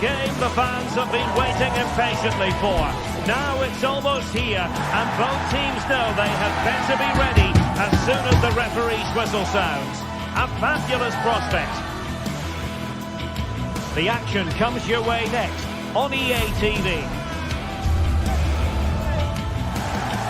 game the fans have been waiting impatiently for. Now it's almost here, and both teams know they had better be ready as soon as the referee's whistle sounds. A fabulous prospect. The action comes your way next on EA TV.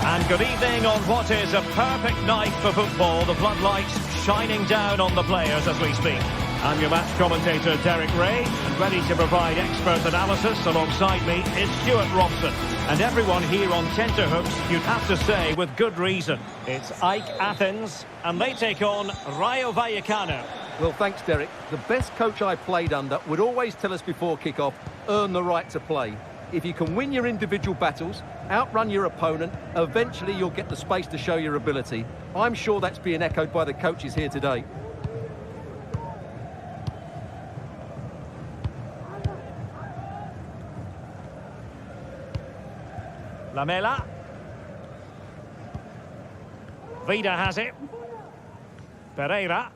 And good evening on what is a perfect night for football. The floodlights shining down on the players as we speak. I'm your match commentator, Derek Ray, and ready to provide expert analysis alongside me is Stuart Robson. And everyone here on tenterhooks, you'd have to say with good reason. It's Ike Athens, and they take on Rayo Vallecano. Well, thanks, Derek. The best coach I played under would always tell us before kick-off, earn the right to play. If you can win your individual battles, outrun your opponent, eventually you'll get the space to show your ability. I'm sure that's being echoed by the coaches here today. Lamela. Vida has it. Pereira.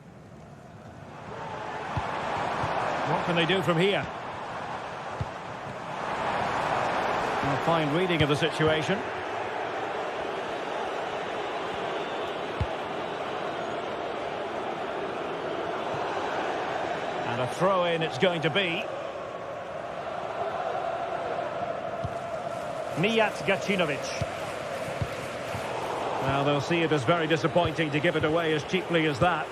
What can they do from here? A fine reading of the situation. And a throw-in it's going to be. Mijat Gacinovic. Well, they'll see it as very disappointing to give it away as cheaply as that.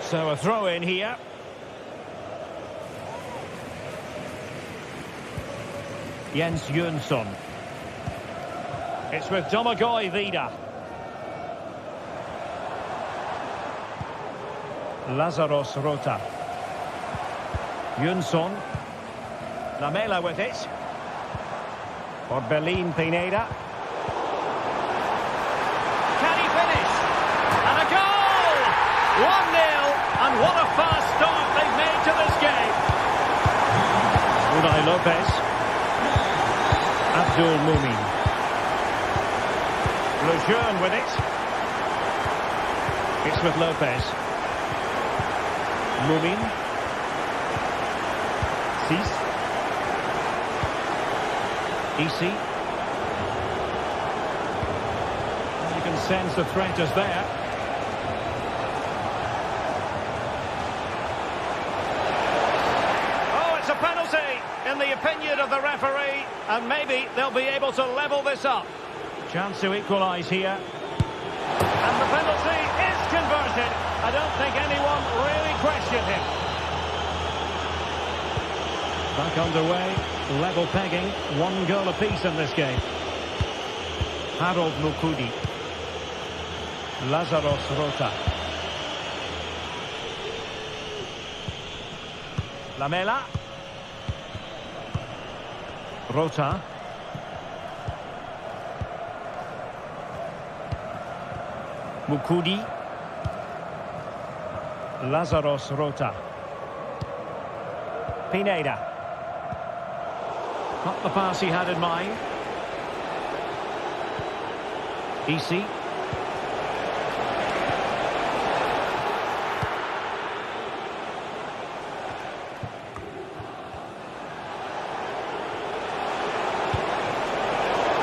So a throw in here. Jens Jönsson. It's with Domagoj Vida. Lazaros Rota. Jönsson. Lamela with it. For Berlin Pineda. Can he finish? And a goal! 1-0. And what a fast start they've made to this game. Unai Lopez. Abdul Mumin. Lejeune with it. It's with Lopez. Mumin. Cis. Isi. You can sense the threat is there. In the opinion of the referee, and maybe they'll be able to level this up. Chance to equalise here. And the penalty is converted. I don't think anyone really questioned him. Back underway, level pegging, 1 goal apiece in this game. Harold Mukudi. Lazaros Rota. Lamela. Rota. Mukudi. Lazaros Rota. Pineda. Not the pass he had in mind. Isi.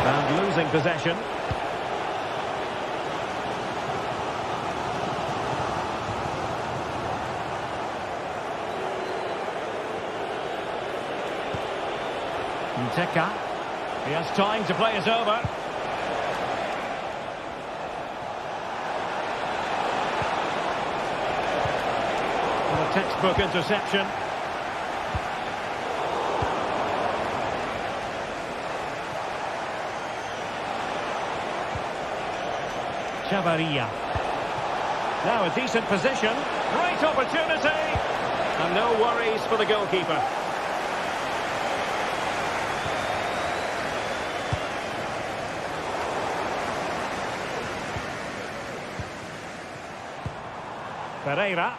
And losing possession. Nteka. He has time to play it over. And a textbook interception. Chavarria. Now a decent position. Great opportunity. And no worries for the goalkeeper. Pereira.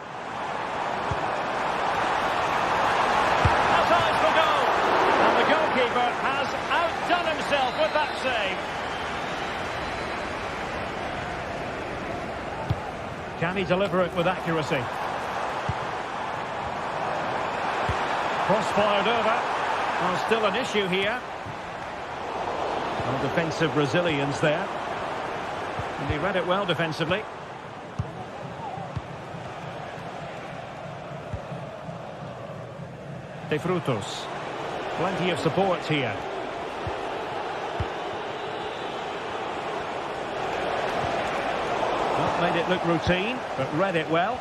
Has eyes for goal. And the goalkeeper has outdone himself with that save. Can he deliver it with accuracy? Cross-fired over. Well, still an issue here. Well, defensive resilience there. And he read it well defensively. De Frutos. Plenty of support here. Not made it look routine, but read it well.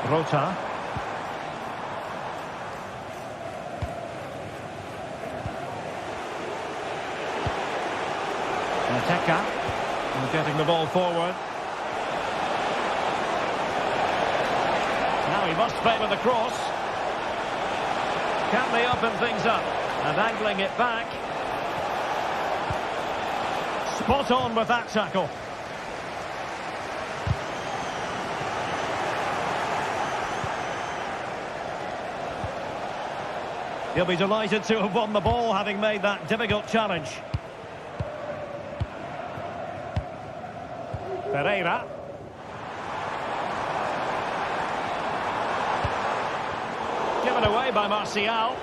Rota. Mateka. And getting the ball forward. Now he must favour the cross. Can they open things up? And angling it back. Spot on with that tackle. He'll be delighted to have won the ball, having made that difficult challenge. Pereira. Given away by Martial.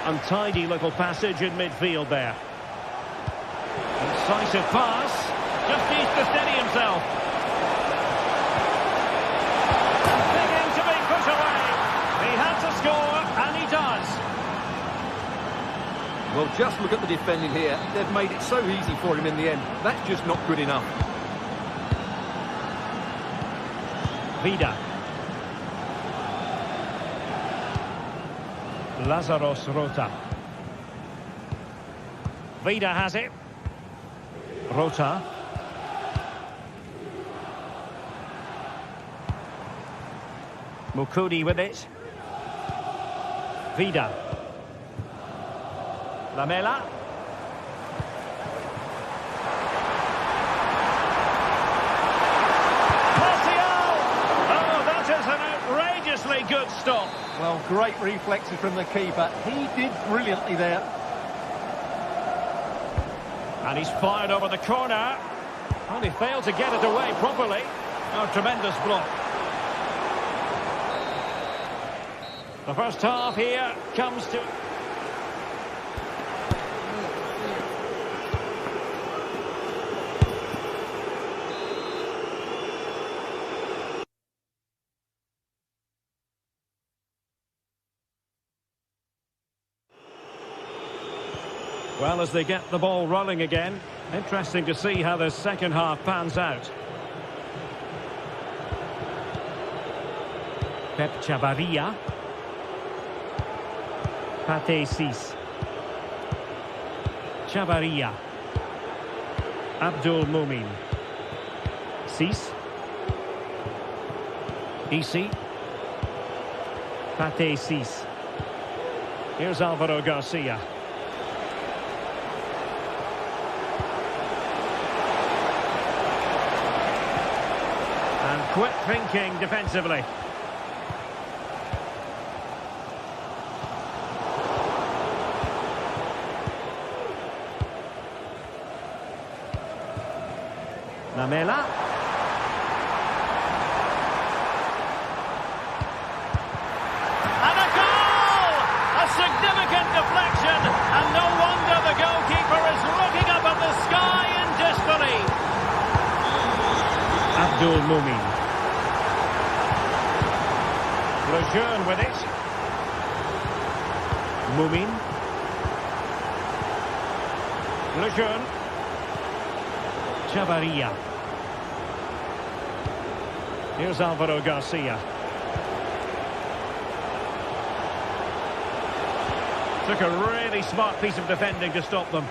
Untidy little passage in midfield there. Incisive pass. Just needs to steady himself. Begging to be put away. He had to score, and he does. Well, just look at the defending here. They've made it so easy for him in the end. That's just not good enough. Vida. Lazaros Rota. Vida has it. Rota. Mukudi with it. Vida. Lamela. Martial! Oh, that is an outrageously good stop. Well, great reflexes from the keeper. He did brilliantly there. And he's fired over the corner. And he failed to get it away properly. Oh, tremendous block. The first half here comes to... Well, as they get the ball rolling again, interesting to see how the second half pans out. Pep Chavarria. Pate Cis. Chavarria. Abdul Mumin. Cis. Isi. Pate Cis. Here's Alvaro Garcia. And quick thinking defensively. Lamela. And a goal! A significant deflection, and no wonder the goalkeeper is looking up at the sky in disbelief. Abdul Mumin. Lejeune with it. Mumin. Lejeune. Chavarria. Here's Alvaro Garcia. Took a really smart piece of defending to stop them.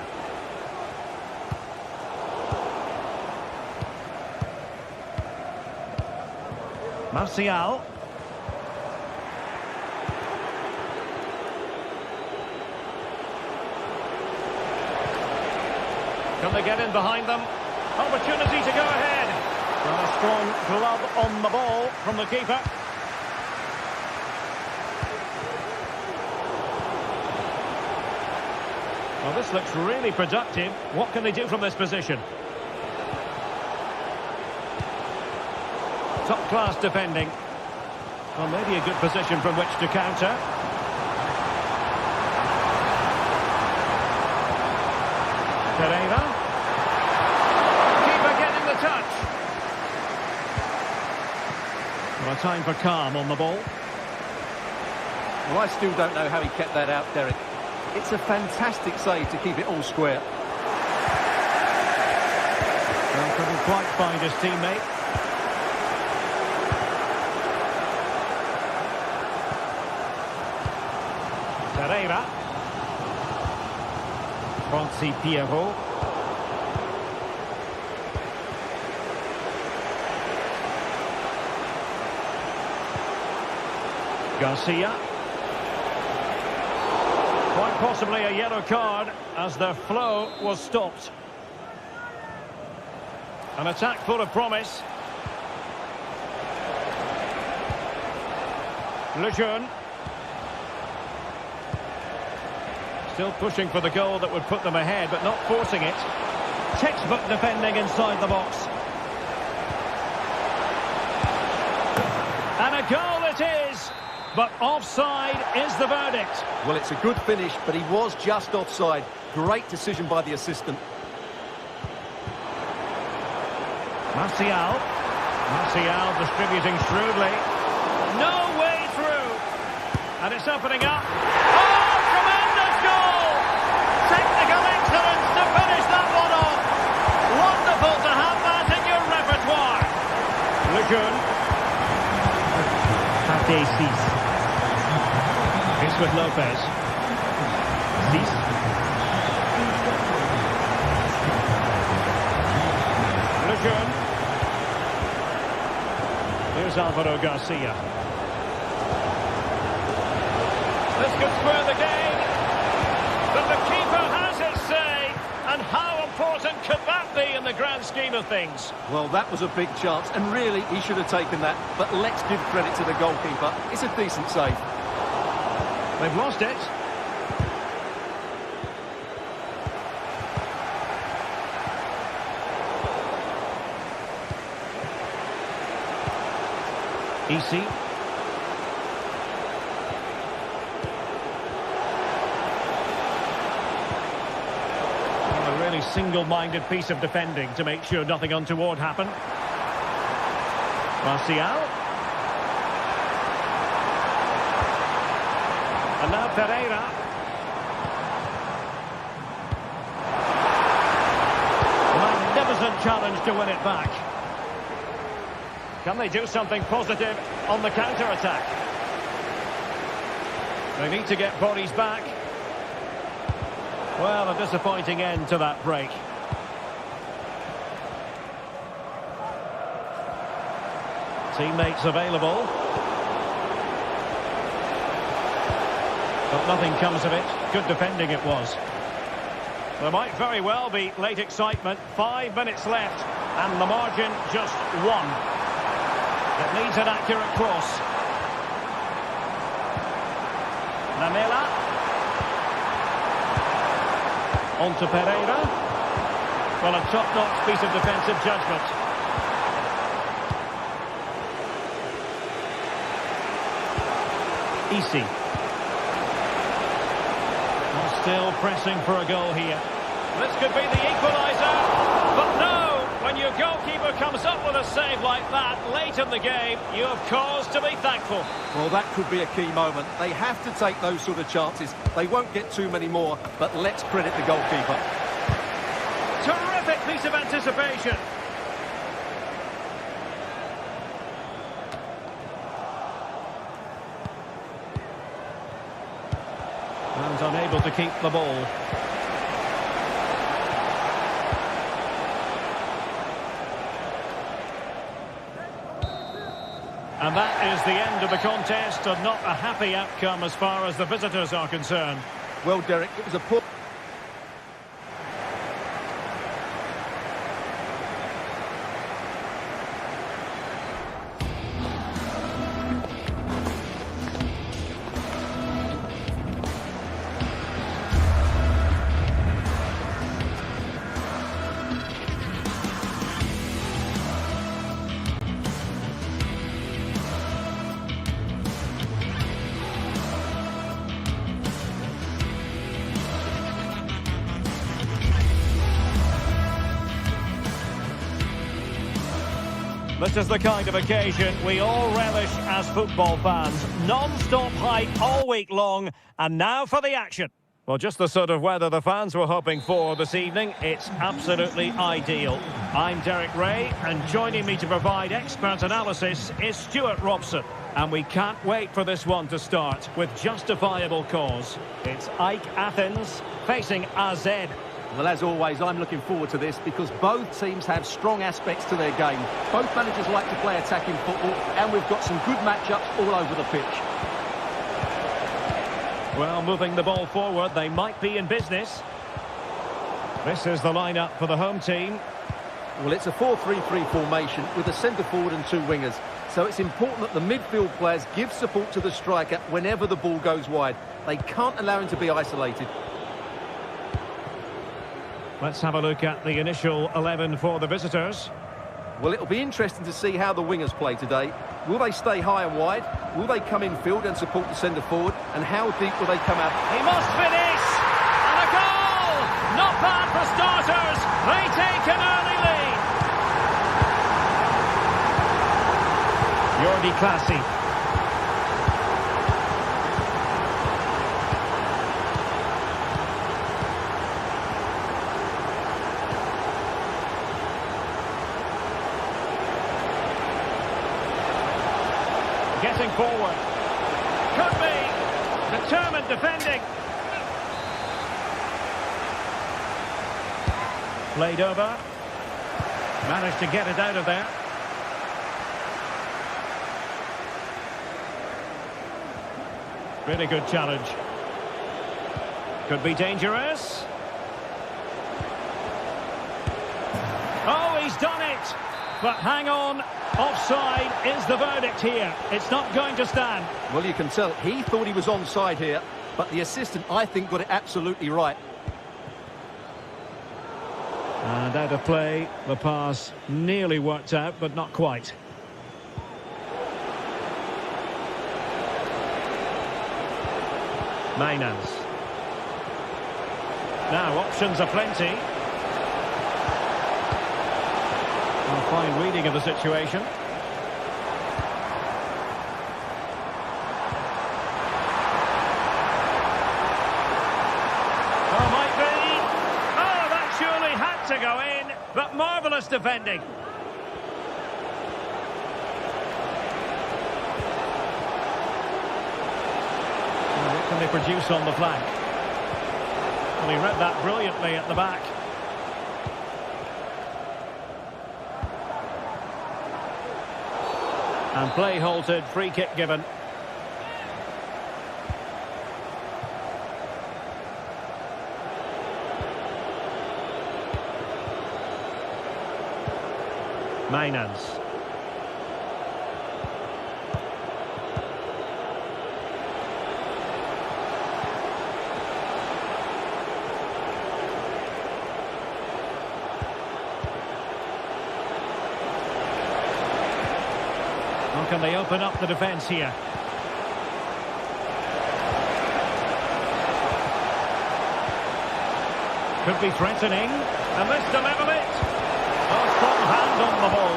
Martial. Can they get in behind them? Opportunity to go ahead. And a strong glove on the ball from the keeper. Well, this looks really productive. What can they do from this position? Top-class defending. Well, maybe a good position from which to counter. Pereira. Keeper getting the touch. Well, a time for calm on the ball. Well, I still don't know how he kept that out, Derek. It's a fantastic save to keep it all square. Well, couldn't quite find his teammate. Pereira. Franci Pierrot. Garcia. Quite possibly a yellow card as their flow was stopped. An attack full of promise. Lejeune. Still pushing for the goal that would put them ahead, but not forcing it. Textbook defending inside the box. And a goal it is! But offside is the verdict. Well, it's a good finish, but he was just offside. Great decision by the assistant. Martial. Martial distributing shrewdly. No way through. And it's opening up. Oh, tremendous goal! Technical excellence to finish that one off. Wonderful to have that in your repertoire. Lejeune. Pate 6. It's with Lopez. 6. Lejeune. Here's Alvaro Garcia. This could spur the game. But the keeper has his say. And how important could that be in the grand scheme of things? Well, that was a big chance, and really, he should have taken that. But let's give credit to the goalkeeper. It's a decent save. They've lost it. Easy. A really single-minded piece of defending to make sure nothing untoward happened. Martial. And now Pereira. Magnificent challenge to win it back. Can they do something positive on the counter-attack? They need to get bodies back. Well, a disappointing end to that break. Teammates available. But nothing comes of it. Good defending it was. There might very well be late excitement. 5 minutes left. And the margin just 1. It needs an accurate cross. Lamela. On to Pereira. Well, a top-notch piece of defensive judgment. Easy. Still pressing for a goal here. This could be the equaliser. But no, when your goalkeeper comes up with a save like that late in the game, you have cause to be thankful. Well, that could be a key moment. They have to take those sort of chances. They won't get too many more, but let's credit the goalkeeper. Terrific piece of anticipation. And unable to keep the ball. And that is the end of the contest, and not a happy outcome as far as the visitors are concerned. Well, Derek, it was a poor... This is the kind of occasion we all relish as football fans. Non-stop hype all week long, and now for the action. Well, just the sort of weather the fans were hoping for this evening. It's absolutely ideal. I'm Derek Ray, and joining me to provide expert analysis is Stuart Robson. And we can't wait for this one to start with justifiable cause. It's Ike Athens facing AZ. Well, as always, I'm looking forward to this because both teams have strong aspects to their game. Both managers like to play attacking football, and we've got some good matchups all over the pitch. Well, moving the ball forward, they might be in business. This is the lineup for the home team. Well, it's a 4-3-3 formation with a centre-forward and two wingers. So it's important that the midfield players give support to the striker whenever the ball goes wide. They can't allow him to be isolated. Let's have a look at the initial 11 for the visitors. Well, it'll be interesting to see how the wingers play today. Will they stay high and wide? Will they come in field and support the centre-forward? And how deep will they come out? He must finish! And a goal! Not bad for starters! They take an early lead! Jordi Classy. Getting forward. Could be. Determined defending. Played over. Managed to get it out of there. Really good challenge. Could be dangerous. Oh, he's done it. But hang on. Offside is the verdict here. It's not going to stand. Well, you can tell he thought he was onside here, but the assistant, I think, got it absolutely right. And out of play, the pass nearly worked out, but not quite. Mainans. Now, options are plenty. A fine reading of the situation. Oh, might be. Oh, that surely had to go in, but marvellous defending. Well, what can they produce on the flank? Well, he read that brilliantly at the back. And play halted, free kick given. Mainans. How can they open up the defence here? Could be threatening. And this to level it. Oh, strong hand on the ball.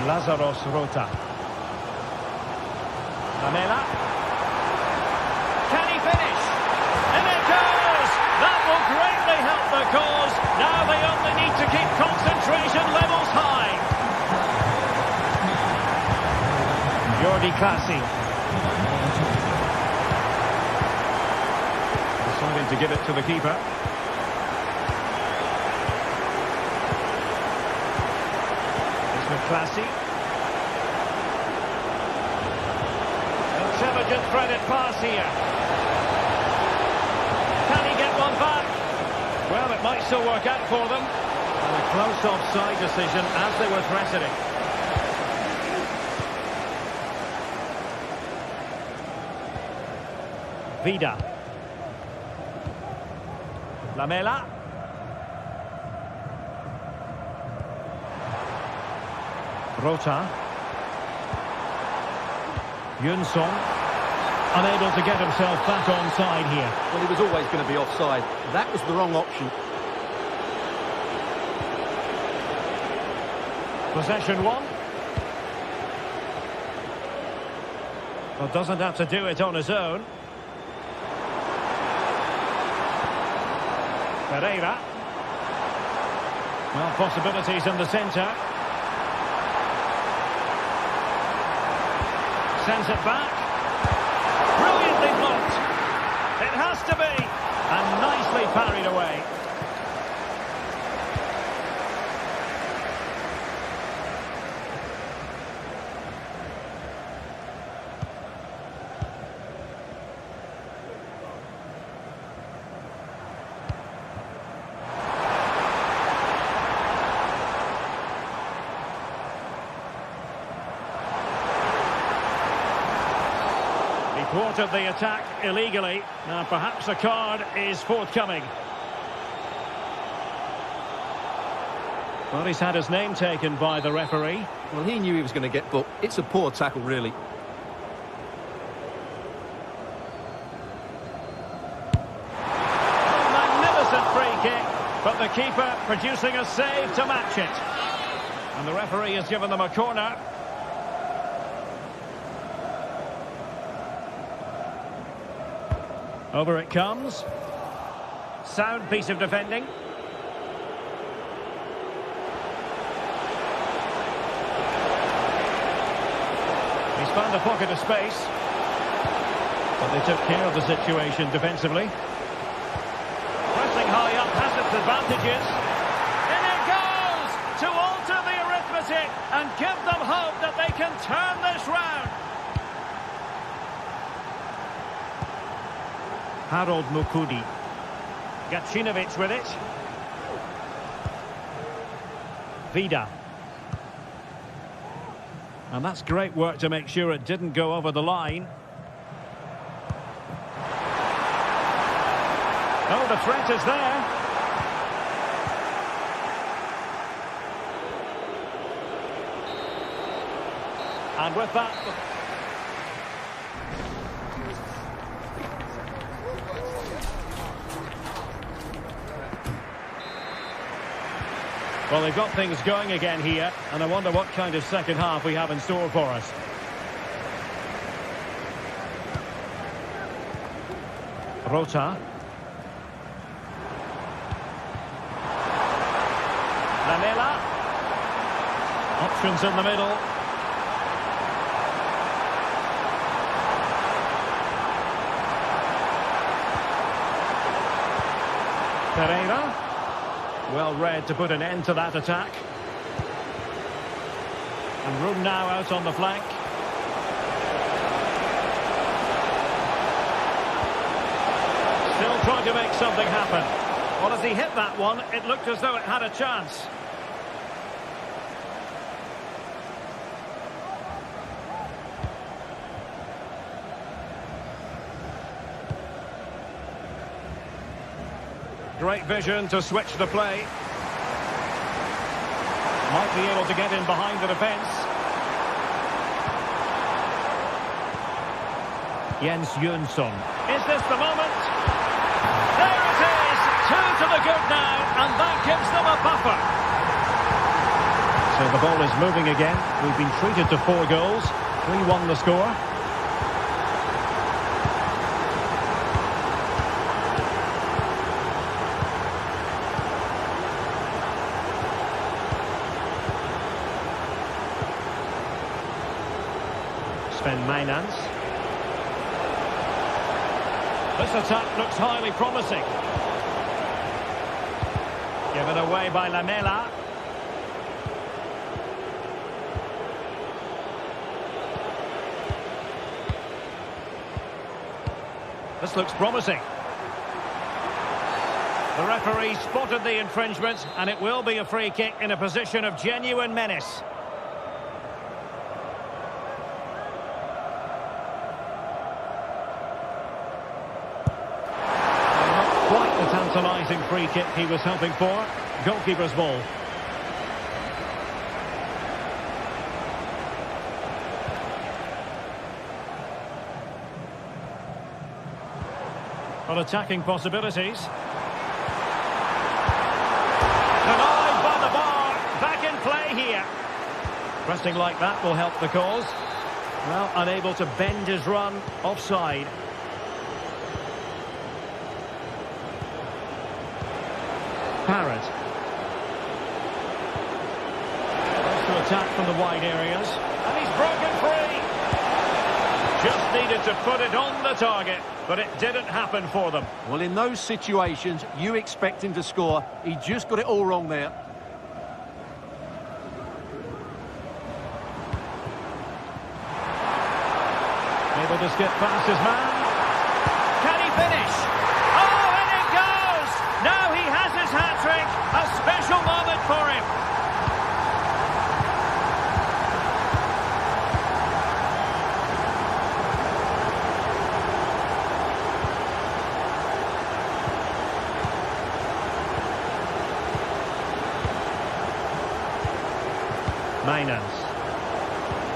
Lazaros Rota. Lamela. Can he finish? And it goes! That will greatly help the cause. Now they only need to keep concentration levels high. Jordi Classy. Deciding to give it to the keeper. It's with Classy. Intelligent threaded pass here. Can he get one back? Well, it might still work out for them. And a close offside decision as they were threatening. Vida. Lamela. Rota. Yunsong. Unable to get himself back onside here. Well, he was always going to be offside. That was the wrong option. Possession one. Well, doesn't have to do it on his own. Pereira. Well, possibilities in the centre. Sends it back. Brilliantly blocked. It has to be. And nicely parried away. Thwarted the attack illegally. Now perhaps a card is forthcoming. Well, he's had his name taken by the referee. Well, he knew he was going to get booked. It's a poor tackle, really. Oh, magnificent free kick, but the keeper producing a save to match it. And the referee has given them a corner. Over it comes. Sound piece of defending. He's found a pocket of space. But they took care of the situation defensively. Pressing high up has its advantages. In it goes! To alter the arithmetic and give them hope that they can turn this round. Harold Mukudi. Gacinovic with it. Vida. And that's great work to make sure it didn't go over the line. Oh, the threat is there. And with that... Well, they've got things going again here, and I wonder what kind of second half we have in store for us. Rota. Lamela. Options in the middle. Pereira. Well read to put an end to that attack. And room now out on the flank. Still trying to make something happen. Well, as he hit that one, it looked as though it had a chance. Great vision to switch the play. Might be able to get in behind the defence. Jens Jönsson. Is this the moment? There it is! 2 to the good now, and that gives them a buffer. So the ball is moving again. We've been treated to 4 goals. 3-1 the score. Sven Mainans. This attack looks highly promising. Given away by Lamela. This looks promising. The referee spotted the infringement, and it will be a free kick in a position of genuine menace. Tantalising free kick he was hoping for. Goalkeeper's ball. On attacking possibilities. Denied by the bar. Back in play here. Pressing like that will help the cause. Well, unable to bend his run offside. Parrott. Wants to attack from the wide areas. And he's broken free. Just needed to put it on the target, but it didn't happen for them. Well, in those situations, you expect him to score. He just got it all wrong there. Able to skip past his man. Can he finish? Oh, and it goes! Now he has his hat-trick. A special moment for him. Mainans.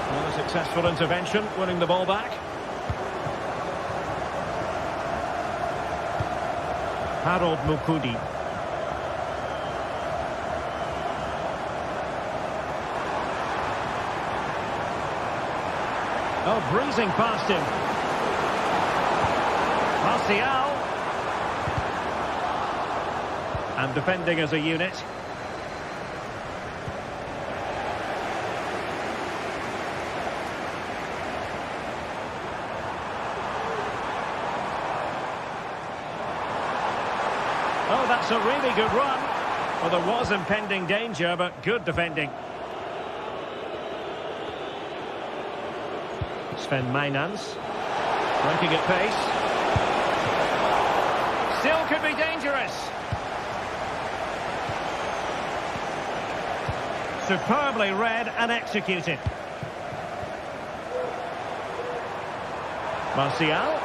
Well, a successful intervention, winning the ball back. Harold Mukudi. Oh, breezing past him. Martial. And defending as a unit. Oh, that's a really good run. Well, there was impending danger, but good defending. Sven Mainans. Breaking at pace. Still could be dangerous. Superbly read and executed. Martial.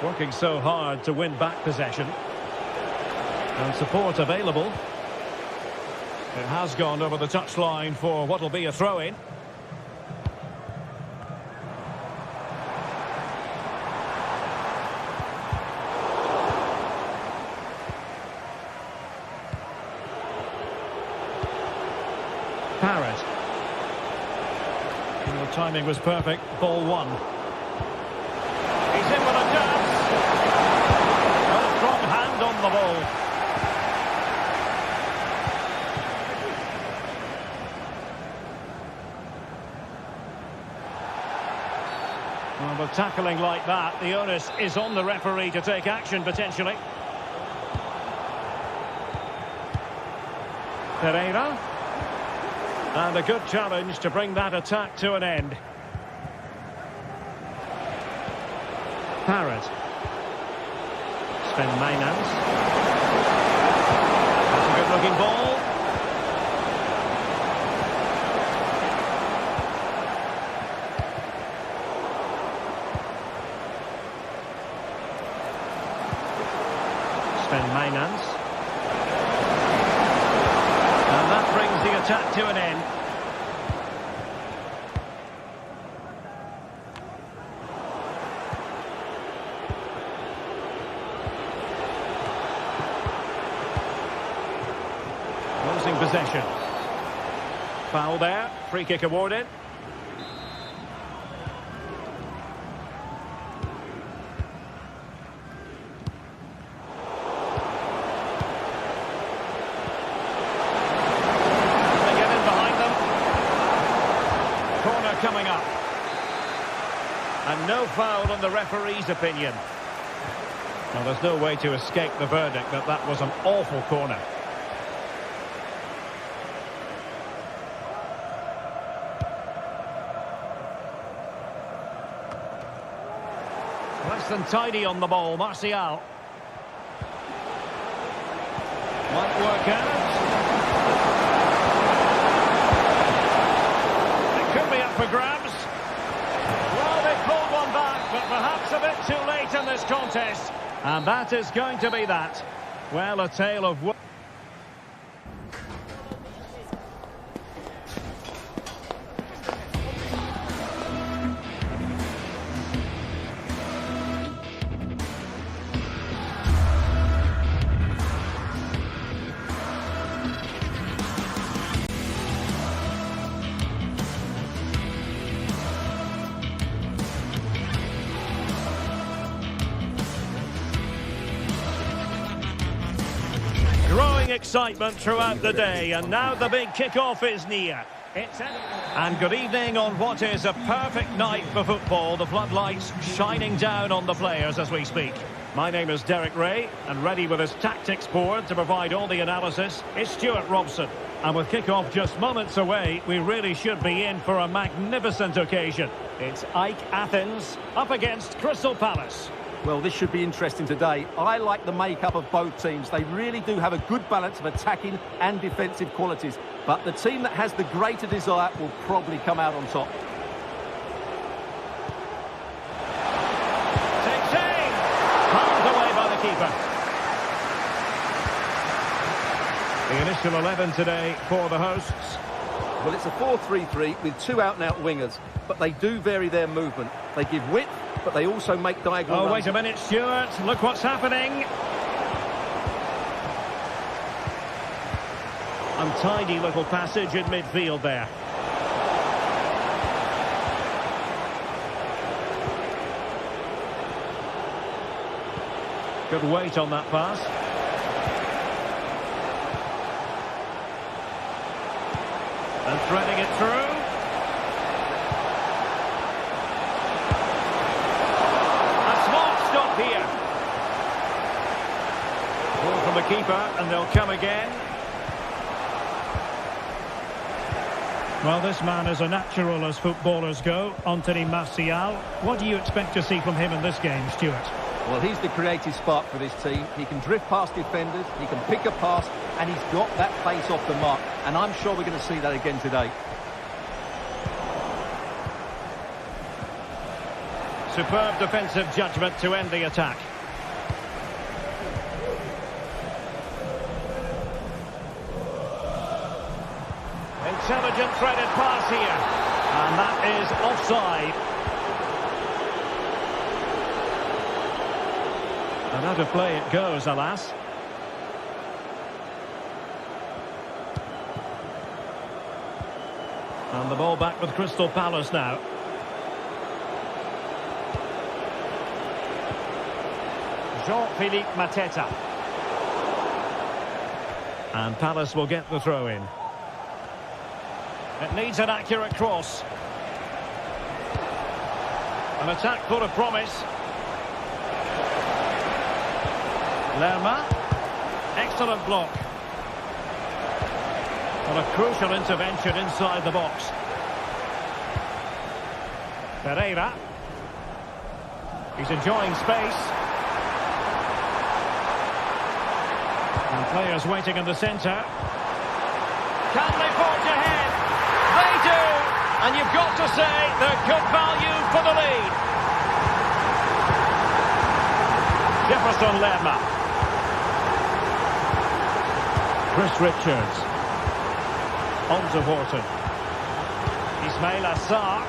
Working so hard to win back possession. And support available. It has gone over the touchline for what will be a throw-in. Parrott. And the timing was perfect. Ball one. He's in with a chance. A strong hand on the ball. Well, with tackling like that, the onus is on the referee to take action potentially. Pereira. And a good challenge to bring that attack to an end. Parrott. Sven Mainans. That's a good-looking ball. Sven Mainans. And that brings the attack to an end. Losing possession. Foul there. Free kick awarded. They get in behind them. Corner coming up. And no foul in the referee's opinion. Well, there's no way to escape the verdict that that was an awful corner. Less than tidy on the ball, Martial. Might work out. It could be up for grabs. Well, they pulled one back, but perhaps a bit too late in this contest. And that is going to be that. Well, a tale of... excitement throughout the day, and now the big kick-off is near. And good evening on what is a perfect night for football. The floodlights shining down on the players as we speak. My name is Derek Ray, and ready with his tactics board to provide all the analysis is Stuart Robson. And with kick-off just moments away, we really should be in for a magnificent occasion. It's Ike Athens up against Crystal Palace. Well, this should be interesting today. I like the makeup of both teams. They really do have a good balance of attacking and defensive qualities. But the team that has the greater desire will probably come out on top. Takes aim! Palmed away by the keeper. The initial 11 today for the hosts. Well, it's a 4-3-3 with two out-and-out wingers, but they do vary their movement. They give width, but they also make diagonal runs. Oh, wait a minute, Stuart. Look what's happening. Untidy little passage in midfield there. Good weight on that pass. And threading it through. A smart stop here. Ball from the keeper, and they'll come again. Well, this man is a natural as footballers go, Anthony Martial. What do you expect to see from him in this game, Stuart? Well, he's the creative spark for this team. He can drift past defenders, he can pick a pass, and he's got that pace off the mark. And I'm sure we're going to see that again today. Superb defensive judgment to end the attack. Intelligent threaded pass here. And that is offside. And out of play it goes, alas. And the ball back with Crystal Palace now. Jean-Philippe Mateta. And Palace will get the throw in. It needs an accurate cross. An attack full of promise. Lerma. Excellent block. Well, a crucial intervention inside the box. Pereira. He's enjoying space. And players waiting in the centre. Can they forge ahead? They do! And you've got to say they're good value for the lead. Jefferson Lerma. Chris Richards. On to Horton. Ismail Assar.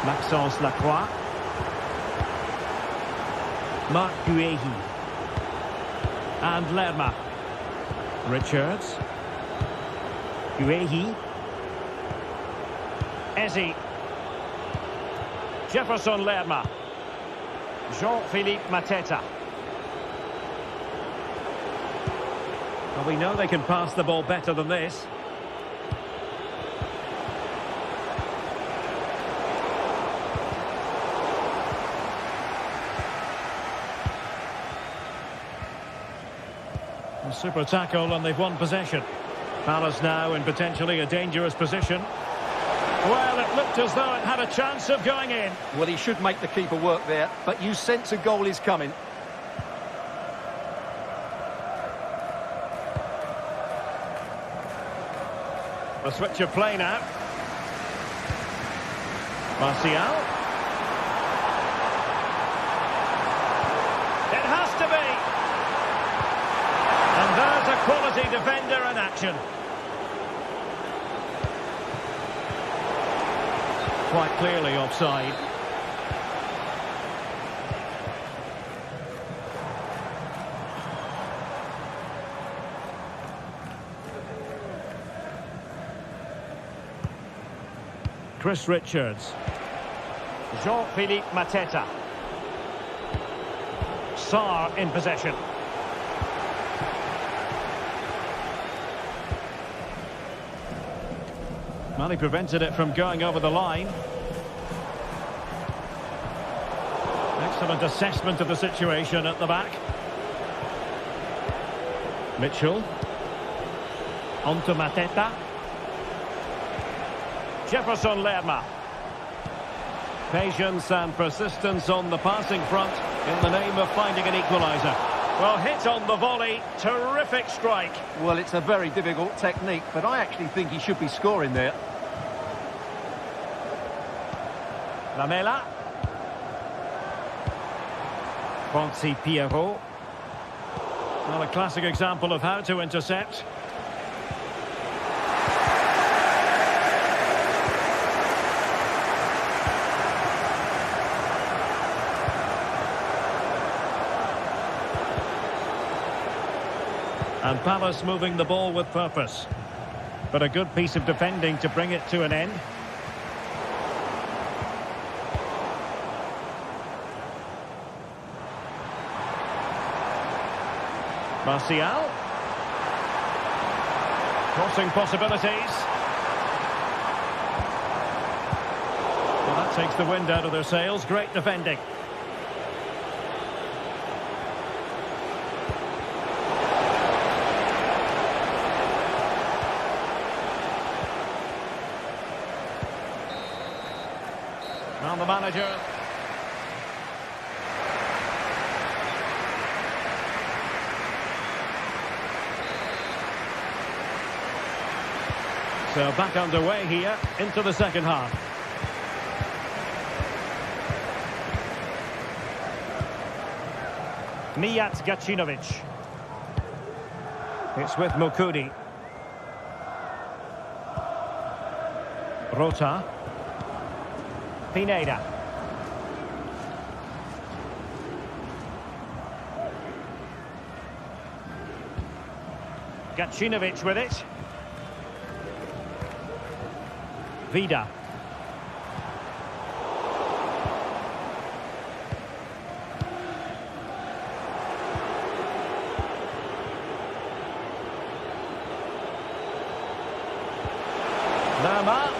Maxence Lacroix. Marc Guehi. And Lerma. Richards. Guehi. Ezi. Jefferson Lerma. Jean-Philippe Mateta. Well, we know they can pass the ball better than this. A super tackle, and they've won possession. Palace now in potentially a dangerous position. Well, it looked as though it had a chance of going in. Well, he should make the keeper work there, but you sense a goal is coming. A switch of play now. Martial. It has to be. And there's a quality defender in action. Quite clearly offside. Chris Richards. Jean-Philippe Mateta. Sarr in possession. Well, he prevented it from going over the line. Excellent assessment of the situation at the back. Mitchell. On to Mateta. Jefferson Lerma. Patience and persistence on the passing front in the name of finding an equaliser. Well, hit on the volley. Terrific strike. Well, it's a very difficult technique, but I actually think he should be scoring there. Lamela. Fonsi Pierrot. Well, a classic example of how to intercept. And Palace moving the ball with purpose. But a good piece of defending to bring it to an end. Martial. Crossing possibilities. Well, that takes the wind out of their sails. Great defending. Now the manager. So back underway here into the second half. Mijat Gacinovic. It's with Mukudi. Rota. Pineda. Gacinovic with it. Vida. Lerma.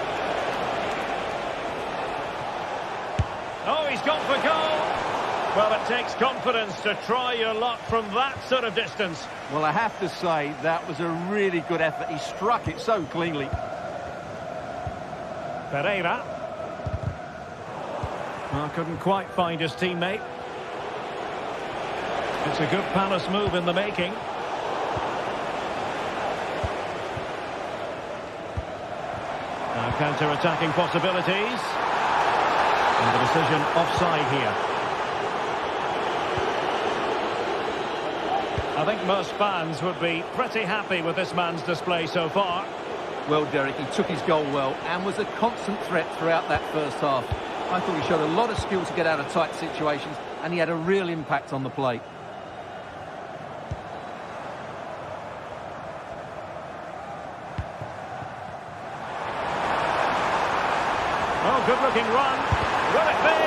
Oh, he's gone for goal. Well, it takes confidence to try your luck from that sort of distance. Well, I have to say, that was a really good effort. He struck it so cleanly. Pereira. Well, couldn't quite find his teammate. It's a good Palace move in the making. Now counter-attacking possibilities. And the decision offside here. I think most fans would be pretty happy with this man's display so far. Well, Derek, he took his goal well and was a constant threat throughout that first half. I thought he showed a lot of skill to get out of tight situations, and he had a real impact on the play. Oh, good-looking run. Will it be?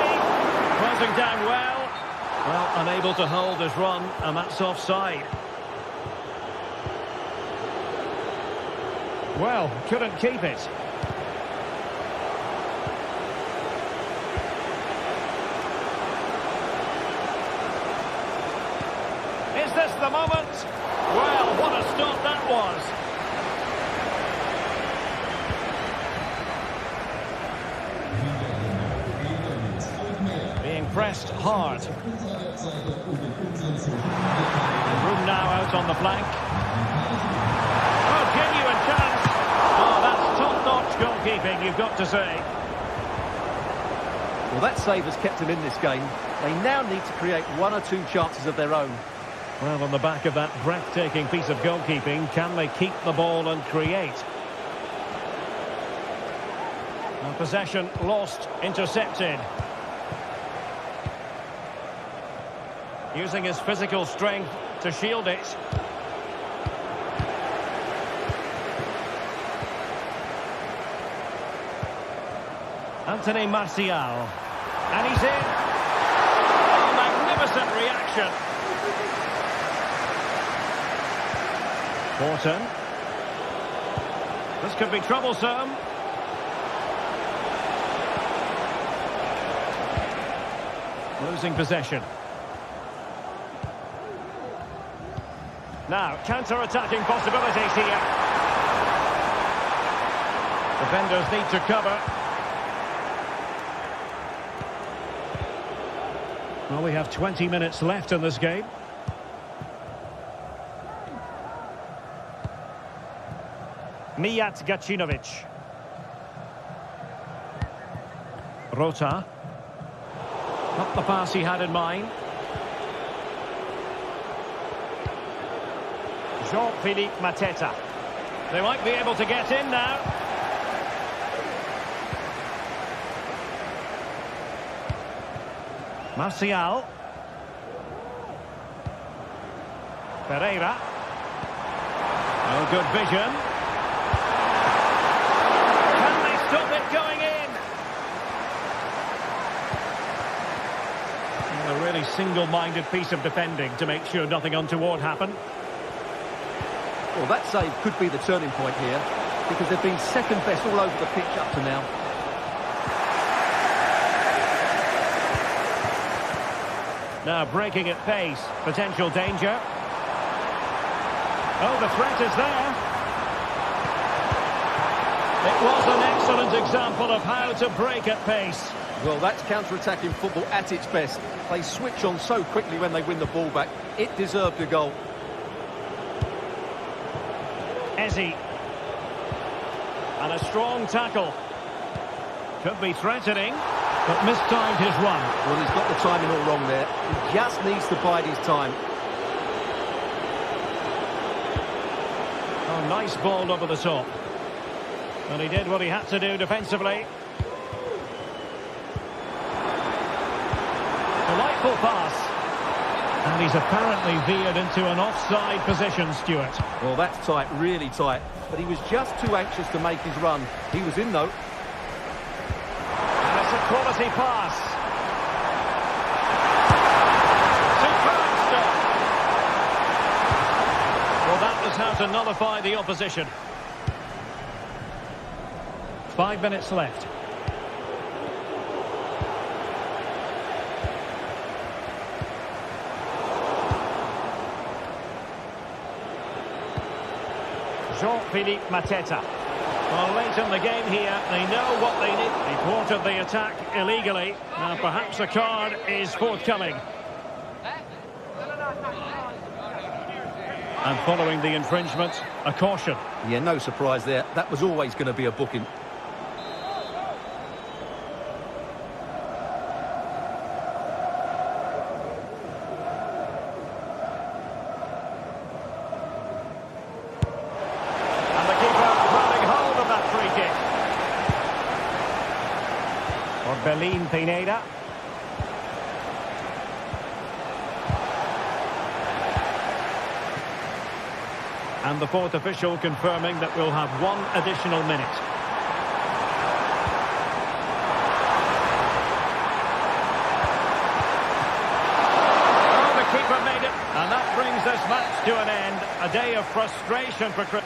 Closing down well. Well, unable to hold his run, and that's offside. Well, couldn't keep it. Is this the moment? Well, what a stop that was. Being pressed hard. Room now out on the flank. Oh, genuine chance. Oh, that's top-notch goalkeeping, you've got to say. Well, that save has kept him in this game. They now need to create one or two chances of their own. Well, on the back of that breathtaking piece of goalkeeping, can they keep the ball and create? Well, possession lost, intercepted. Using his physical strength to shield it. Anthony Martial. And he's in. Oh, magnificent reaction. Horton. This could be troublesome. Losing possession. Now, counter-attacking possibilities here. Defenders need to cover. Well, we have 20 minutes left in this game. Mijat Gacinovic. Rota. Not the pass he had in mind. Jean-Philippe Mateta. They might be able to get in now. Martial. Pereira. Oh, good vision. Can they stop it going in? And a really single-minded piece of defending to make sure nothing untoward happened. Well, that save could be the turning point here, because they've been second best all over the pitch up to now. Now breaking at pace, potential danger. Oh, the threat is there. It was an excellent example of how to break at pace. Well, that's counter-attacking football at its best. They switch on so quickly when they win the ball back. It deserved a goal. Ezzy. And a strong tackle. Could be threatening, but mistimed his run. Well, he's got the timing all wrong there. He just needs to bide his time. Oh, nice ball over the top. And he did what he had to do defensively. Delightful pass. And he's apparently veered into an offside position, Stuart. Well, that's tight, really tight. But he was just too anxious to make his run. He was in, though. And it's a quality pass. Superb stop. Well, that was how to nullify the opposition. 5 minutes left. Jean-Philippe Mateta. Well, late in the game here, they know what they need. He thwarted the attack illegally. Now, perhaps a card is forthcoming. And following the infringement, a caution. Yeah, no surprise there. That was always going to be a booking. Berlin Pineda. And the fourth official confirming that we'll have 1 additional minute. Oh, the keeper made it. And that brings this match to an end. A day of frustration for Chris.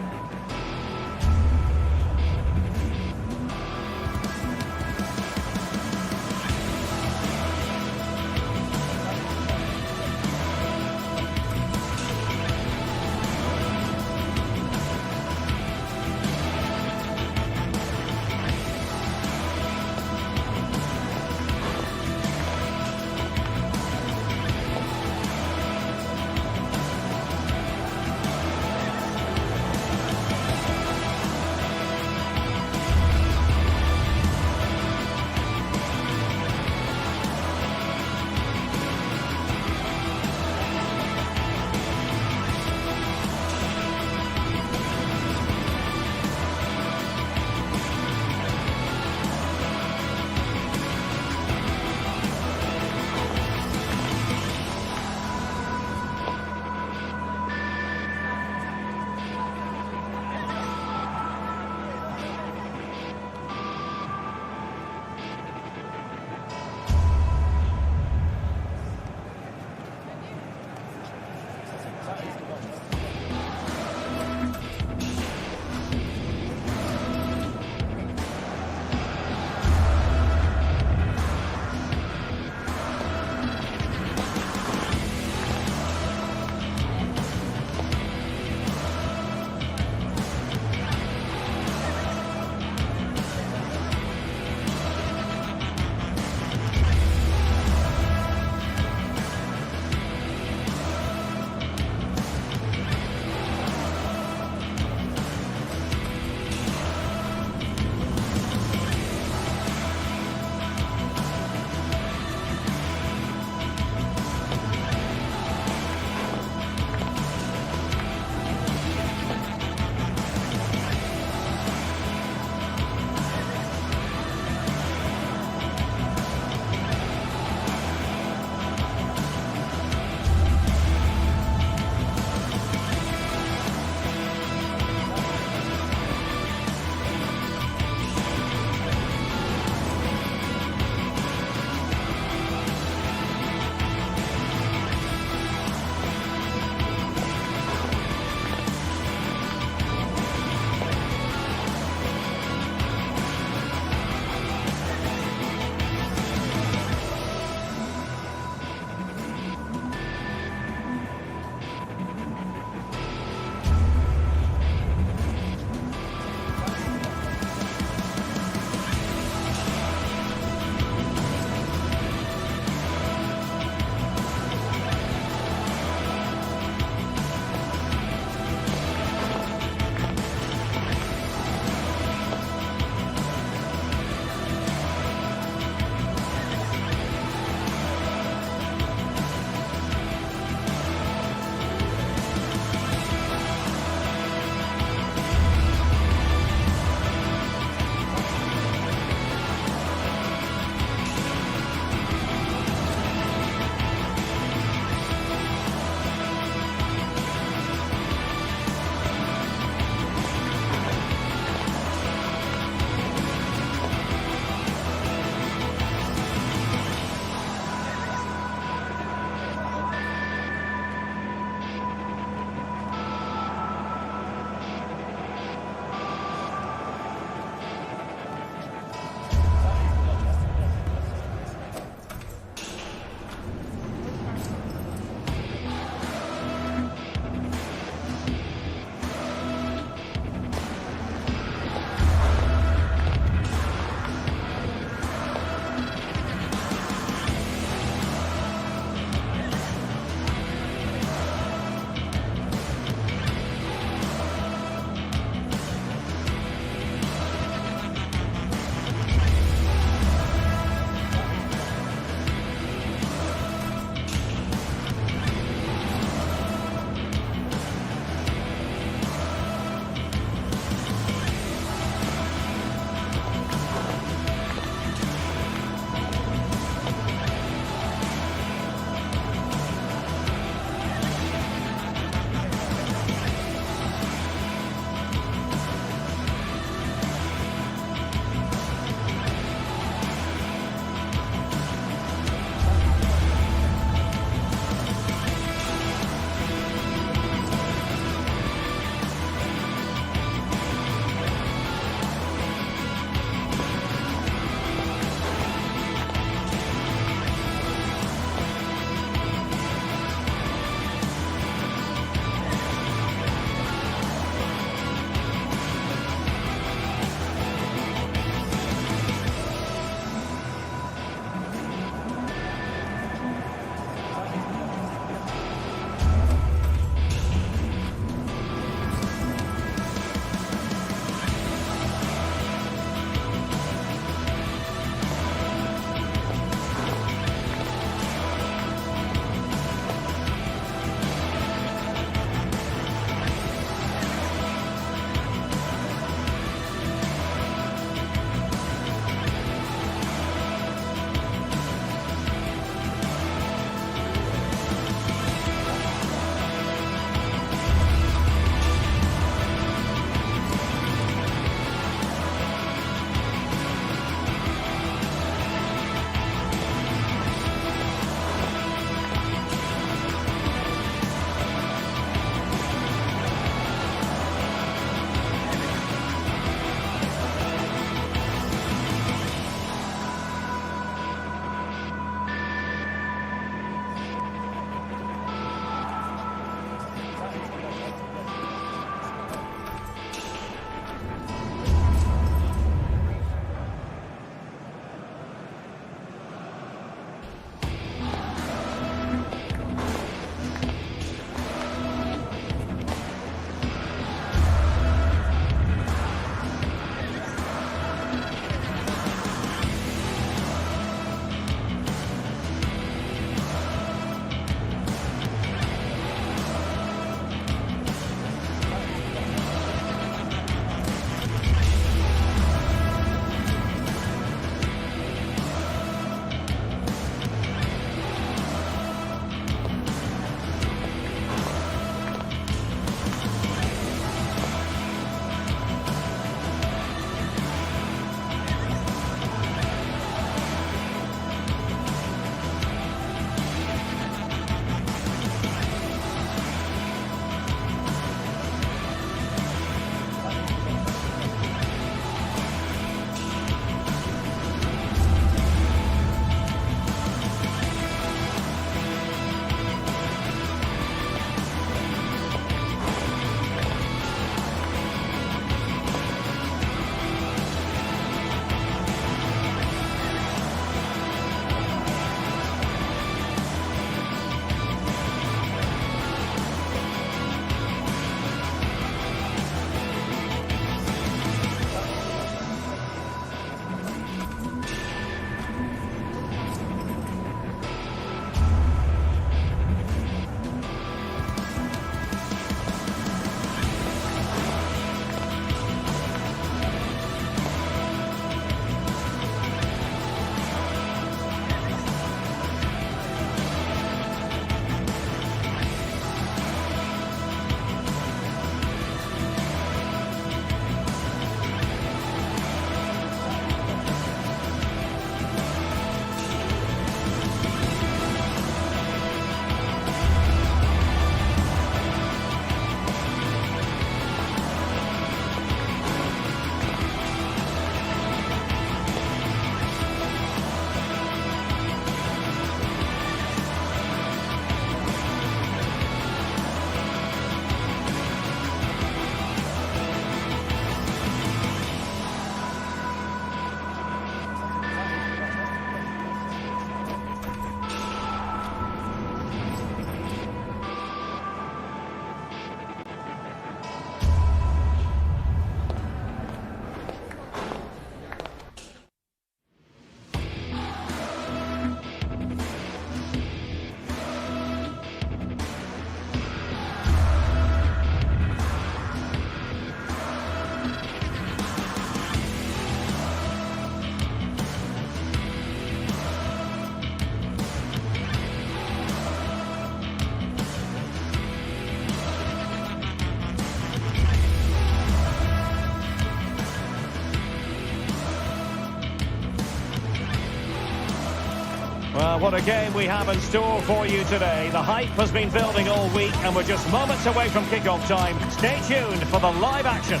what a game we have in store for you today. The hype has been building all week and we're just moments away from kick-off time. Stay tuned for the live action.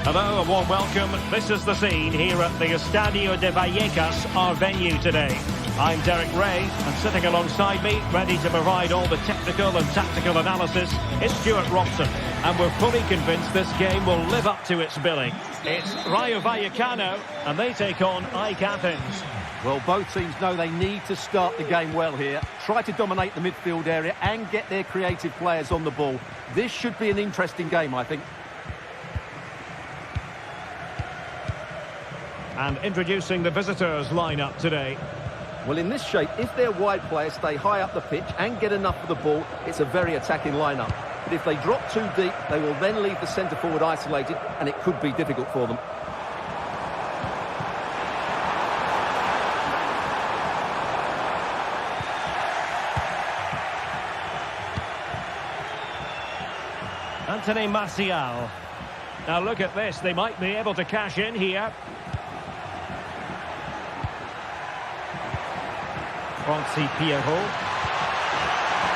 Hello, a warm welcome. This is the scene here at the Estadio de Vallecas, our venue today. I'm Derek Ray, and sitting alongside me, ready to provide all the technical and tactical analysis, is Stuart Robson. And we're fully convinced this game will live up to its billing. It's Rayo Vallecano, and they take on AEK Athens. Well, both teams know they need to start the game well here. Try to dominate the midfield area and get their creative players on the ball. This should be an interesting game, I think. And introducing the visitors' lineup today. Well, in this shape, if their wide players stay high up the pitch and get enough of the ball, it's a very attacking lineup. But if they drop too deep, they will then leave the centre-forward isolated, and it could be difficult for them. Anthony Martial. Now look at this, they might be able to cash in here. Francis Pierrot.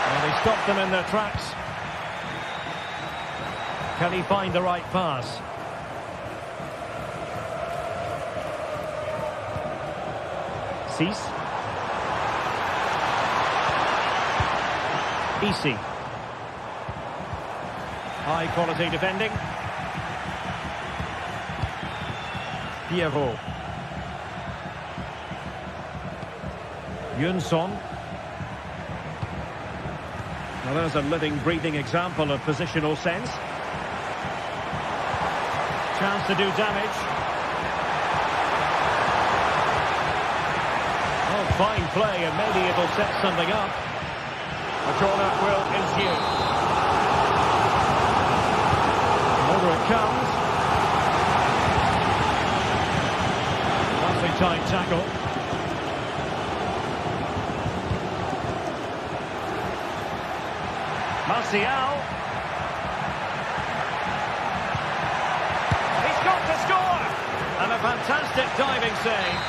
Well, they stopped them in their tracks. Can he find the right pass? Cis. Easy. High quality defending. Pierrot. Yunson. Now there's a living, breathing example of positional sense. Chance to do damage. Oh, fine play, and maybe it'll set something up. A corner will ensue. Over it comes. Lovely tight tackle. Martial. He's got to score! And a fantastic diving save.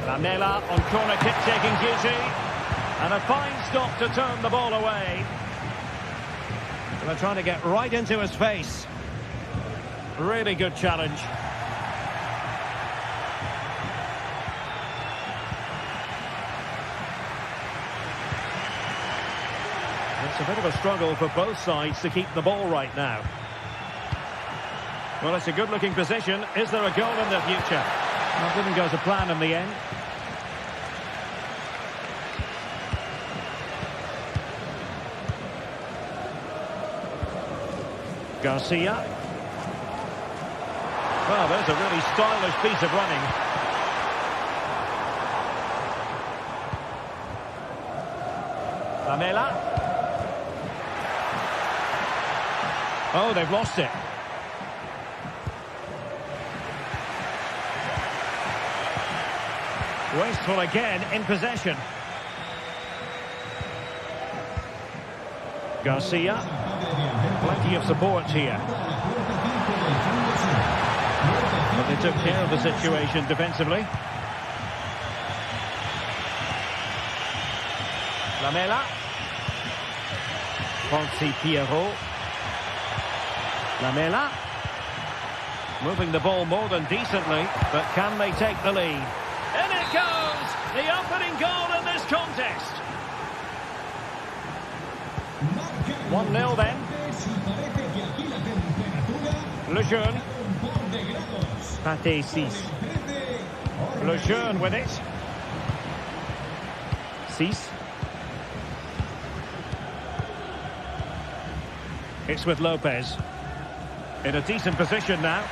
Lamela on corner kick taking duty. And a fine stop to turn the ball away. They're trying to get right into his face. Really good challenge. It's a bit of a struggle for both sides to keep the ball right now. Well, it's a good-looking position. Is there a goal in the future? Well, it didn't go to plan in the end. Garcia. Well, there's a really stylish piece of running. Lamela. Oh, they've lost it. Wasteful again in possession. Garcia. Plenty of support here. But they took care of the situation defensively. Lamela. Francis Pierrot. Lamela. Moving the ball more than decently, but can they take the lead? In it goes! The opening goal in this contest. 1-0 then. Lejeune. Pate 6. Lejeune with it. 6. It's with Lopez. In a decent position now.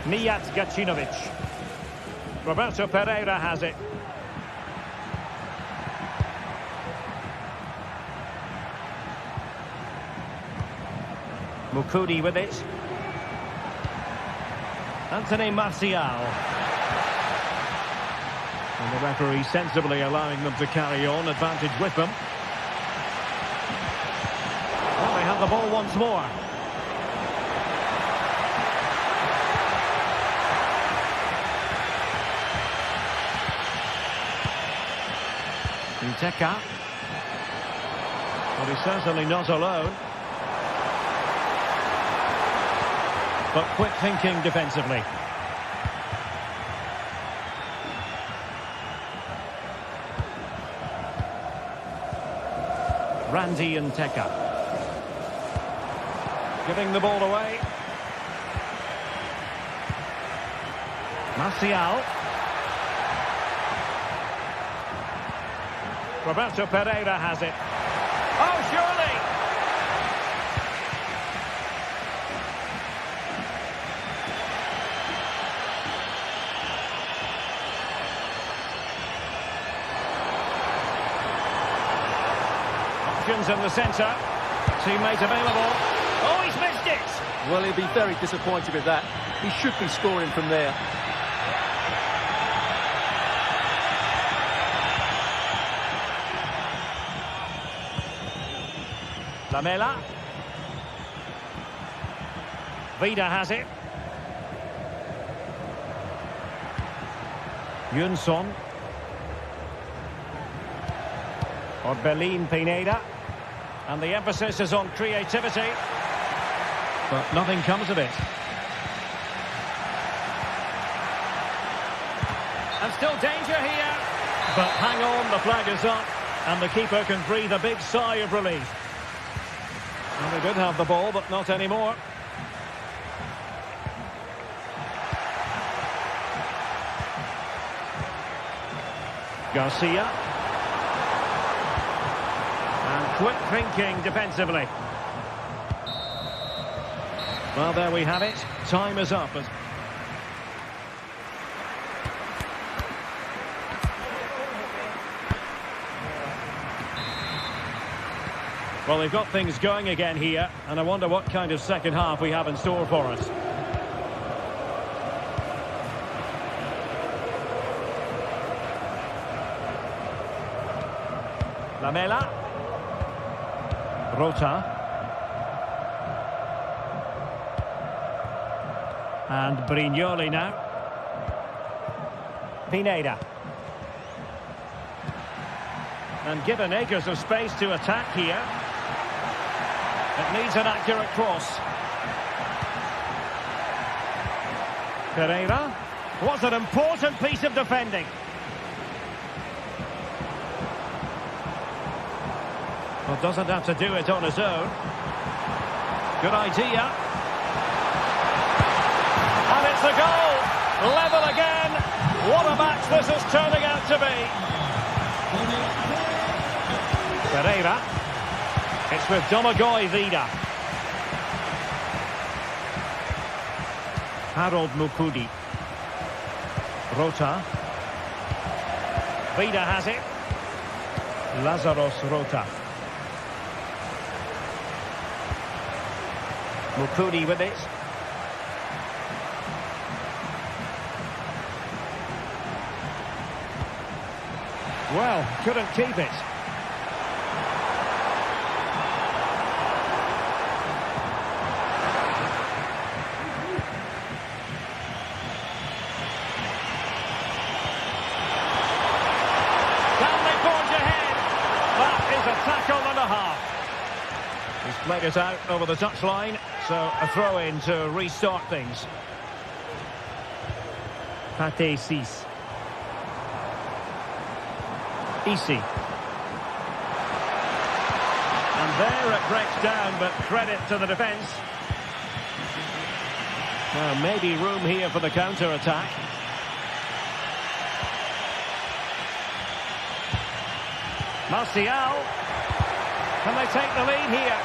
Mijat Gacinovic. Roberto Pereira has it. Mukudi with it. Anthony Martial. And the referee sensibly allowing them to carry on, advantage with them. have the ball once more. Nteka. But he's certainly not alone. But quick thinking defensively. Randy Nteka. Giving the ball away. Martial. Roberto Pereira has it. Oh, surely! Options in the centre. Teammate available. Oh, he's missed it! Well, he'll be very disappointed with that. He should be scoring from there. Lamela. Vida has it. Yunson. Orbelin Pineda. And the emphasis is on creativity. But nothing comes of it. And still danger here. But hang on, the flag is up. And the keeper can breathe a big sigh of relief. And they did have the ball, but not anymore. Garcia. And quick thinking defensively. Well, there we have it. Time is up. Well, they've got things going again here, and I wonder what kind of second half we have in store for us. Lamela. Rota. And Brignoli now. Pineda. And given acres of space to attack here. It needs an accurate cross. Pereira. Was an important piece of defending. Well, doesn't have to do it on his own. Good idea. And it's a goal. Level again. What a match this is turning out to be. Pereira. It's with Domagoj Vida. Harold Mukudi. Rota. Vida has it. Lazaros Rota. Mukudi with it. Well, couldn't keep it. Tackle and a half. He's played it out over the touchline, so a throw-in to restart things. Pate Cis. Isi. And there it breaks down, but credit to the defence. Well, maybe room here for the counter-attack. Martial. Can they take the lead here?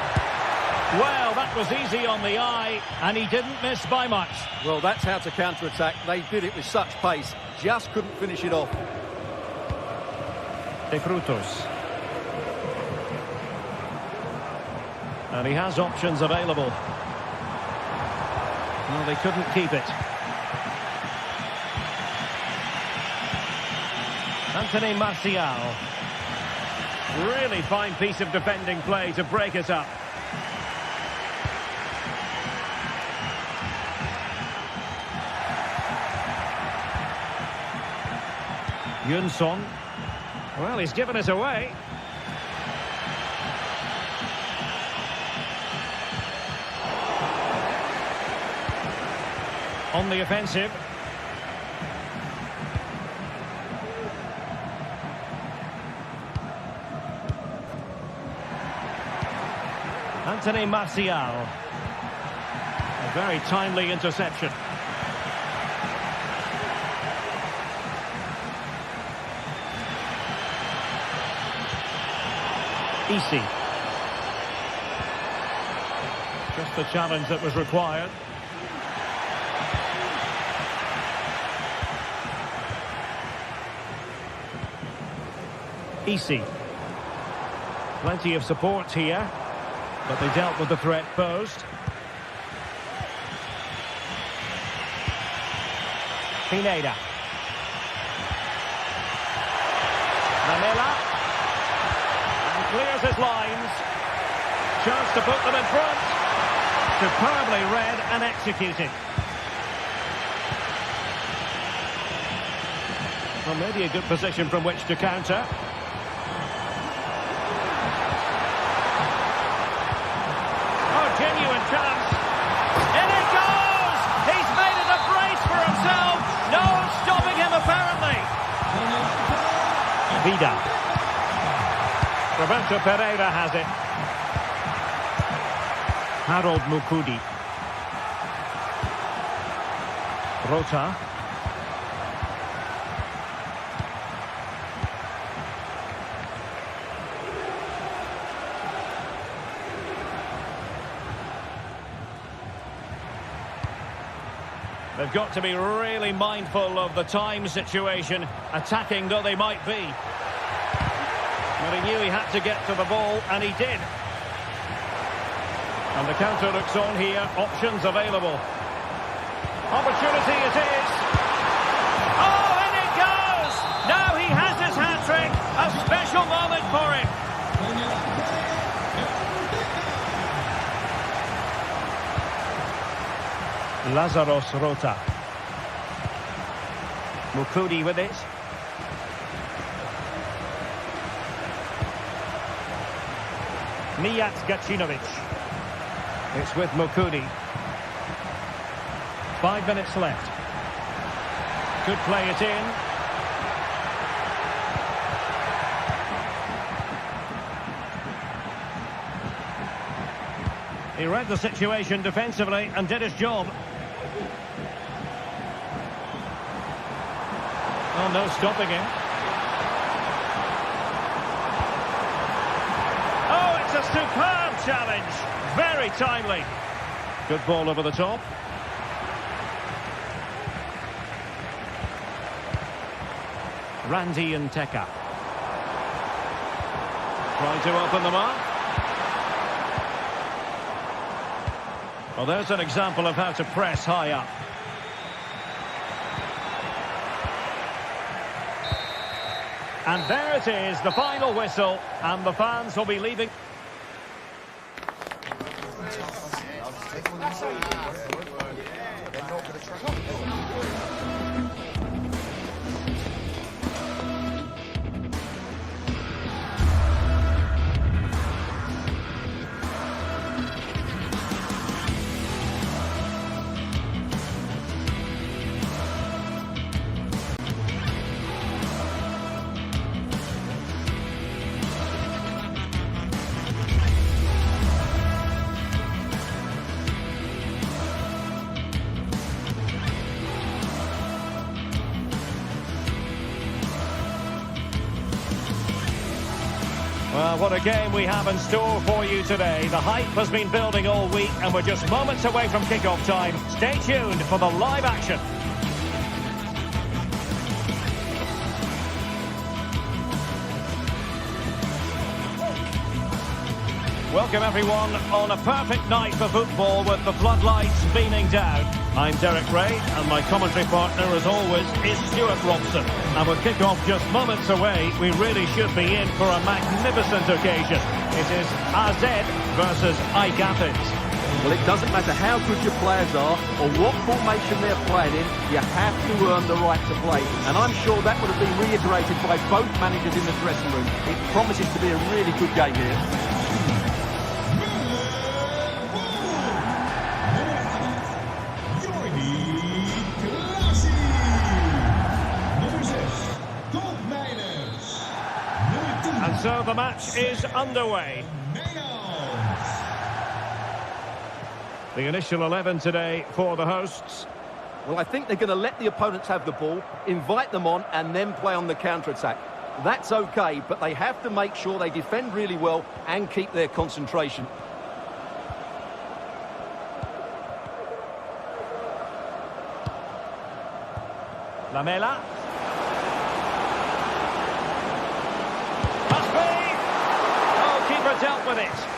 Well, that was easy on the eye, and he didn't miss by much. Well, that's how to counter-attack. They did it with such pace, just couldn't finish it off. De Frutos. And he has options available. Well, they couldn't keep it. Anthony Martial. Really fine piece of defending play to break it up. Yunson. Well, he's given us away. On the offensive. Anthony Martial. A very timely interception. Easy. Just the challenge that was required. Easy. Plenty of support here, but they dealt with the threat posed. Pineda. Manela. And clears his lines. Chance to put them in front. Superbly read and executed. Well, maybe a good position from which to counter. Genuine chance. In it goes! He's made it a brace for himself. No one stopping him, apparently. Vida. Roberto Pereira has it. Harold Mukudi. Rota. They've got to be really mindful of the time situation, attacking though they might be. But he knew he had to get to the ball, and he did. And the counter looks on here, options available. Opportunity it is. Oh, in it goes! Now he has his hat-trick, a special moment for him. Lazaros Rota. Mukudi with it. Mijat Gacinovic. It's with Mukudi. 5 minutes left. Could play it in. He read the situation defensively and did his job. Oh, no stopping him. Oh, it's a superb challenge. Very timely. Good ball over the top. Randy and Teka. Trying to open them up. Well, there's an example of how to press high up. And there it is, the final whistle, and the fans will be leaving. Well, what a game we have in store for you today. The hype has been building all week, and we're just moments away from kick-off time. Stay tuned for the live action. Welcome everyone on a perfect night for football with the floodlights beaming down. I'm Derek Ray, and my commentary partner as always is Stuart Robson. And with kick-off just moments away, we really should be in for a magnificent occasion. It is AZ versus AEK Athens. Well, it doesn't matter how good your players are or what formation they're playing in, you have to earn the right to play. And I'm sure that would have been reiterated by both managers in the dressing room. It promises to be a really good game here. And so the match is underway. The initial 11 today for the hosts. Well, I think they're going to let the opponents have the ball, invite them on, and then play on the counter-attack. That's okay, but they have to make sure they defend really well and keep their concentration. Lamela. Must be! Oh, keeper dealt with it.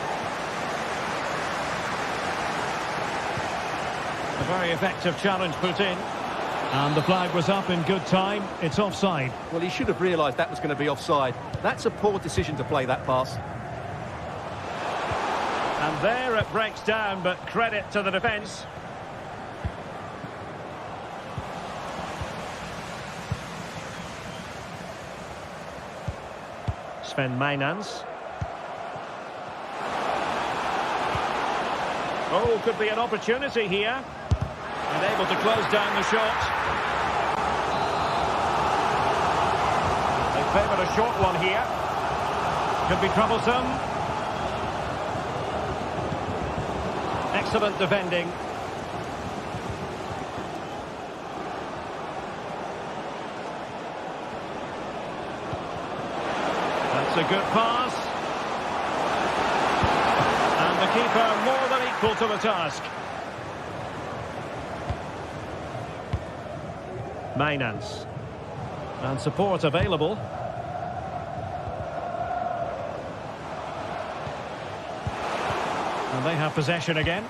A very effective challenge put in. And the flag was up in good time. It's offside. Well, he should have realised that was going to be offside. That's a poor decision to play that pass. And there it breaks down, but credit to the defence. Sven Mainans. Oh, could be an opportunity here. And able to close down the shot. They favoured a short one here. Could be troublesome. Excellent defending. That's a good pass. And the keeper more than equal to the task. Mainans. And support available. And they have possession again.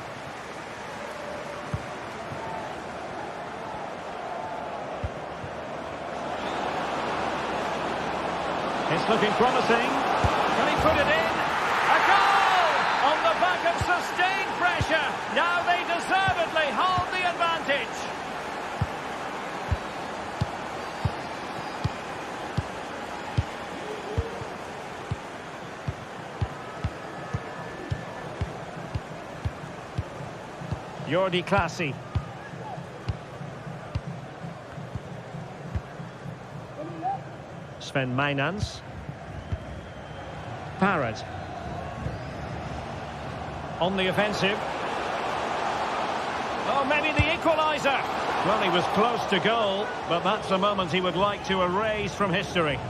It's looking promising. Can he put it in? A goal! On the back of sustained pressure. Now they deservedly hold the advantage. Jordi Clasie. Sven Mainans. Parrott. On the offensive. Oh, maybe the equaliser. Well, he was close to goal, but that's a moment he would like to erase from history.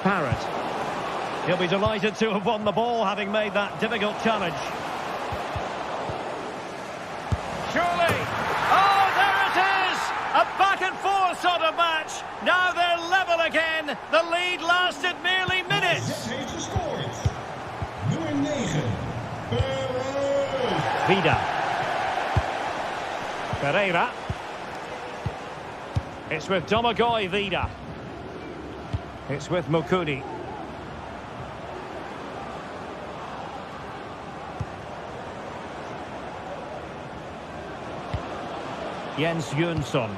Parrott. He'll be delighted to have won the ball, having made that difficult challenge. Surely! Oh, there it is! A back-and-forth sort of match. Now they're level again. The lead lasted merely minutes. Nummer 9. Vida. Pereira. It's with Domagoj Vida. It's with Mukudi. Jens Jönsson.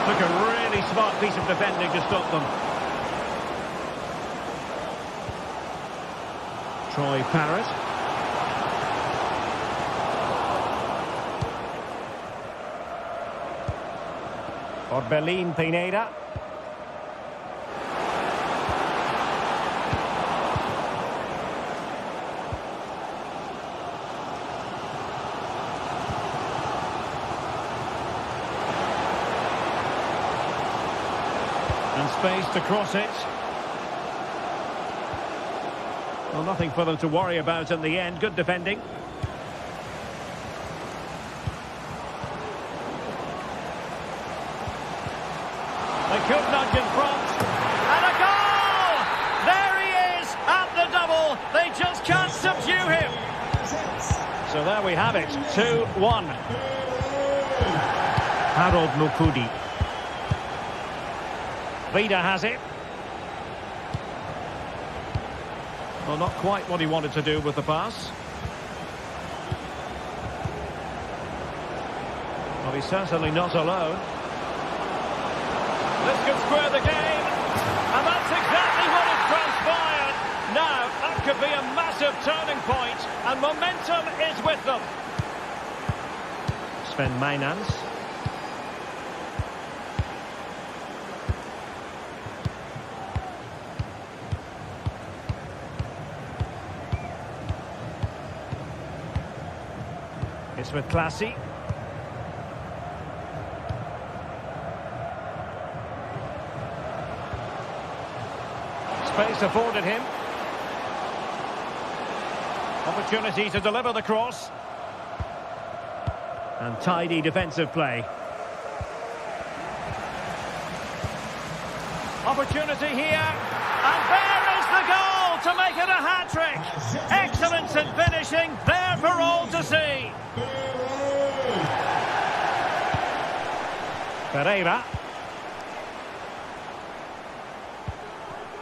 Took a really smart piece of defending to stop them. Troy Parrott. Orbelin Pineda. And space to cross it. Well, nothing for them to worry about in the end. Good defending. They could nudge in front. And a goal! There he is, at So there we have it, 2-1. Harold Mukudi. Vida has it. Well, not quite what he wanted to do with the pass. Well, he's certainly not alone. This could square the game. And that's exactly what has transpired. Now, that could be a massive turning point, and momentum is with them. Sven Mijnans. It's with Classy. Space afforded him. Opportunity to deliver the cross. And tidy defensive play. Opportunity here. And there is the goal to make it a hat-trick. Excellence in finishing, there for all to see. Pereira.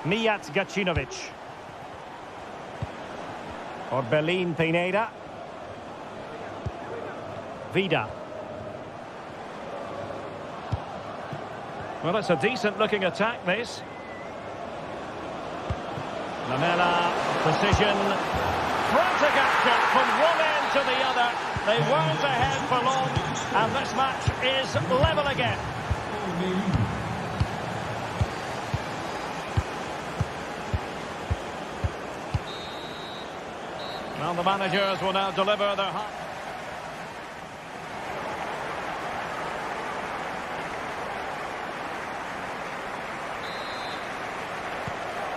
Mijat Gacinovic. Orbelin Pineda. Vida. Well, it's a decent-looking attack, this. Lamela, precision. Frantic action from one end to the other. They weren't ahead for long, and this match is level again. Well, the managers will now deliver their...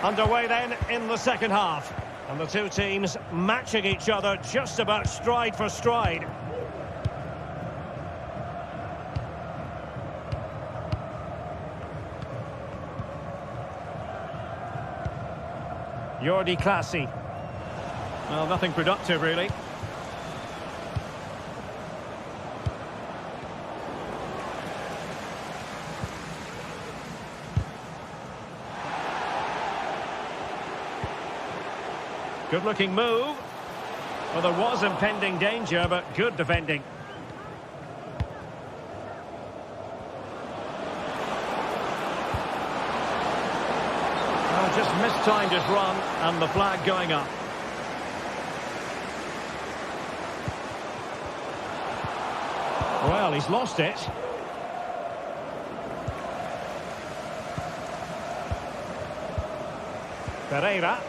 Underway then in the second half. And the two teams matching each other just about stride for stride. Jordi Classy. Well, nothing productive, really. Good-looking move. Well, there was impending danger, but good defending. Oh, just mistimed his run, and the flag going up. Well, he's lost it. Pereira.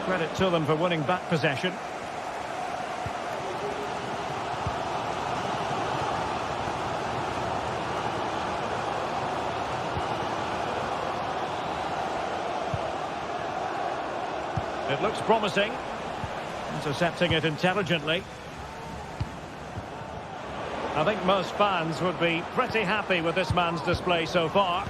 Credit to them for winning back possession. It looks promising. Intercepting it intelligently. I think most fans would be pretty happy with this man's display so far.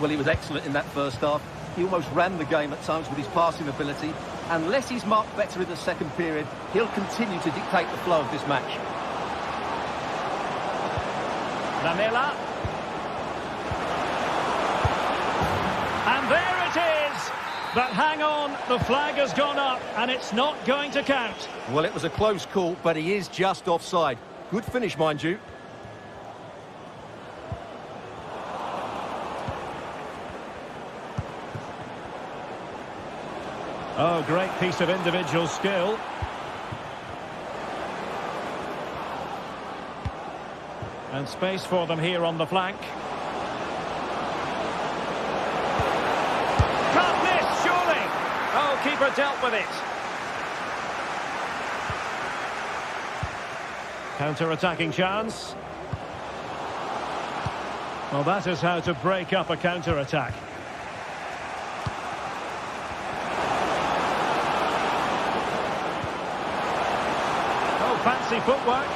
Well, he was excellent in that first half. He almost ran the game at times with his passing ability. Unless he's marked better in the second period, he'll continue to dictate the flow of this match. Lamela. And there it is! But hang on, the flag has gone up and it's not going to count. Well, it was a close call, but he is just offside. Good finish, mind you. Oh, great piece of individual skill. And space for them here on the flank. Can't miss, surely. Oh, keeper dealt with it. Counter-attacking chance. Well, that is how to break up a counter-attack. Fancy footwork.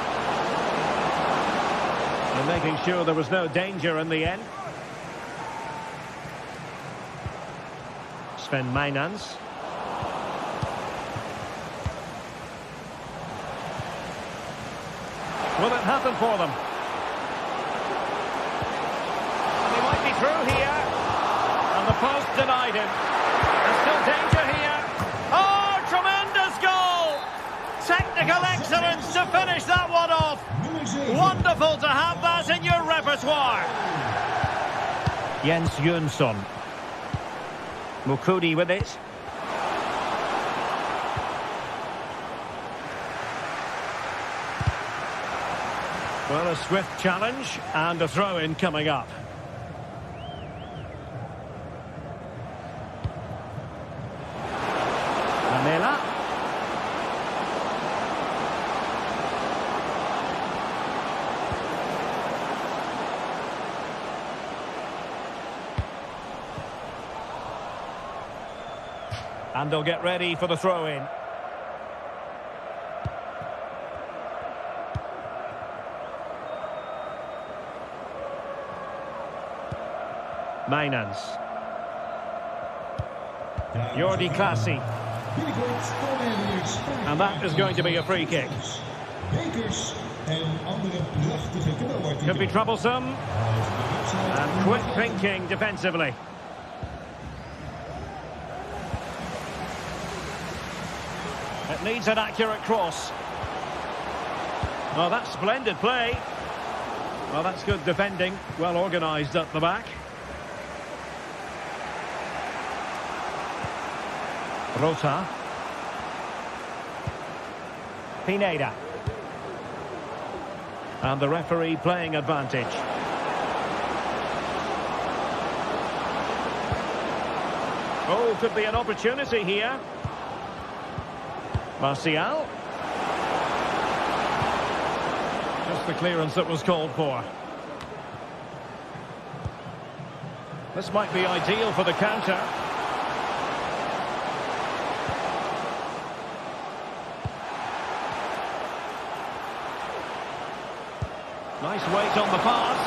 And making sure there was no danger in the end. Sven Mainans. Will it happen for them? And he might be through here. And the post denied him. There's still danger here. Oh, tremendous goal! Technical excellence to finish that one off. Wonderful to have that in your repertoire. Jens Jönsson. Mukudi with it. Well, a swift challenge and a throw-in coming up. Manela. And they'll get ready for the throw-in. Mainans. Jordi Klaasie. And that is going to be a free kick. Could be troublesome. And quick thinking defensively. It needs an accurate cross. Oh, that's splendid play. Well, that's good defending. Well organised at the back. Rota. Pineda. And the referee playing advantage. Oh, could be an opportunity here. Martial. Just the clearance that was called for. This might be ideal for the counter. Nice weight on the pass.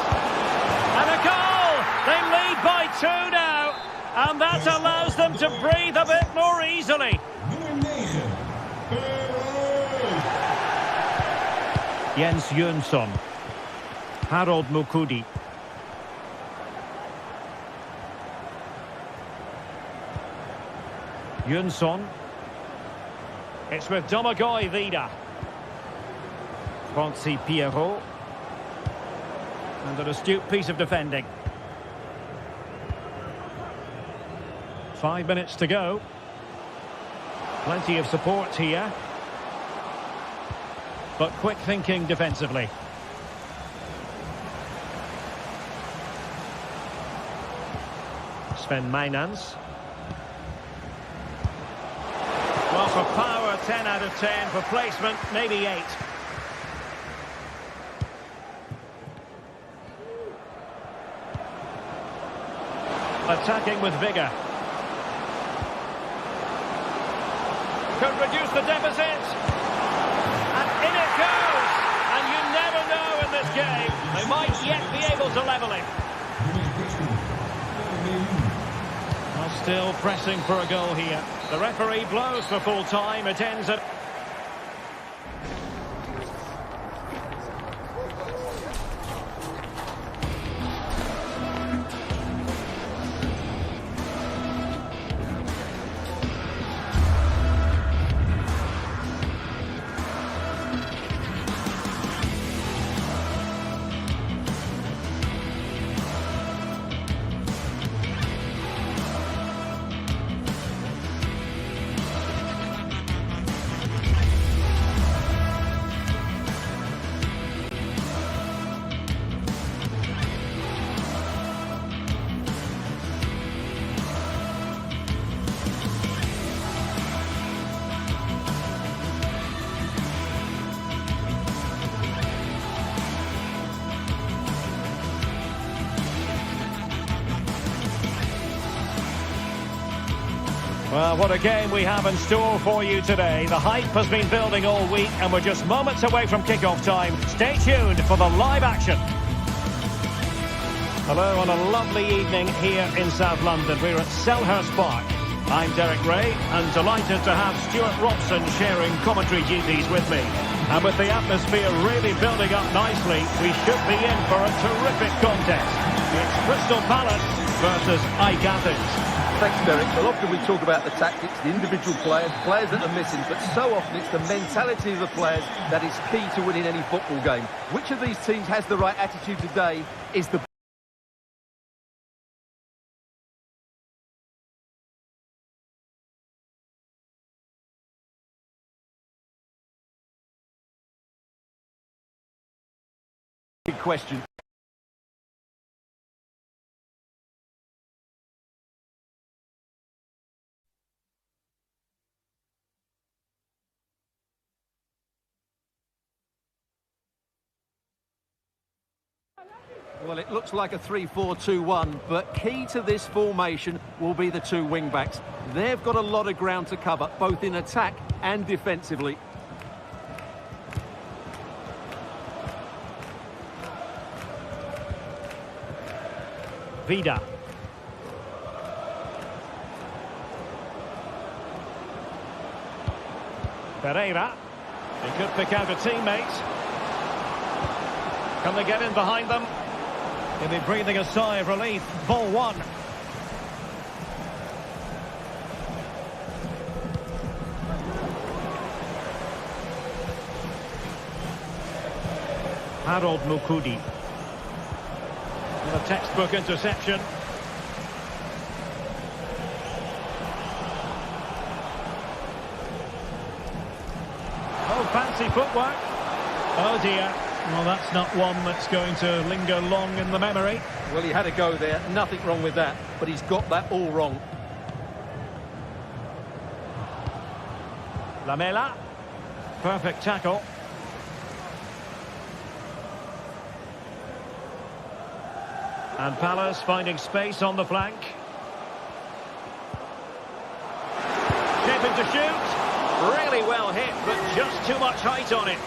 And a goal! They lead by 2 now. And that allows them to breathe a bit more easily. Jens Jönsson. Harold Mukudi. Jönsson. It's with Domagoj Vida. Francis Pierrot. And an astute piece of defending. 5 minutes to go. Plenty of support here. But quick thinking defensively. Sven Mainans. Well, for power, 10 out of 10. For placement, maybe 8. Attacking with vigour. Could reduce the deficit. And in it goes. And you never know in this game. They might yet be able to level it. Well, still pressing for a goal here. The referee blows for full time. It ends at... Well, what a game we have in store for you today. The hype has been building all week and we're just moments away from kick-off time. Stay tuned for the live action. Hello on a lovely evening here in South London. We're at Selhurst Park. I'm Derek Ray, and delighted to have Stuart Robson sharing commentary duties with me. And with the atmosphere really building up nicely, we should be in for a terrific contest. It's Crystal Palace versus Ike Athens. Thanks, Derek. Well, often we talk about the tactics, the individual players that are missing, but so often it's the mentality of the players that is key to winning any football game. Which of these teams has the right attitude today is the big question. Well, it looks like a 3-4-2-1, but key to this formation will be the two wing-backs. They've got a lot of ground to cover, both in attack and defensively. Vida. Pereira. He could pick out a teammate. Can they get in behind them? He'll be breathing a sigh of relief. Ball one. Harold Mukudi. With a textbook interception. Oh, fancy footwork. Oh dear. Well, that's not one that's going to linger long in the memory. Well, he had a go there. Nothing wrong with that, but he's got that all wrong. Lamela. Perfect tackle. And Palace finding space on the flank. Shaping to shoot. Really well hit, but just too much height on it.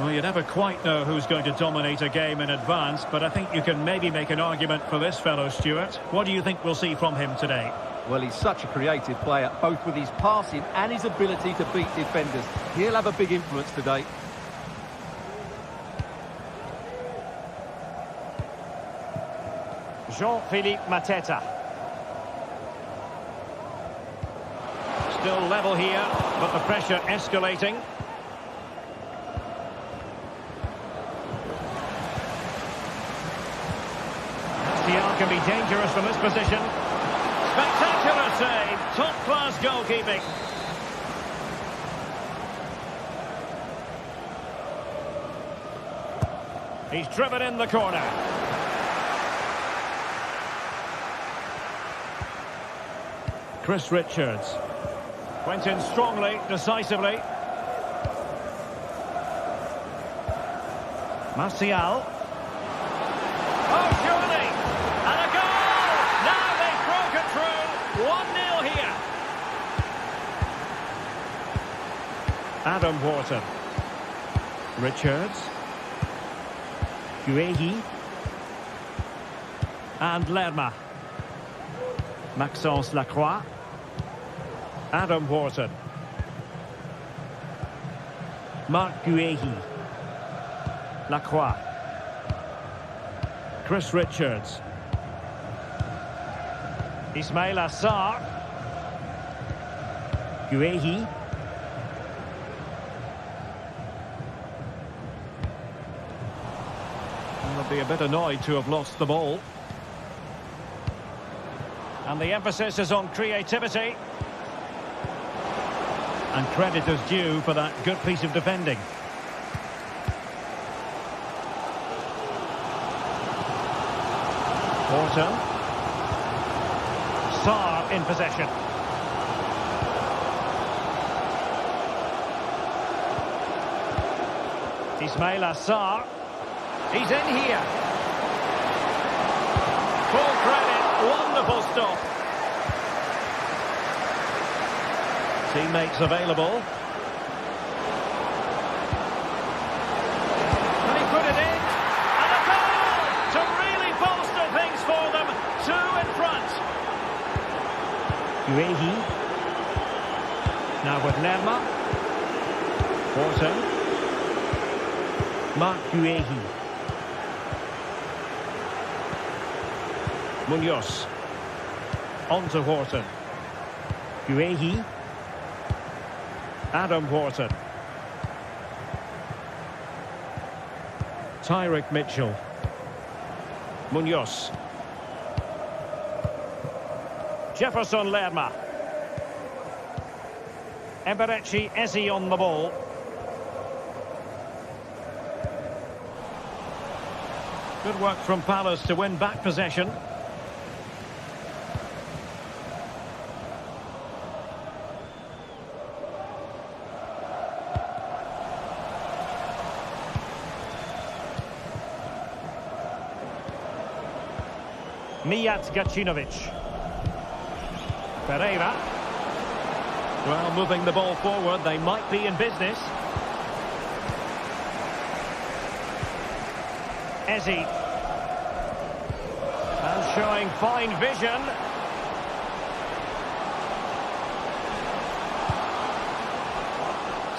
Well, you never quite know who's going to dominate a game in advance, but I think you can maybe make an argument for this fellow, Stuart. What do you think we'll see from him today? Well, he's such a creative player, both with his passing and his ability to beat defenders. He'll have a big influence today. Jean-Philippe Mateta. Still level here, but the pressure escalating. Can be dangerous from this position. Spectacular save, top-class goalkeeping. He's driven in the corner. Chris Richards went in strongly, decisively. Martial. Oh, surely! And a goal! Now they've broken through. 1-0 here. Adam Wharton. Richards. Guehi. And Lerma. Maxence Lacroix. Adam Wharton. Marc Guehi. Lacroix. Chris Richards. Ismail Assar. Guehi. They'll be a bit annoyed to have lost the ball. And the emphasis is on creativity. And credit is due for that good piece of defending. Porter. Sarr in possession. Ismail Assar. He's in here. Full credit. Wonderful stop. Teammates available. Guehi. Now with Lerma. Horton. Marc Guehi. Munoz. On to Horton. Guehi. Adam Horton. Tyrick Mitchell. Munoz. Jefferson Lerma. Eberechi Eze on the ball. Good work from Palace to win back possession. Mijat Gacinovic. Pereira. Well, moving the ball forward, they might be in business. Eze. And showing fine vision.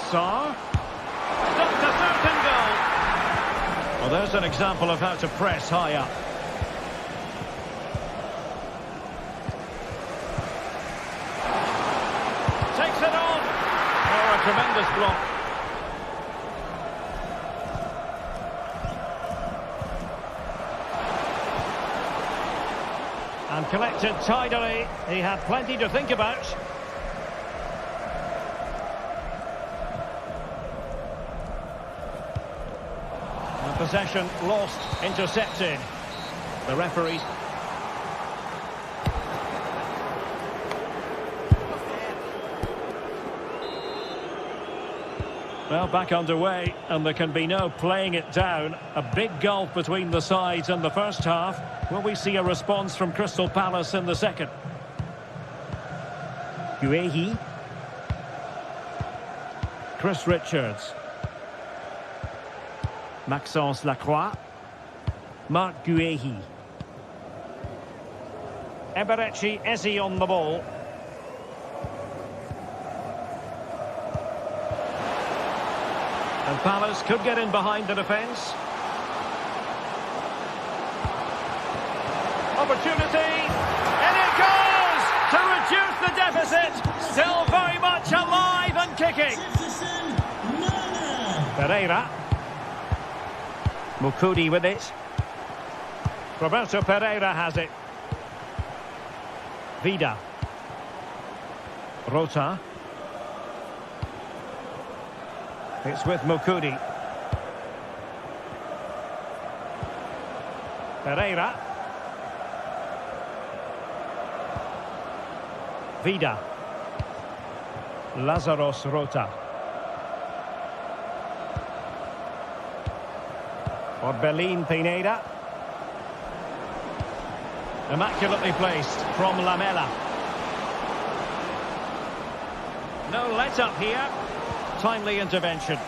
Sarr. Stopped a certain goal. Well, there's an example of how to press high up. Takes it on. Oh, a tremendous block. And collected tidily. He had plenty to think about. And possession lost, intercepted. The referees. Well, back underway, and there can be no playing it down. A big gulf between the sides in the first half. Will we see a response from Crystal Palace in the second? Guehi. Chris Richards. Maxence Lacroix. Marc Guehi. Eberechi Eze on the ball. And Palace could get in behind the defence. Opportunity. And it goes to reduce the deficit. Still very much alive and kicking. Pereira. Mukudi with it. Roberto Pereira has it. Vida. Rota. It's with Mukudi. Pereira. Vida. Lazaros Rota. Orbelin Pineda. Immaculately placed from Lamela. No let-up here. Timely intervention.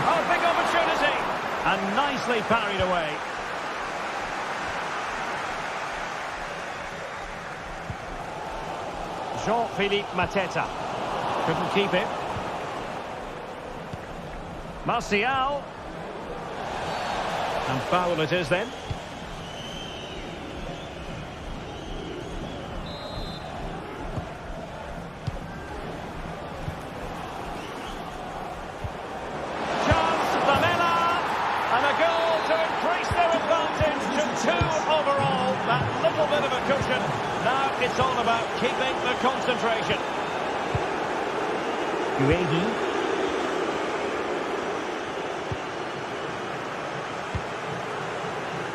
Oh, big opportunity. And nicely parried away. Jean-Philippe Mateta. Couldn't keep it. Martial. And foul it is then. Now it's all about keeping the concentration. Guehi.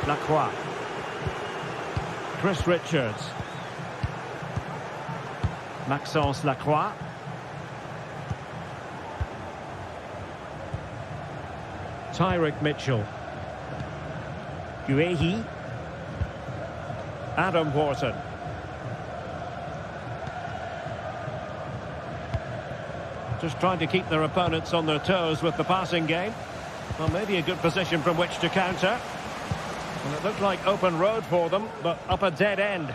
Lacroix. Chris Richards. Maxence Lacroix. Tyrick Mitchell. Guehi. Adam Horton. Just trying to keep their opponents on their toes with the passing game. Well, maybe a good position from which to counter. And it looked like open road for them, but up a dead end.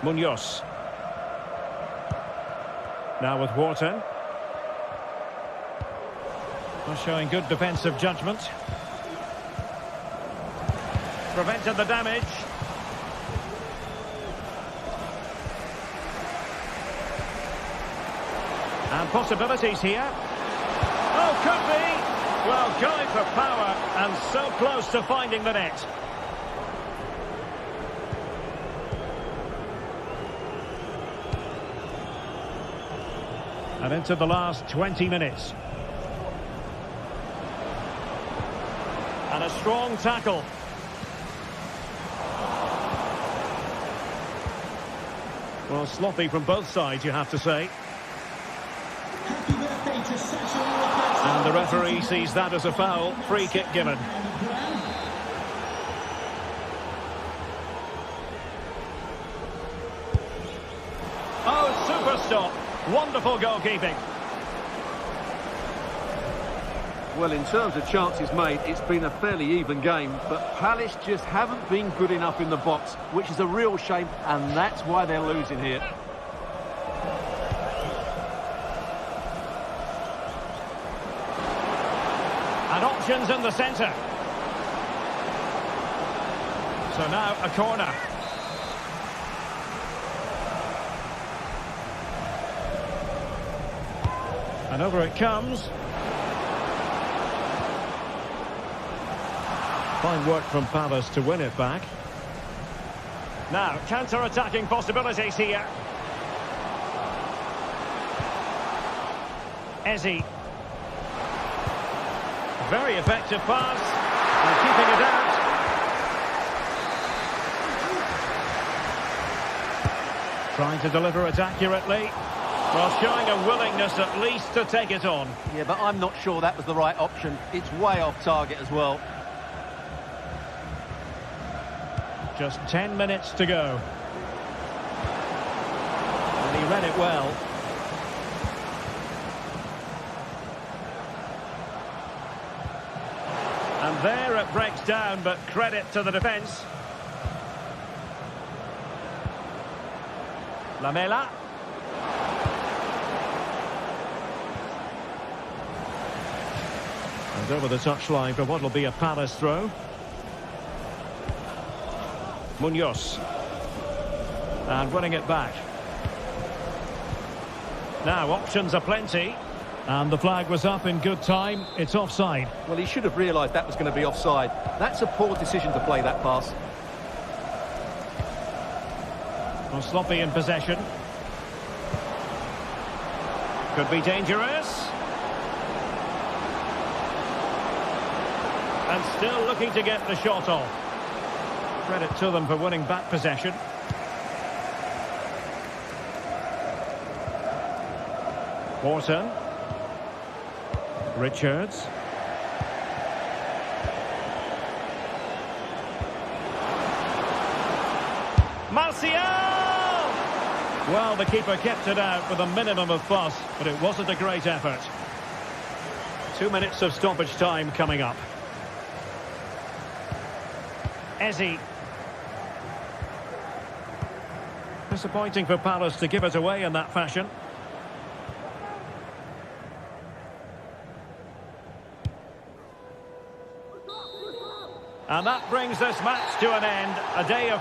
Munoz. Now with Wharton. Well, showing good defensive judgment. Prevented the damage. And possibilities here. Oh, could be. Well, going for power and so close to finding the net. And into the last 20 minutes. And a strong tackle. Well, sloppy from both sides, you have to say. And the referee sees that as a foul. Free kick given. Oh, super stop. Wonderful goalkeeping. Well, in terms of chances made, it's been a fairly even game, but Palace just haven't been good enough in the box, which is a real shame, and that's why they're losing here. And options in the centre. So now a corner. And over it comes. Fine work from Palace to win it back. Now, counter-attacking possibilities here. Eze. Very effective pass. And keeping it out. Trying to deliver it accurately. Well, showing a willingness at least to take it on. Yeah, but I'm not sure that was the right option. It's way off target as well. Just 10 minutes to go. And he read it well. And there it breaks down, but credit to the defence. Lamela. And over the touchline for what will be a Palace throw. Munoz. And winning it back. Now options are plenty. And the flag was up in good time. It's offside. Well, he should have realised that was going to be offside. That's a poor decision to play that pass. Well, sloppy in possession. Could be dangerous. And still looking to get the shot off. Credit to them for winning back possession. Wharton. Richards. Martial! Well, the keeper kept it out with a minimum of fuss, but it wasn't a great effort. 2 minutes of stoppage time coming up. Eze. Disappointing for Palace to give it away in that fashion. And that brings this match to an end. A day of...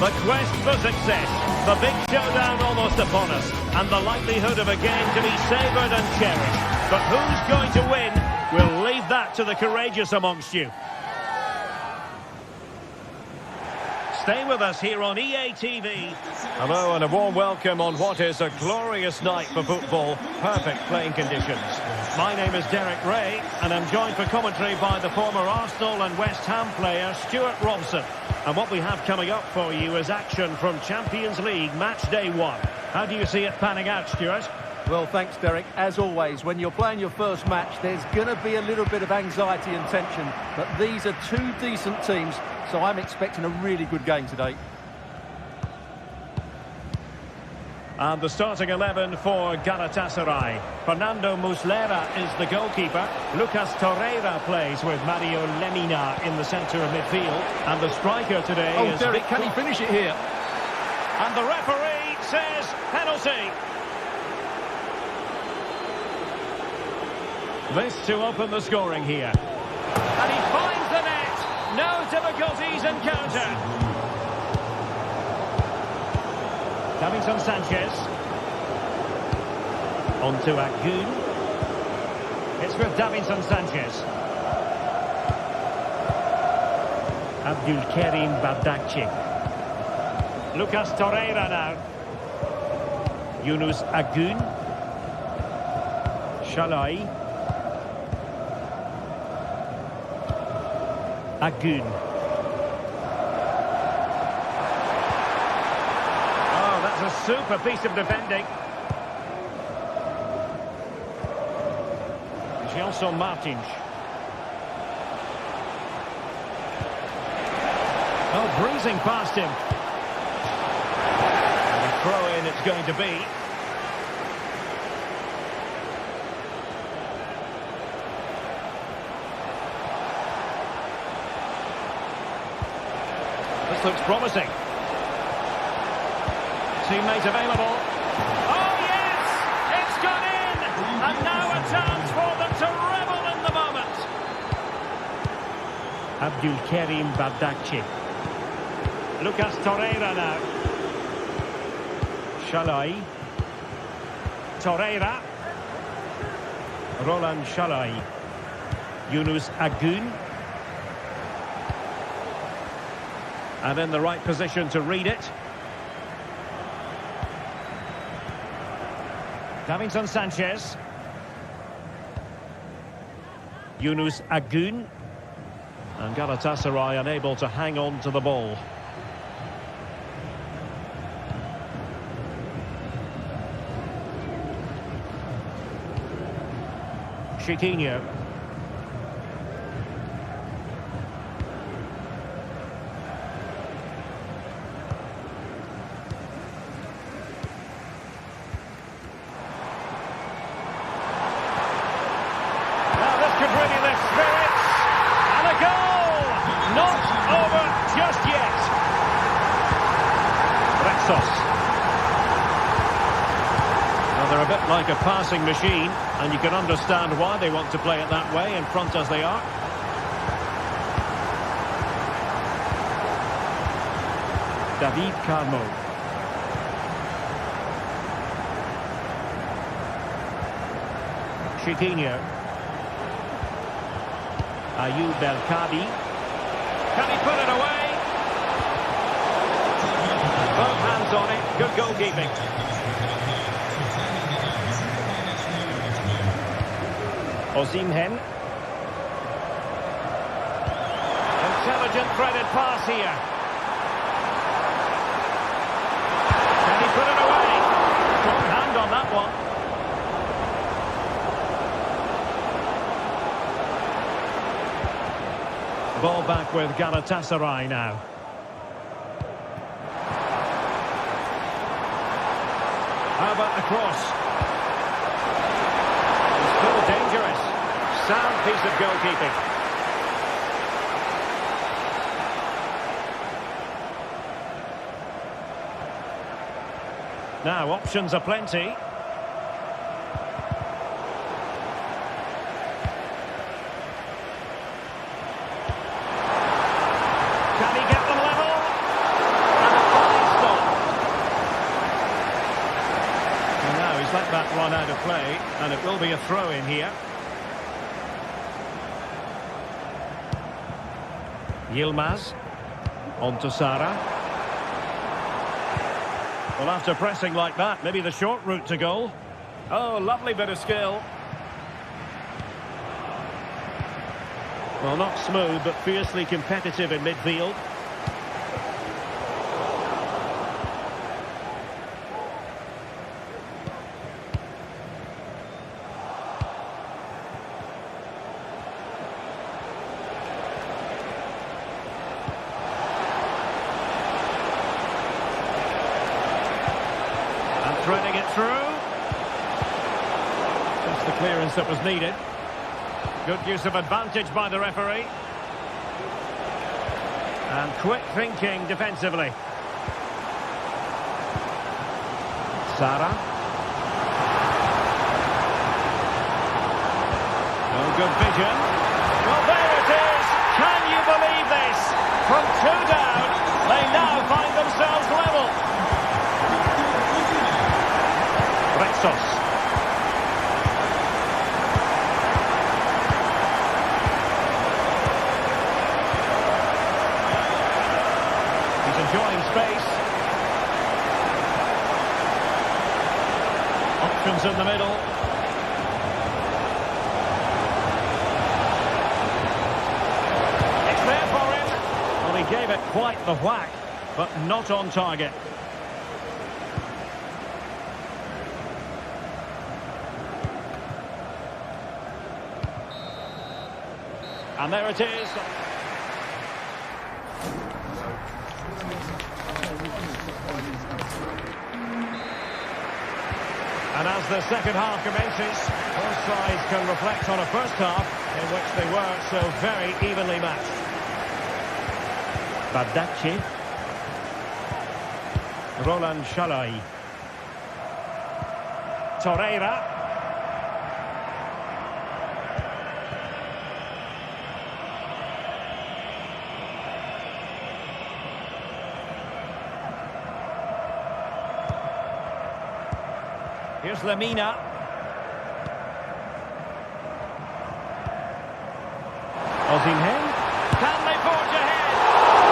The quest for success, the big showdown almost upon us, and the likelihood of a game to be savoured and cherished. But who's going to win? We'll leave that to the courageous amongst you. Stay with us here on EA TV. Hello and a warm welcome on what is a glorious night for football. Perfect playing conditions. My name is Derek Ray and I'm joined for commentary by the former Arsenal and West Ham player Stuart Robson. And what we have coming up for you is action from Champions League match day 1. How do you see it panning out, Stuart? Well, thanks, Derek. As always, when you're playing your first match, there's going to be a little bit of anxiety and tension. But these are two decent teams, so I'm expecting a really good game today. And the starting 11 for Galatasaray. Fernando Muslera is the goalkeeper. Lucas Torreira plays with Mario Lemina in the centre of midfield. And the striker today is... Derek, can he finish it here? And the referee says penalty. This to open the scoring here. And he finds the net. No difficulties encountered. Davinson Sanchez. On to Agun. It's with Davinson Sanchez. Abdulkarim Bardakci. Lucas Torreira now. Yunus Agun. Shalai. Agun. Oh, that's a super piece of defending. Gelson Martins. Oh, breezing past him. And a throw-in it's going to be. This looks promising. Teammate available. Oh, yes! It's gone in! And now a chance for them to revel in the moment. Abdulkarim Bardakci. Lucas Torreira now. Shalai. Torreira. Roland Shalai. Yunus Agun. And in the right position to read it. Davinson Sanchez. Yunus Agun. And Galatasaray unable to hang on to the ball. Chiquinho. They're a bit like a passing machine, and you can understand why they want to play it that way, in front as they are. David Carmo. Chiquinho. Ayoub El Kadi. Can he put it away? Both hands on it. Good goalkeeping. Osimhen. Intelligent threaded pass here. Can he put it away? Strong hand on that one. Ball back with Galatasaray now. How about the cross? It's still dangerous. Sound piece of goalkeeping. Now, options are plenty. Can he get them level? And a play, and it will be a throw-in here. Yilmaz. On to Sara. Well, after pressing like that, maybe the short route to goal. Oh, lovely bit of skill. Well, not smooth, but fiercely competitive in midfield. Threading it through. Just the clearance that was needed. Good use of advantage by the referee. And quick thinking defensively. Sara. Oh, good vision. Well, there it is. Can you believe this? From 2 down, they now find themselves level. Rexos. He's enjoying space. Options in the middle. It's there for him. Well, he gave it quite the whack, but not on target. And there it is. And as the second half commences, both sides can reflect on a first half in which they were so very evenly matched. Bardacci. Roland Shalai. Torreira. Here's Lemina. Osimhen. Can they forge ahead?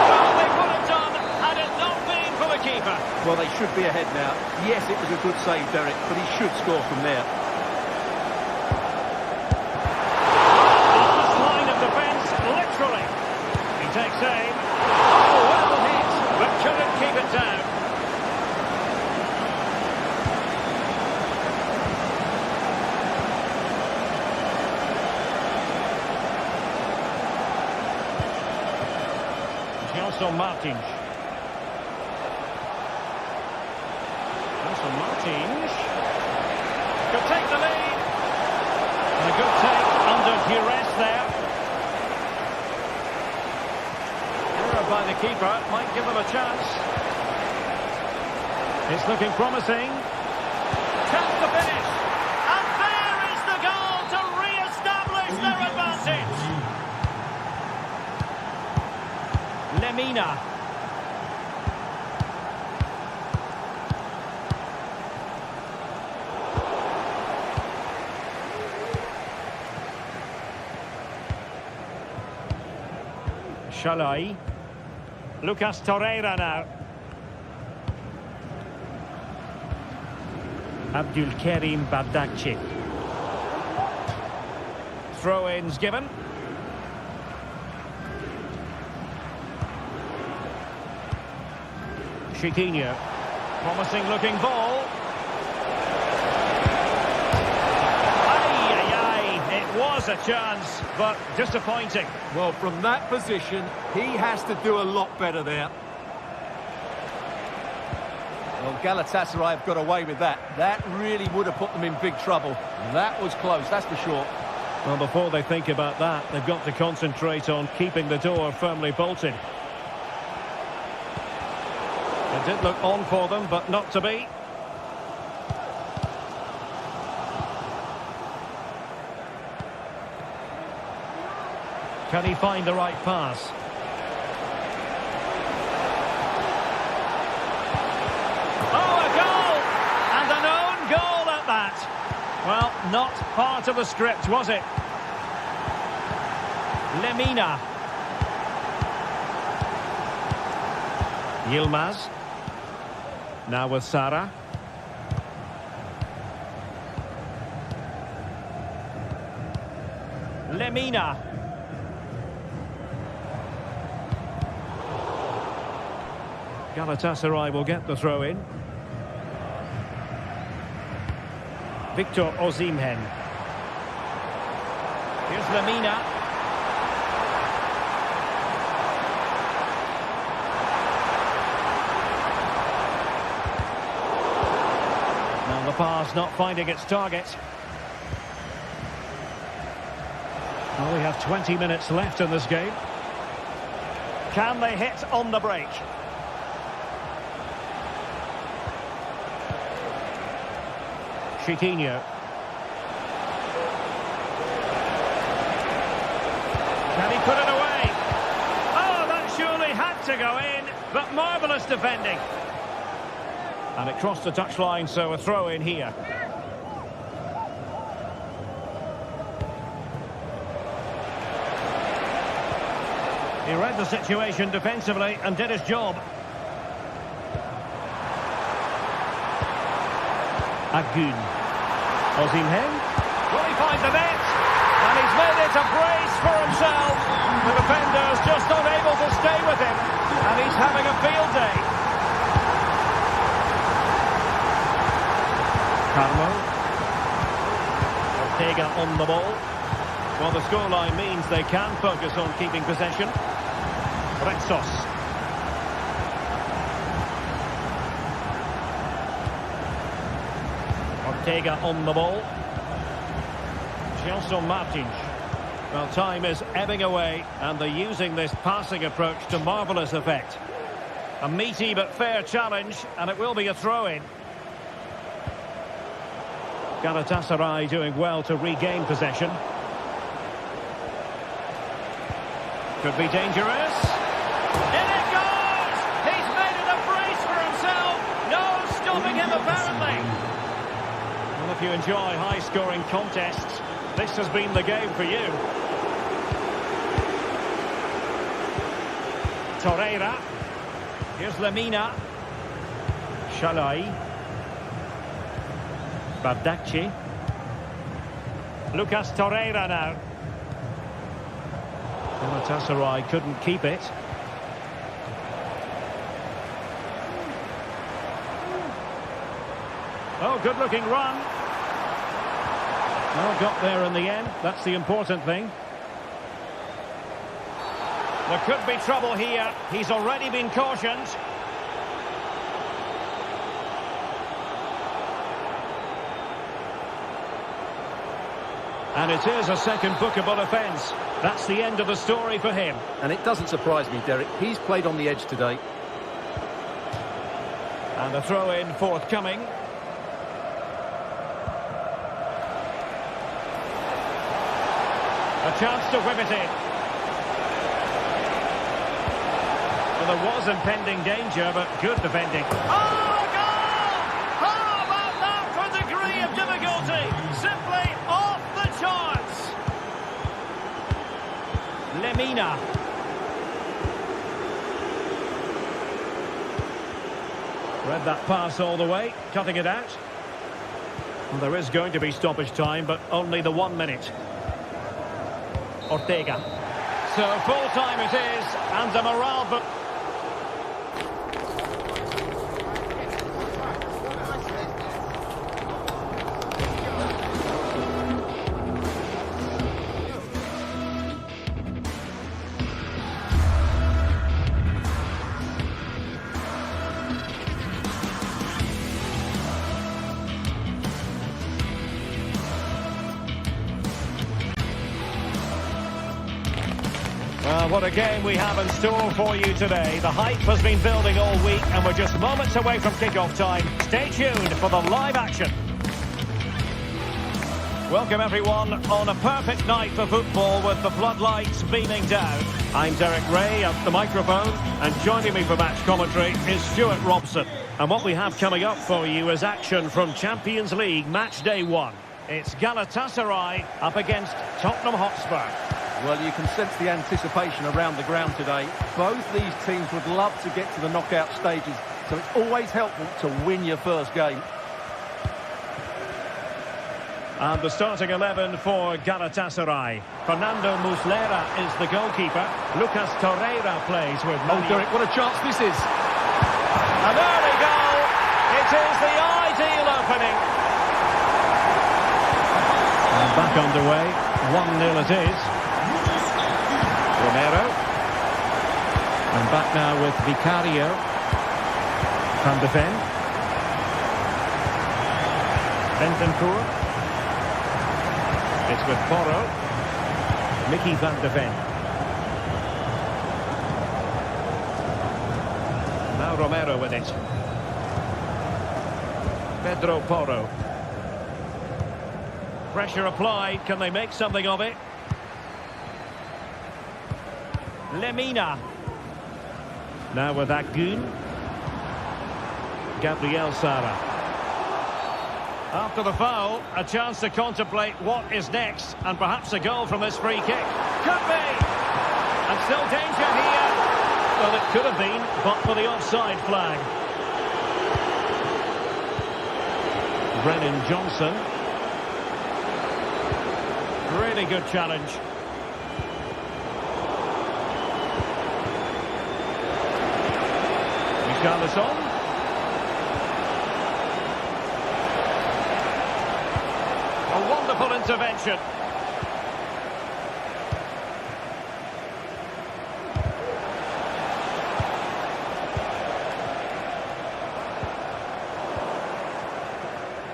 Well, they would have done had it not been for the keeper. Well, they should be ahead now. Yes, it was a good save, Derek, but he should score from there. This line of defence, literally. He takes aim. Oh, well hit, but couldn't keep it down. Nelson Martins. Nelson Martins could take the lead. And a good take under duress there. Error by the keeper might give them a chance. It's looking promising. Chance to finish. And there is the goal to re-establish their advantage. Lemina. Shalai. Lucas Torreira now. Abdulkarim Bardacci. Throw-ins given. Chiquinho. Promising looking ball. It was a chance, but disappointing. Well, from that position, he has to do a lot better there. Well, Galatasaray have got away with that. That really would have put them in big trouble. That was close, that's for sure. Well, before they think about that, they've got to concentrate on keeping the door firmly bolted. It did look on for them, but not to be. Can he find the right pass? Oh, a goal! And an own goal at that. Well, not part of the script, was it? Lemina. Yilmaz. Now with Sara. Lemina. Galatasaray will get the throw in. Victor Osimhen. Here's Lemina. Now the pass not finding its target. Well, we have 20 minutes left in this game. Can they hit on the break? Chiquinho. Can he put it away? Oh, that surely had to go in, but marvellous defending. And it crossed the touchline, so a throw in here. He read the situation defensively and did his job. Agun. Osimhen. Will he find the net? And he's made it a brace for himself. The defender's just not able to stay with him. And he's having a field day. Carlo. Ortega on the ball. Well, the scoreline means they can focus on keeping possession. Retsos. Ortega on the ball. Gelson Martins. Well, time is ebbing away, and they're using this passing approach to marvellous effect. A meaty but fair challenge, and it will be a throw-in. Galatasaray doing well to regain possession. Could be dangerous. In it goes! He's made it a brace for himself. No stopping him, apparently. Well, if you enjoy high-scoring contests, this has been the game for you. Torreira. Here's Lemina. Shalai. Bardacci. Lucas Torreira now. Galatasaray couldn't keep it. Oh, good-looking run. Well, got there in the end. That's the important thing. There could be trouble here. He's already been cautioned. And it is a second bookable offence. That's the end of the story for him. And it doesn't surprise me, Derek. He's played on the edge today. And a throw-in forthcoming. A chance to whip it in. Well, there was impending danger, but good defending. Oh, goal! How about that for degree of difficulty? Simply off the charts. Lemina. Read that pass all the way, cutting it out. Well, there is going to be stoppage time, but only the 1 minute. Ortega. So full time it is, and the morale... What a game we have in store for you today. The hype has been building all week, and we're just moments away from kick-off time. Stay tuned for the live action. Welcome everyone on a perfect night for football with the floodlights beaming down. I'm Derek Ray at the microphone, and joining me for match commentary is Stuart Robson. And what we have coming up for you is action from Champions League match day 1. It's Galatasaray up against Tottenham Hotspur. Well, you can sense the anticipation around the ground today. Both these teams would love to get to the knockout stages, so it's always helpful to win your first game. And the starting 11 for Galatasaray. Fernando Muslera is the goalkeeper. Lucas Torreira plays with Oh, Derek, what a chance this is. An early goal. It is the ideal opening. And back underway. 1-0 it is. Romero. And back now with Vicario. Van de Ven. Bentancur. It's with Porro. Mickey Van de Ven. Now Romero with it. Pedro Porro. Pressure applied. Can they make something of it? Lemina. Now with Agun. Gabriel Sara. After the foul, a chance to contemplate what is next, and perhaps a goal from this free kick. Could be! And still danger here. Well, it could have been, but for the offside flag. Brennan Johnson. Really good challenge. Richarlison. A wonderful intervention.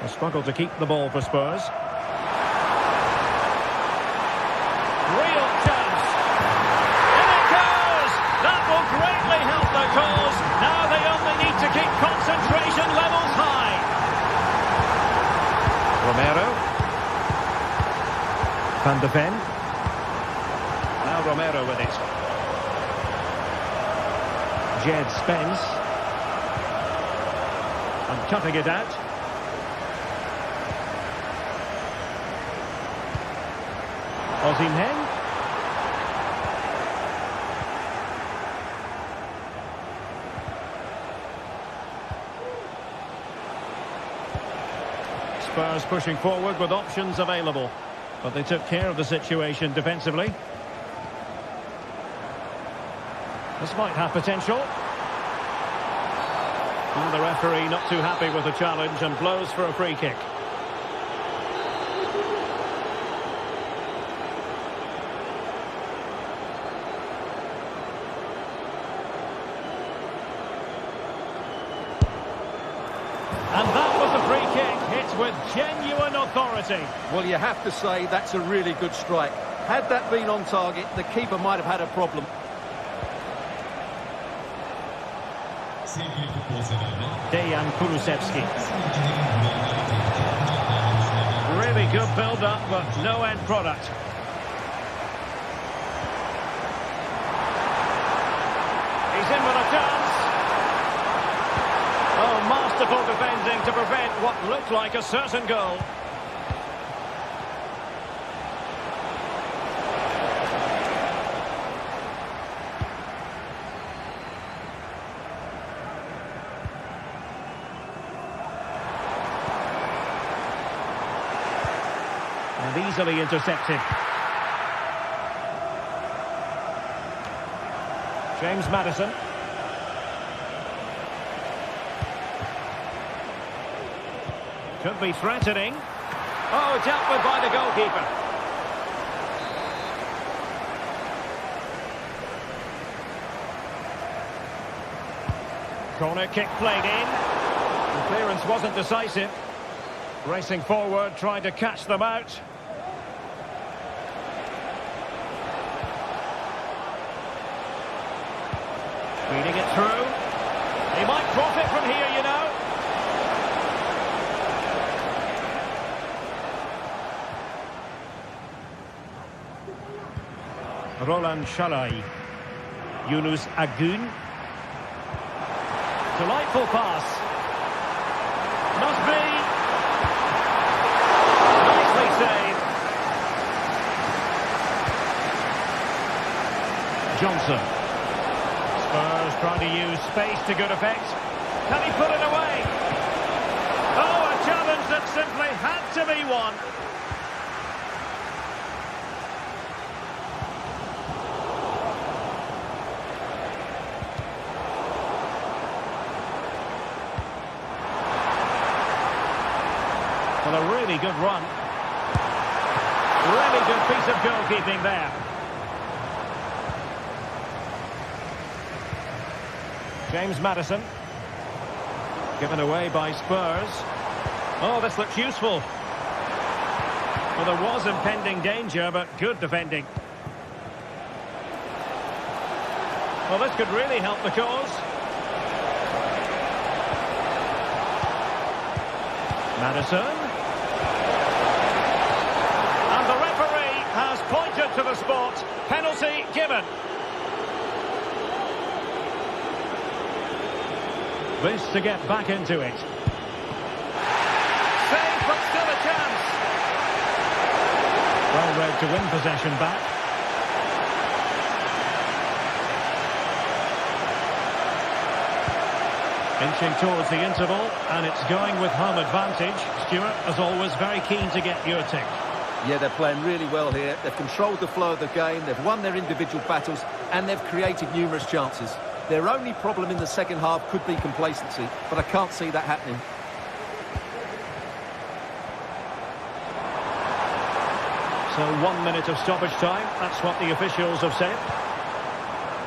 A struggle to keep the ball for Spurs. Real chance. In it goes! That will greatly help their cause. Now they only need to keep concentration levels high. Romero. Van de Ven. Now Romero with it. Jed Spence. And cutting it out. Osimhen. Spurs pushing forward with options available. But they took care of the situation defensively. This might have potential. And the referee not too happy with the challenge and blows for a free kick. And that was a free kick, hit with genuine authority. Well, you have to say that's a really good strike. Had that been on target, the keeper might have had a problem. Dejan Kulusevski. Really good build-up, but no end product. He's in with a chance. Oh, masterful defending to prevent what looked like a certain goal. And easily intercepted. James Maddison. Could be threatening. Oh, dealt with by the goalkeeper. Corner kick played in. The clearance wasn't decisive. Racing forward, trying to catch them out. Feeding it through. He might profit from here, you know. Roland Shalai. Yunus Agun. Delightful pass. Must be. Nice Johnson. Spurs trying to use space to good effect. Can he put it away? Oh, a challenge that simply had to be won. Well, a really good run. Really good piece of goalkeeping there. James Maddison. Given away by Spurs. Oh, this looks useful. Well, there was impending danger, but good defending. Well, this could really help the cause. Maddison. And the referee has pointed to the spot. Penalty given. This to get back into it. Save, but still a chance. Well read to win possession back. Inching towards the interval, and it's going with home advantage. Stuart, as always, very keen to get your take. Yeah, they're playing really well here. They've controlled the flow of the game, they've won their individual battles, and they've created numerous chances. Their only problem in the second half could be complacency, but I can't see that happening. So 1 minute of stoppage time, that's what the officials have said.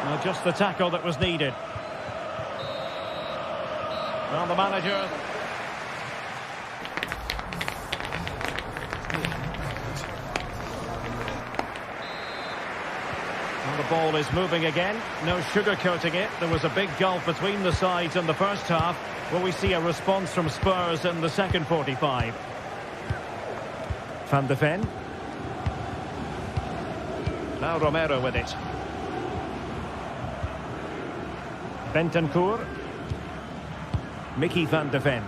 Well, just the tackle that was needed. Well, the manager... The ball is moving again, no sugarcoating it. There was a big gulf between the sides in the first half. Will we see a response from Spurs in the second 45? Van de Ven. Now Romero with it. Bentancur. Mickey van de Ven.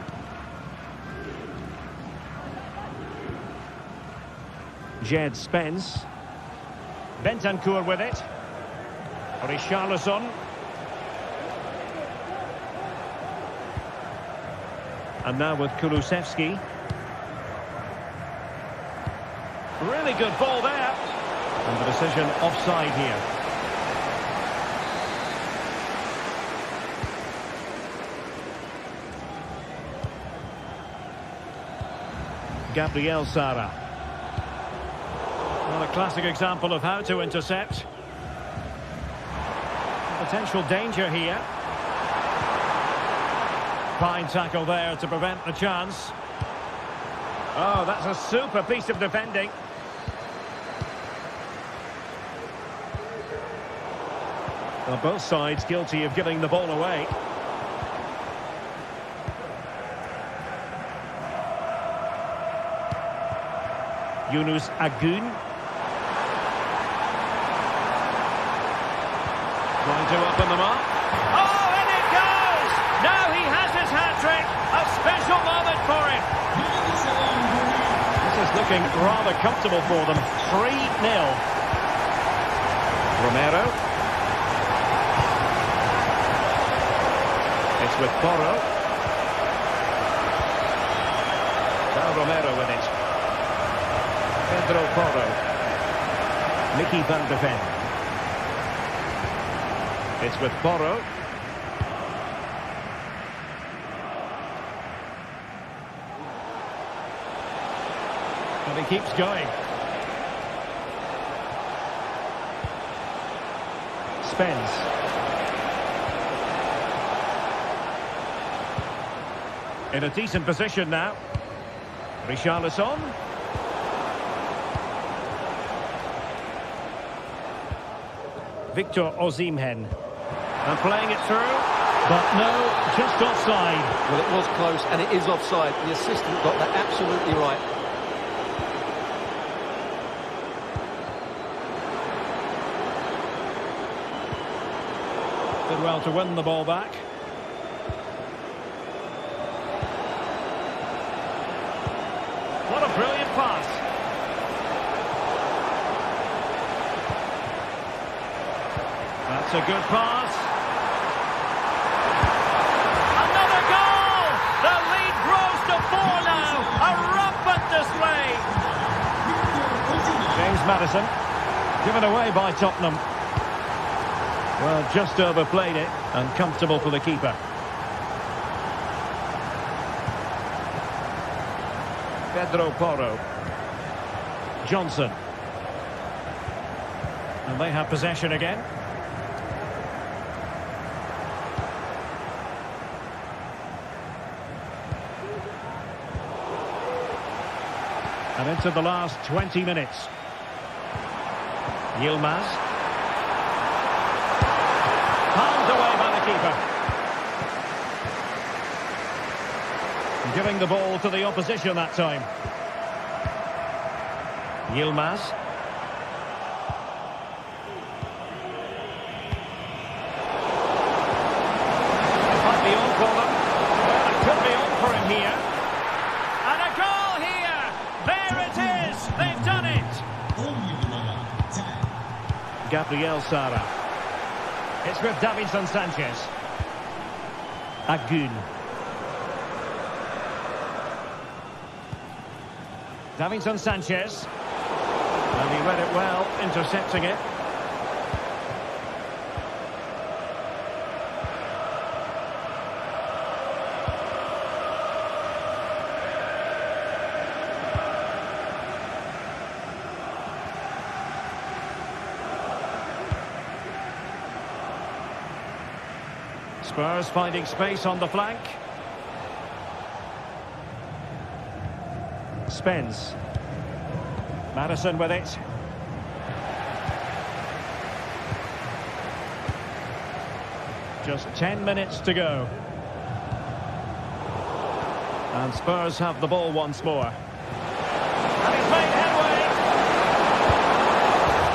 Jed Spence. Bentancur with it. Richarlison. And now with Kulusevski. Really good ball there. And the decision offside here. Gabriel Sara. Well, a classic example of how to intercept. Potential danger here. Fine tackle there to prevent the chance. Oh, that's a super piece of defending. Well, both sides guilty of giving the ball away. Yunus Agun. Trying to open them up. Oh, and it goes! Now he has his hat-trick. A special moment for him. This is looking rather comfortable for them. 3-0. Romero. It's with Porro. Now Romero with it. Pedro Porro. Mickey van de Ven. It's with Porro. And he keeps going. Spence. In a decent position now. Richarlison. Victor Osimhen. And playing it through, but no, just offside. Well, it was close, and it is offside. The assistant got that absolutely right. Did well to win the ball back. What a brilliant pass. It's a good pass. Another goal! The lead grows to 4 now. A rampant display. James Maddison, given away by Tottenham. Well, just overplayed it and comfortable for the keeper. Pedro Porro. Johnson. And they have possession again. And into the last 20 minutes. Yilmaz. Palmed away by the keeper. Giving the ball to the opposition that time. Yilmaz. It might be on for them. Well, it could be on for him here. And a goal here! There it is! They've done it! Gabriel Sara. It's with Davinson Sanchez. Agun. Davinson Sanchez. And he read it well, intercepting it. Spurs finding space on the flank. Spence. Maddison with it. Just 10 minutes to go. And Spurs have the ball once more. And he's made headway.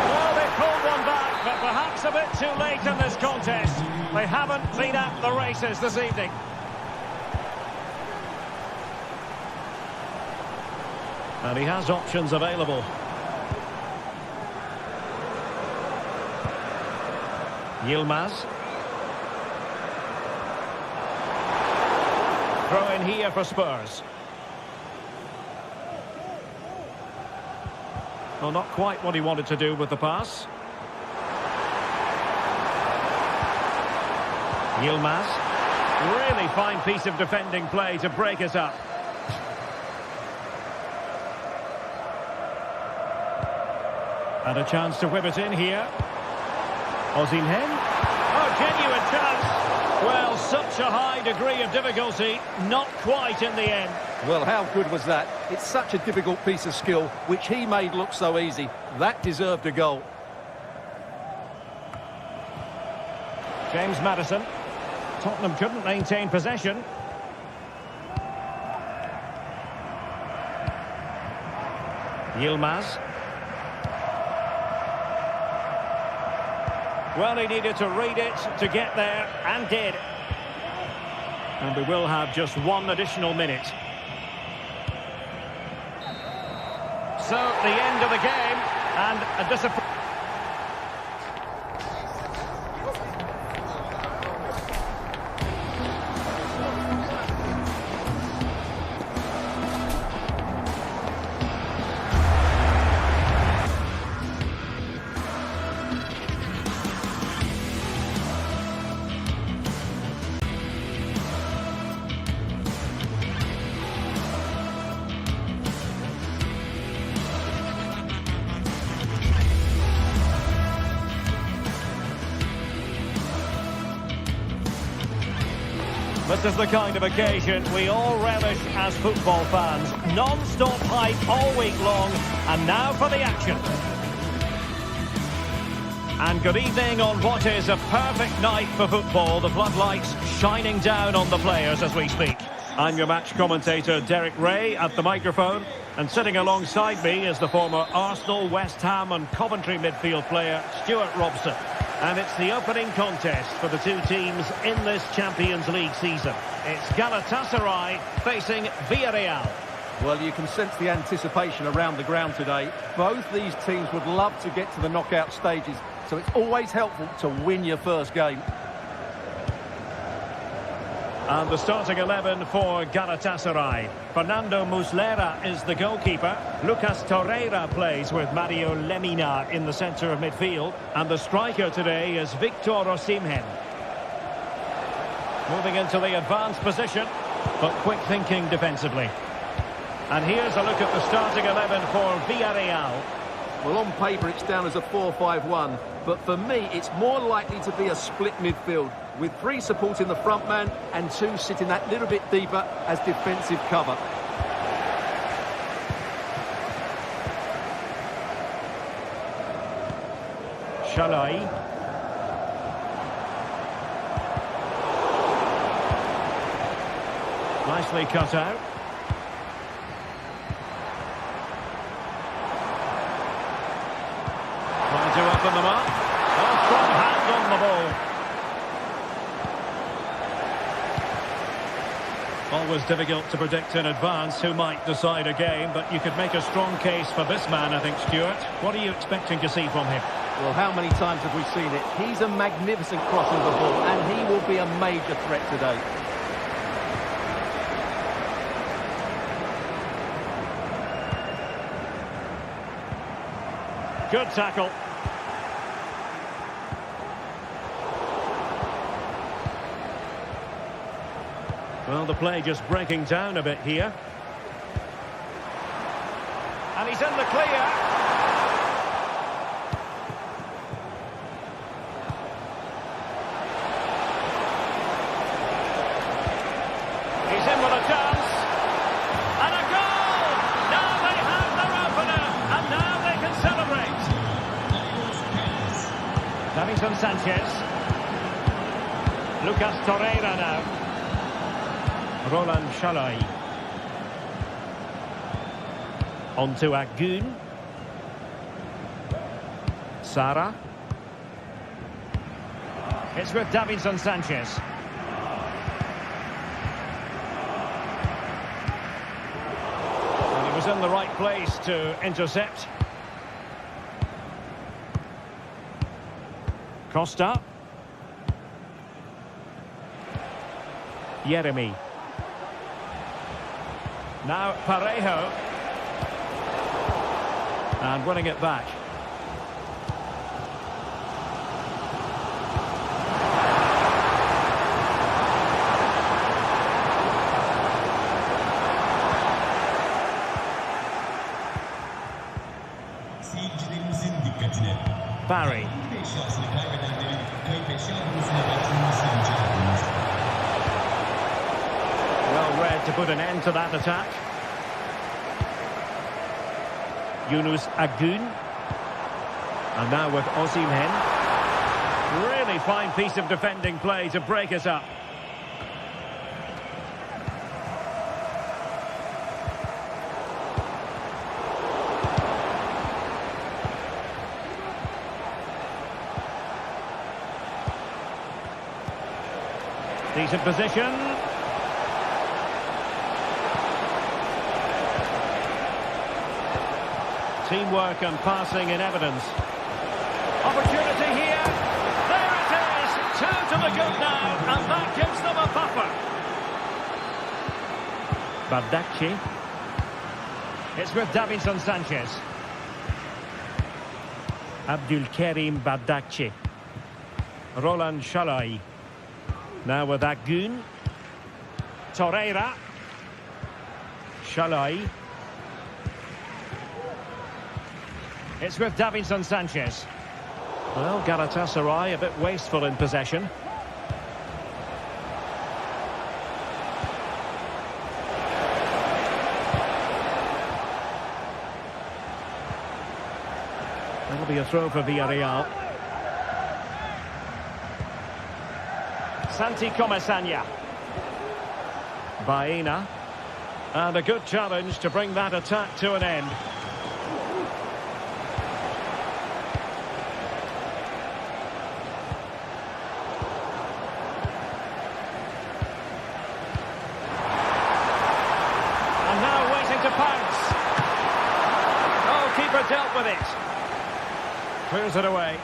Well, they pulled one back, but perhaps a bit too late in this contest. They haven't been at the races this evening. And he has options available. Yilmaz. Throw in here for Spurs. Well, not quite what he wanted to do with the pass. Yilmaz. Really fine piece of defending play to break it up. And a chance to whip it in here. Osimhen. Oh, genuine chance. Well, such a high degree of difficulty, not quite in the end. Well, how good was that? It's such a difficult piece of skill, which he made look so easy. That deserved a goal. James Maddison. Tottenham couldn't maintain possession. Yilmaz. Well, he needed to read it to get there, and did. And we will have just one additional minute. So, the end of the game, and a disappointment. This is the kind of occasion we all relish as football fans. Non-stop hype all week long, and now for the action. And good evening on what is a perfect night for football. The floodlights shining down on the players as we speak. I'm your match commentator, Derek Ray, at the microphone. And sitting alongside me is the former Arsenal, West Ham and Coventry midfield player, Stuart Robson. And it's the opening contest for the two teams in this Champions League season. It's Galatasaray facing Villarreal. Well, you can sense the anticipation around the ground today. Both these teams would love to get to the knockout stages, so it's always helpful to win your first game. And the starting 11 for Galatasaray. Fernando Muslera is the goalkeeper. Lucas Torreira plays with Mario Lemina in the centre of midfield. And the striker today is Victor Osimhen. Moving into the advanced position, but quick thinking defensively. And here's a look at the starting 11 for Villarreal. Well, on paper it's down as a 4-5-1, but for me it's more likely to be a split midfield, with 3 supporting the front man and 2 sitting that little bit deeper as defensive cover. Shalai. Nicely cut out. Trying to open them up. Oh, strong hand on the ball. Always difficult to predict in advance who might decide a game, but you could make a strong case for this man, I think, Stuart. What are you expecting to see from him? Well, how many times have we seen it? He's a magnificent crosser of the ball, and he will be a major threat today. Good tackle. Well, the play just breaking down a bit here. And he's in the clear. He's in with a chance. And a goal! Now they have their opener. And now they can celebrate. Davinson Sanchez. Lucas Torreira now. Roland Shalai. On to Agun. Sara. It's with Davinson Sanchez. And he was in the right place to intercept. Costa. Yeremy. Now Parejo. And winning it back. Seyircilerimizin dikkatine. Barry. Eşyasını kaybedenlerin kayıp eşya konusuna başvurması rica ediyoruz. Well read to put an end to that attack. Yunus Agun. And now with Osimhen. Really fine piece of defending play to break us up. Decent position. Teamwork and passing in evidence. Opportunity here. There it is. 2 to the good now, and that gives them a buffer. Bardakci. It's with Davinson Sanchez. Abdulkarim Bardakci. Roland Shalai. Now with Agun. Torreira. Shalai. It's with Davinson Sanchez. Well, Galatasaray a bit wasteful in possession. That'll be a throw for Villarreal. Santi Comesaña. Baena. And a good challenge to bring that attack to an end. And now waiting to pounce. Oh, keeper dealt with it. Clears it away.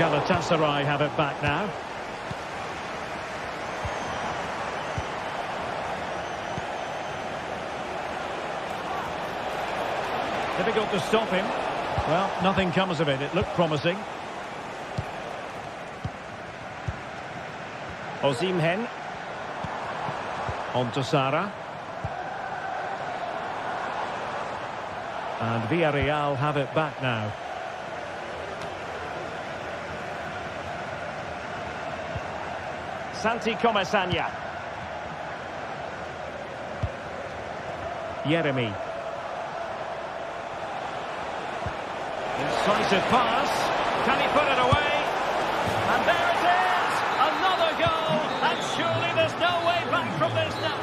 Galatasaray have it back now. Difficult to stop him. Well, nothing comes of it. It looked promising. Osimhen. On to Sara. And Villarreal have it back now. Santi Comesaña. Yeremi. Incisive pass. Can he put it away? And there it is! Another goal! And surely there's no way back from this now.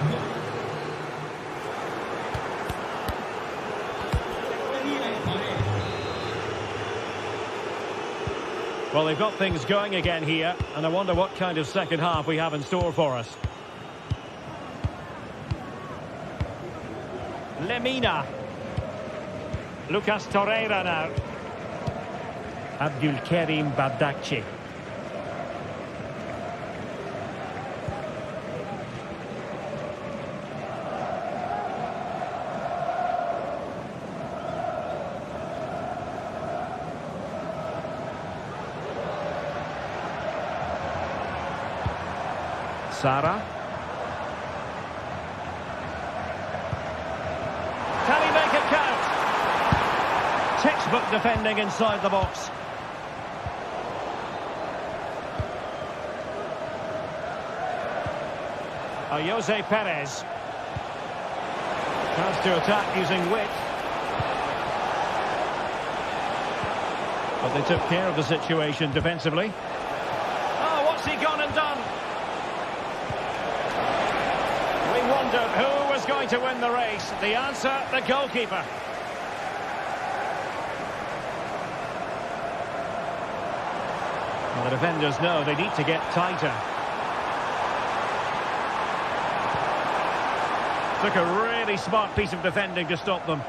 Well, they've got things going again here, and I wonder what kind of second half we have in store for us. Lemina. Lucas Torreira now. Abdulkarim Bardakci. Sara. Can he make it count? Textbook defending inside the box. Jose Perez. Chance to attack using width. But they took care of the situation defensively. Oh, what's he gone and done? We wondered who was going to win the race. The answer, the goalkeeper. Well, the defenders know they need to get tighter. Took a really smart piece of defending to stop them.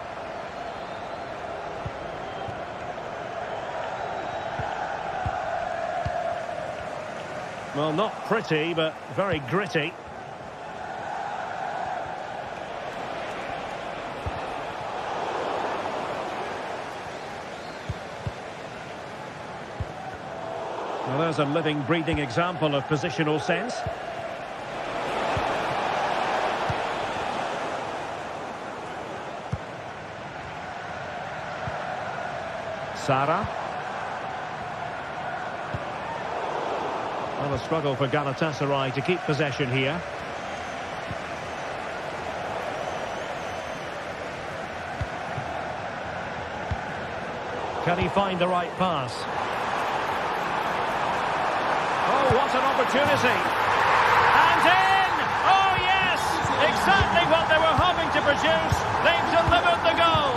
Well, not pretty, but very gritty. Well, there's a living, breathing example of positional sense. Sara. Well, a struggle for Galatasaray to keep possession here. Can he find the right pass? Oh, what an opportunity. And in! Oh, yes! Exactly what they were hoping to produce. They've delivered the goal.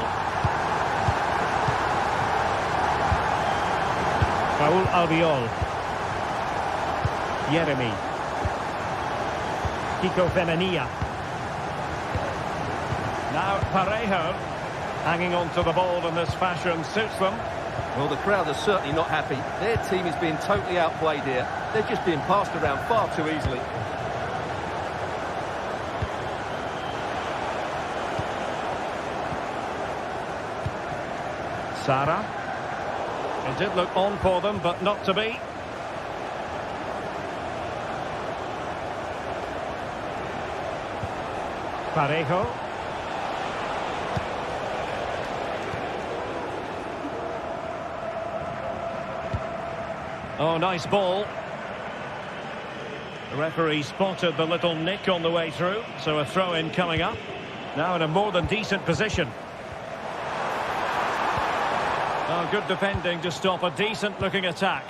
Raúl Albiol. Yeremi. Kiko Femenia. Now Parejo. Hanging on to the ball in this fashion suits them. Well, the crowd are certainly not happy. Their team is being totally outplayed here. They're just being passed around far too easily. Sara. It did look on for them, but not to be. Parejo. Oh, nice ball. The referee spotted the little nick on the way through, so a throw-in coming up. Now in a more than decent position. Oh, good defending to stop a decent-looking attack.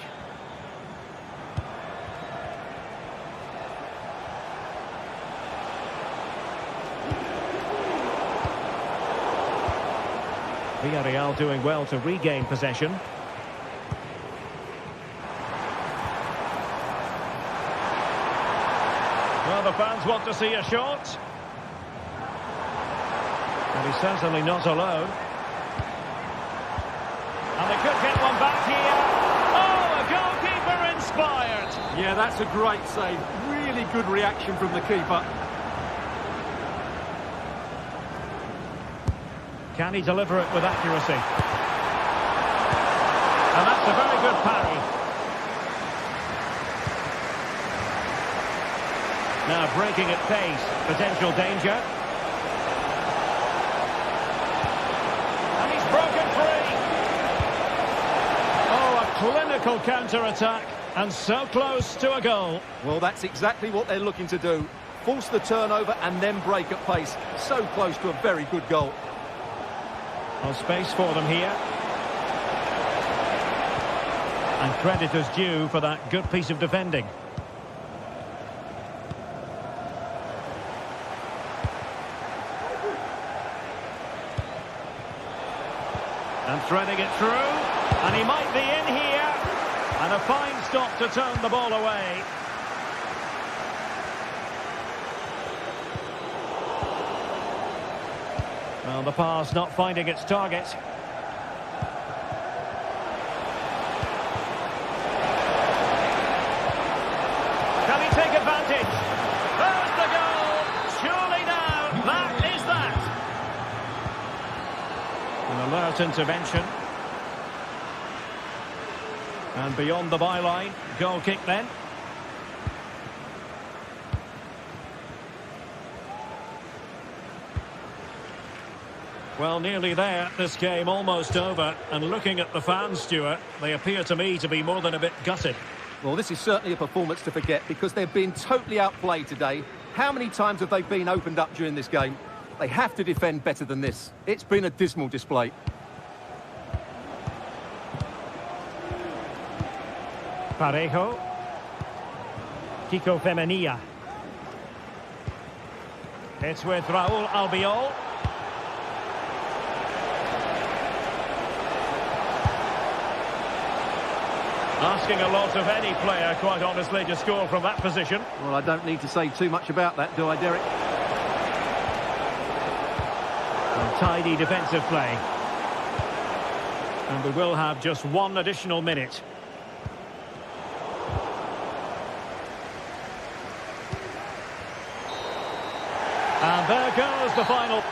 Villarreal doing well to regain possession. Well, the fans want to see a shot. And he's certainly not alone. And they could get one back here. Oh, a goal Yeah, that's a great save. Really good reaction from the keeper. Can he deliver it with accuracy? And that's a very good parry. Now breaking at pace, potential danger. And he's broken free. Oh, a clinical counter-attack, and so close to a goal. Well, that's exactly what they're looking to do. Force the turnover and then break at pace. So close to a very good goal. Well, space for them here. And credit is due for that good piece of defending. And threading it through. And he might be in here. And a fine stop to turn the ball away. Well, the pass not finding its target. Can he take advantage? There's the goal! Surely now, that is that! An alert intervention. And beyond the byline, goal kick then. Well, nearly there. This game almost over. And looking at the fans, Stuart, they appear to me to be more than a bit gutted. Well, this is certainly a performance to forget because they've been totally outplayed today. How many times have they been opened up during this game? They have to defend better than this. It's been a dismal display. Parejo. Kiko Femenia. It's with Raúl Albiol. Asking a lot of any player, quite honestly, to score from that position. Well, I don't need to say too much about that, do I, Derek? And tidy defensive play. And we will have just one additional minute. And there goes the final.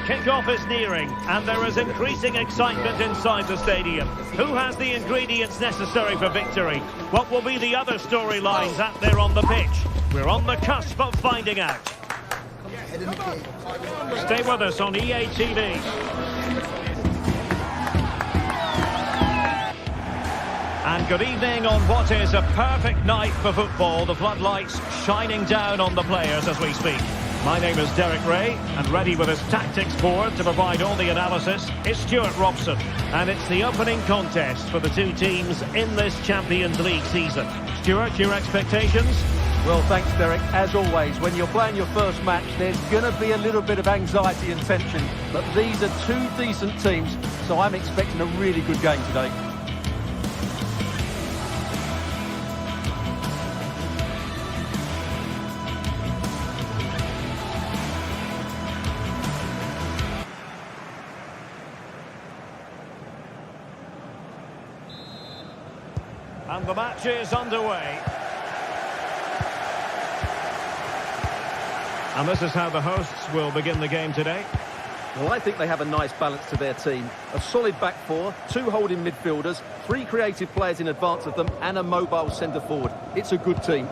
Kick-off is nearing, and there is increasing excitement inside the stadium. Who has the ingredients necessary for victory? What will be the other storylines out there on the pitch? We're on the cusp of finding out. Stay with us on EA TV. And good evening on what is a perfect night for football. The floodlights shining down on the players as we speak. My name is Derek Ray, and ready with his tactics board to provide all the analysis is Stuart Robson. And it's the opening contest for the two teams in this Champions League season. Stuart, your expectations? Well, thanks, Derek. As always, when you're playing your first match, there's going to be a little bit of anxiety and tension. But these are two decent teams, so I'm expecting a really good game today. And the match is underway. And this is how the hosts will begin the game today. Well, I think they have a nice balance to their team. A solid back four, two holding midfielders, three creative players in advance of them, and a mobile centre-forward. It's a good team.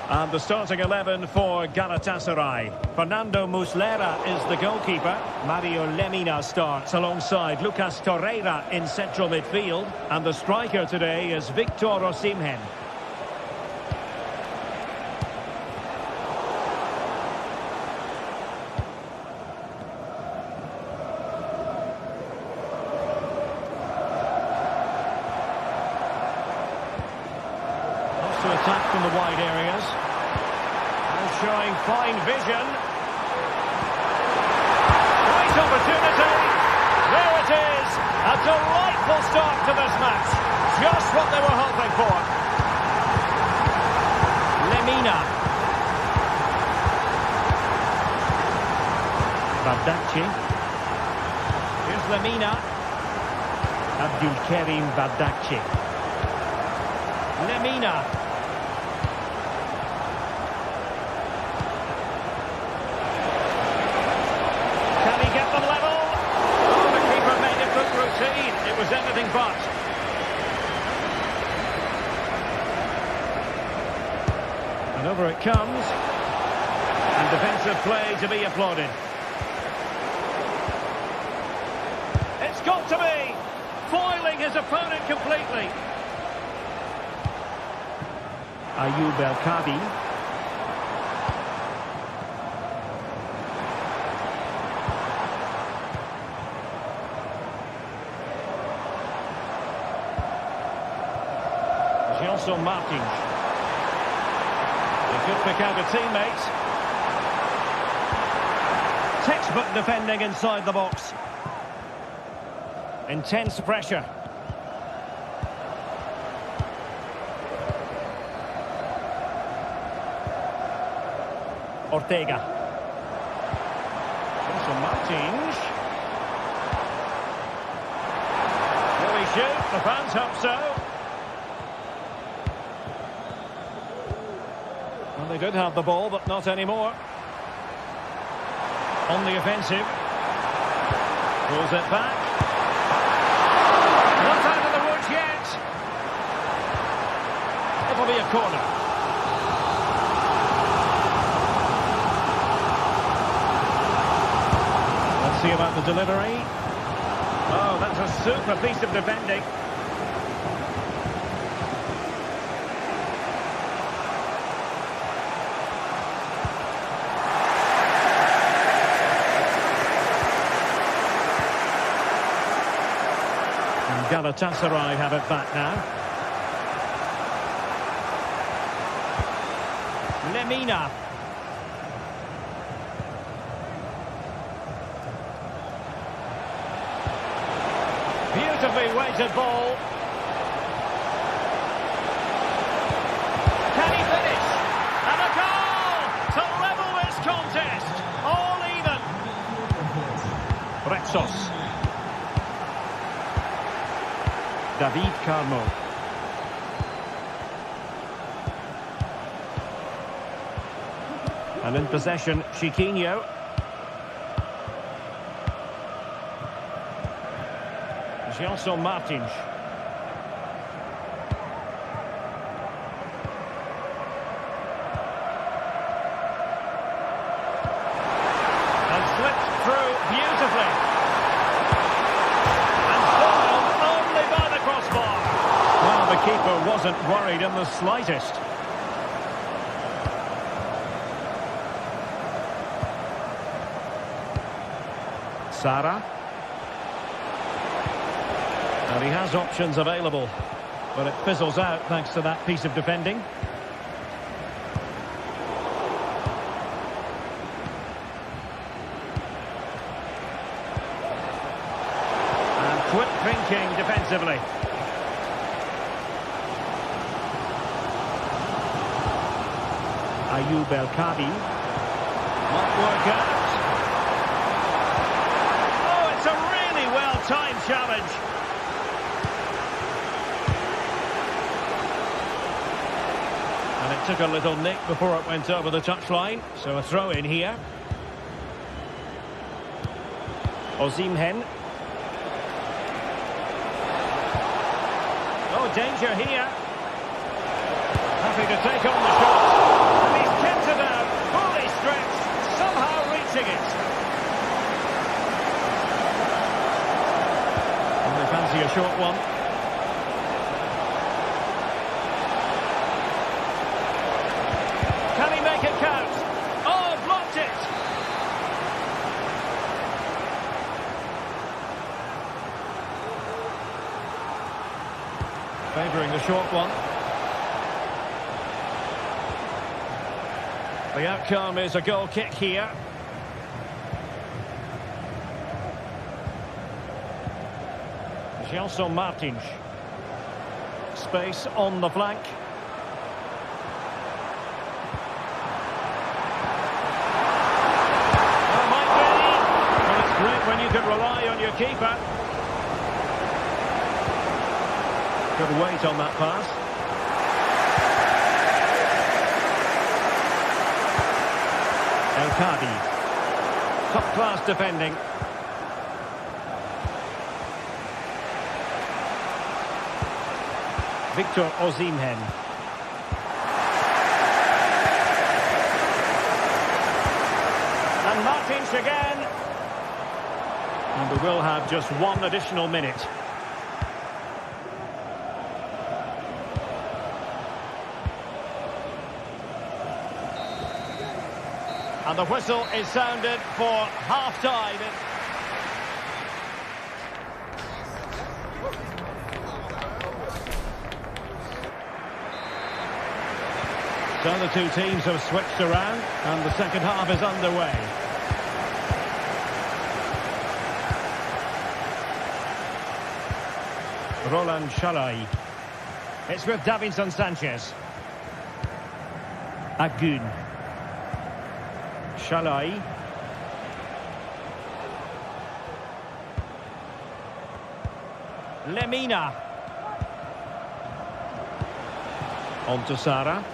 And the starting 11 for Galatasaray. Fernando Muslera is the goalkeeper. Mario Lemina starts alongside Lucas Torreira in central midfield. And the striker today is Victor Osimhen. To attack from the wide areas. And showing fine vision. Great opportunity. There it is. A delightful start to this match. Just what they were hoping for. Lemina. Bardacci. Here's Lemina. Abdulkarim Bardacci. Lemina. It was anything but. And over it comes. And defensive play to be applauded. It's got to be. Foiling his opponent completely. Ayoub El-Kadi. Also Martins. A good pick out of teammates. Textbook defending inside the box. Intense pressure. Ortega. Also Martins. Will he shoot? The fans hope so. Well, they did have the ball, but not anymore. On the offensive. Pulls it back. Not out of the woods yet. It'll be a corner. Let's see about the delivery. Oh, that's a super piece of defending. Galatasaray have it back now. Lemina. Beautifully weighted ball. Can he finish? And a goal to level this contest. All even. Retsos. David Carmo. And in possession, Chiquinho. Gelson Martins. And slipped through beautifully. And foiled only by the crossbar. Well, the keeper wasn't worried in the slightest. Sara. And he has options available, but it fizzles out thanks to that piece of defending. And quick thinking defensively. Ayoub El Kadi. Might work out. Oh, it's a really well-timed challenge. And it took a little nick before it went over the touchline, so a throw in here. Osimhen. Oh, danger here. Happy to take on the shot. And he's kept it out, fully stretched, somehow reaching it. And they fancy a short one. Can he make it count? Oh, blocked it! Favouring the short one. The outcome is a goal kick here. Gelson Martins. Space on the flank. When you can rely on your keeper. Good weight on that pass. El Kadi. Top-class defending. Victor Osimhen. And Martins again. And we will have just one additional minute. And the whistle is sounded for half-time. So the two teams have switched around and the second half is underway. Roland Shalai. It's with Davinson Sanchez. Agun. Shalai. Lemina. On to Sara.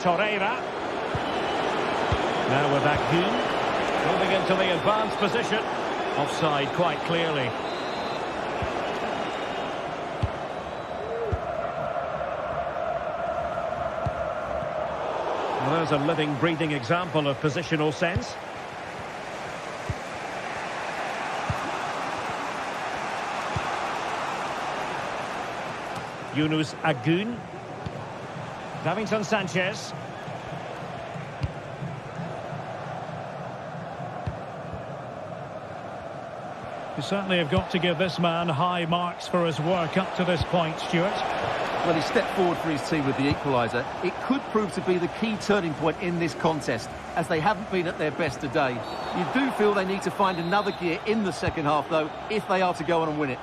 Torreira. Now with Agun. Moving into the advanced position. Offside quite clearly. Well, there's a living, breathing example of positional sense. Yunus Agun. Davinson Sanchez. You certainly have got to give this man high marks for his work up to this point, Stuart. Well, he stepped forward for his team with the equaliser. It could prove to be the key turning point in this contest, as they haven't been at their best today. You do feel they need to find another gear in the second half, though, if they are to go on and win it.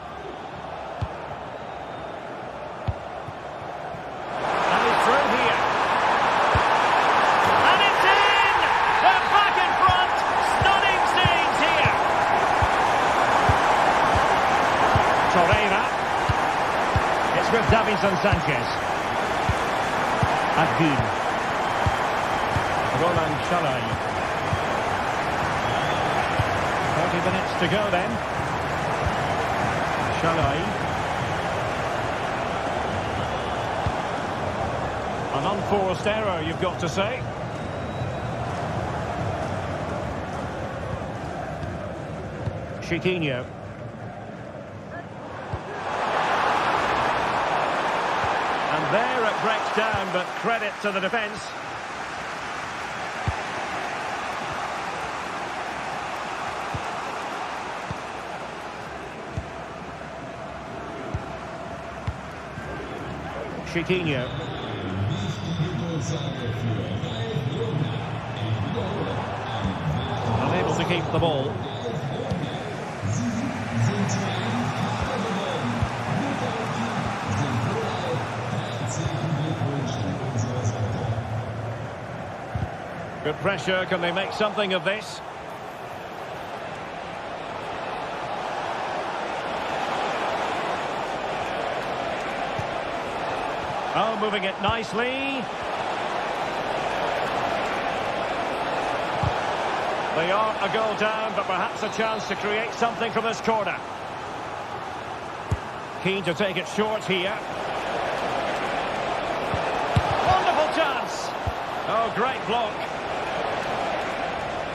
Torreira. It's with Davinson Sanchez. Agun. Roland Chalai. 30 minutes to go then. Chalai. An unforced error, you've got to say. Chiquinho. And there it breaks down, but credit to the defence. Chiquinho. Unable to keep the ball. Good pressure. Can they make something of this? Oh, moving it nicely. They are a goal down, but perhaps a chance to create something from this corner. Keen to take it short here. Wonderful chance. Oh, great block.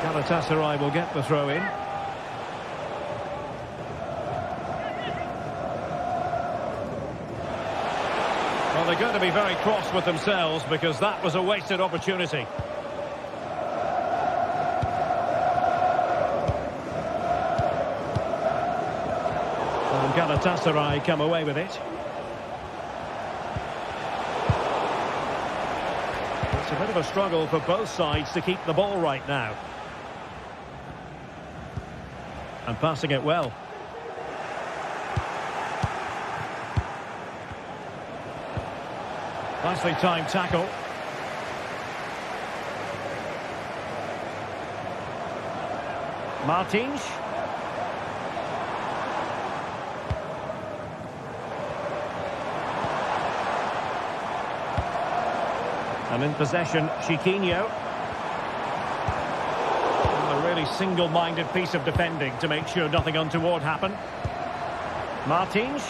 Galatasaray will get the throw in. Well, they're going to be very cross with themselves because that was a wasted opportunity. And Galatasaray come away with it. It's a bit of a struggle for both sides to keep the ball right now. And passing it well. Nicely timed tackle. Martins. And in possession, Chiquinho. A really single-minded piece of defending to make sure nothing untoward happened. Martins.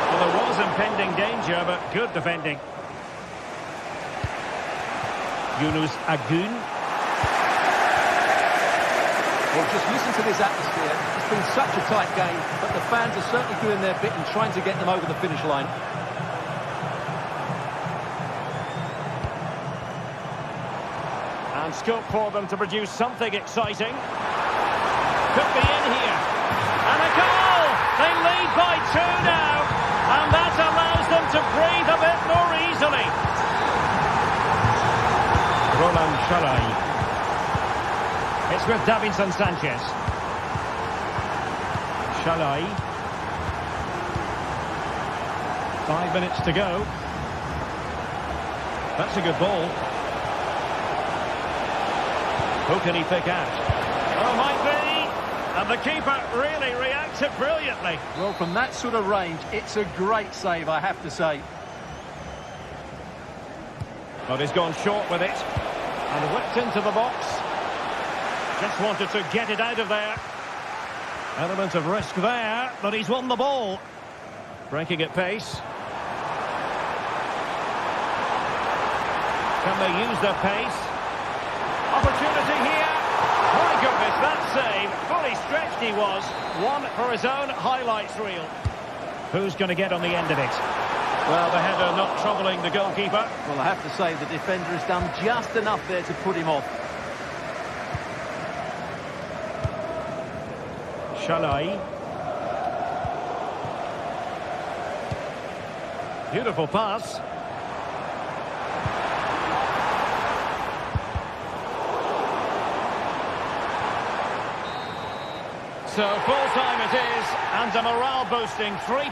Well, there was impending danger, but good defending. Yunus Agun. Well, just listen to this atmosphere. It's been such a tight game, but the fans are certainly doing their bit and trying to get them over the finish line. And scope for them to produce something exciting. Could be in here. And a goal! They lead by 2 now. And that allows them to breathe a bit more easily. Roland Chalai. It's with Davinson Sanchez. Chalai. 5 minutes to go. That's a good ball. Who can he pick out? Oh, might be. And the keeper really reacted brilliantly. Well, from that sort of range, it's a great save, I have to say. But he's gone short with it. And whipped into the box. Just wanted to get it out of there. Element of risk there, but he's won the ball. Breaking at pace. Can they use their pace? Opportunity here. My goodness, that save. Fully stretched he was. One for his own highlights reel. Who's going to get on the end of it? Well, the header not troubling the goalkeeper. Well, I have to say the defender has done just enough there to put him off. Chalai. Beautiful pass. So full time it is, and a morale-boosting 3.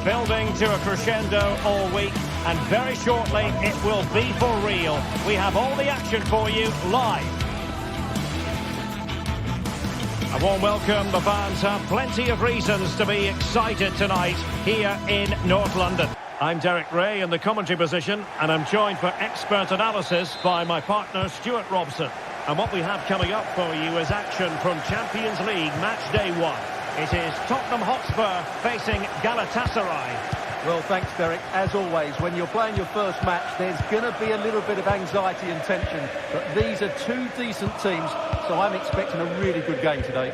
Building to a crescendo all week, and very shortly it will be for real. We have all the action for you live. A warm welcome. The fans have plenty of reasons to be excited tonight here in North London. I'm Derek Ray in the commentary position, and I'm joined for expert analysis by my partner Stuart Robson. And what we have coming up for you is action from Champions League match day 1. It is Tottenham Hotspur facing Galatasaray. Well, thanks, Derek. As always, when you're playing your first match, there's going to be a little bit of anxiety and tension. But these are two decent teams, so I'm expecting a really good game today.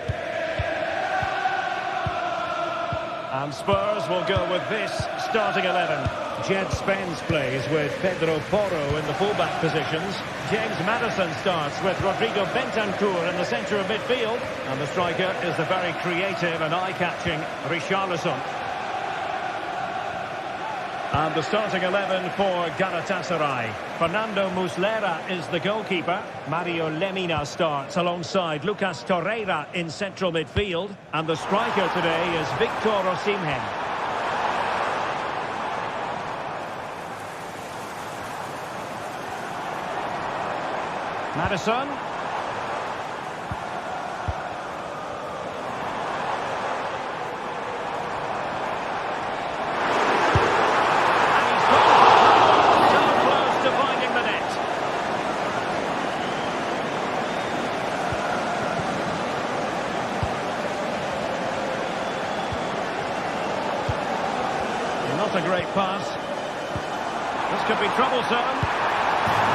And Spurs will go with this starting 11. Jed Spence plays with Pedro Porro in the fullback positions. James Maddison starts with Rodrigo Bentancur in the centre of midfield. And the striker is the very creative and eye-catching Richarlison. And the starting 11 for Galatasaray. Fernando Muslera is the goalkeeper. Mario Lemina starts alongside Lucas Torreira in central midfield. And the striker today is Victor Osimhen. Maddison. Not a great pass. This could be troublesome.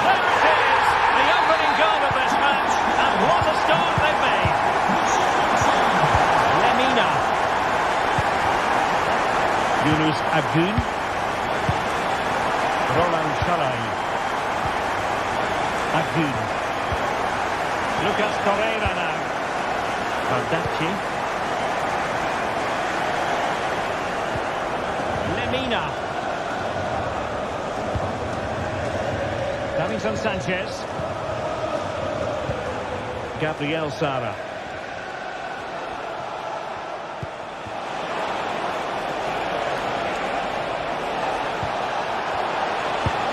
There it is! The opening goal of this match. And what a start they've made. Lemina. Yunus Agün. Roland Chalai. Agün. Lucas Torreira now. Baldacci. Lemina. Davinson Sanchez. Gabriel Sara.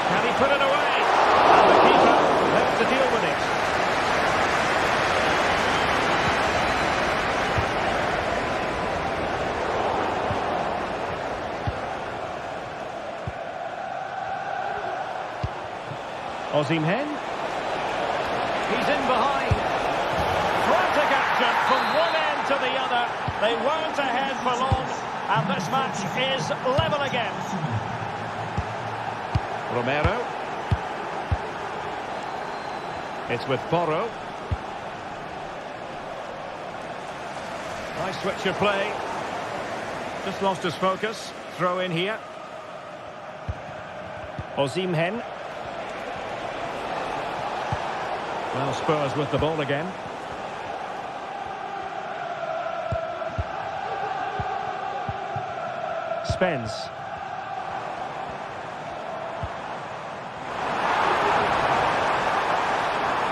Can he put it away? And the keeper left to deal with it. Osimhen. He's in behind. Frantic action from one end to the other. They weren't ahead for long, and this match is level again. Romero. It's with Porro. Nice switch of play. Just lost his focus. Throw in here. Osimhen. Well, Spurs with the ball again. Spence.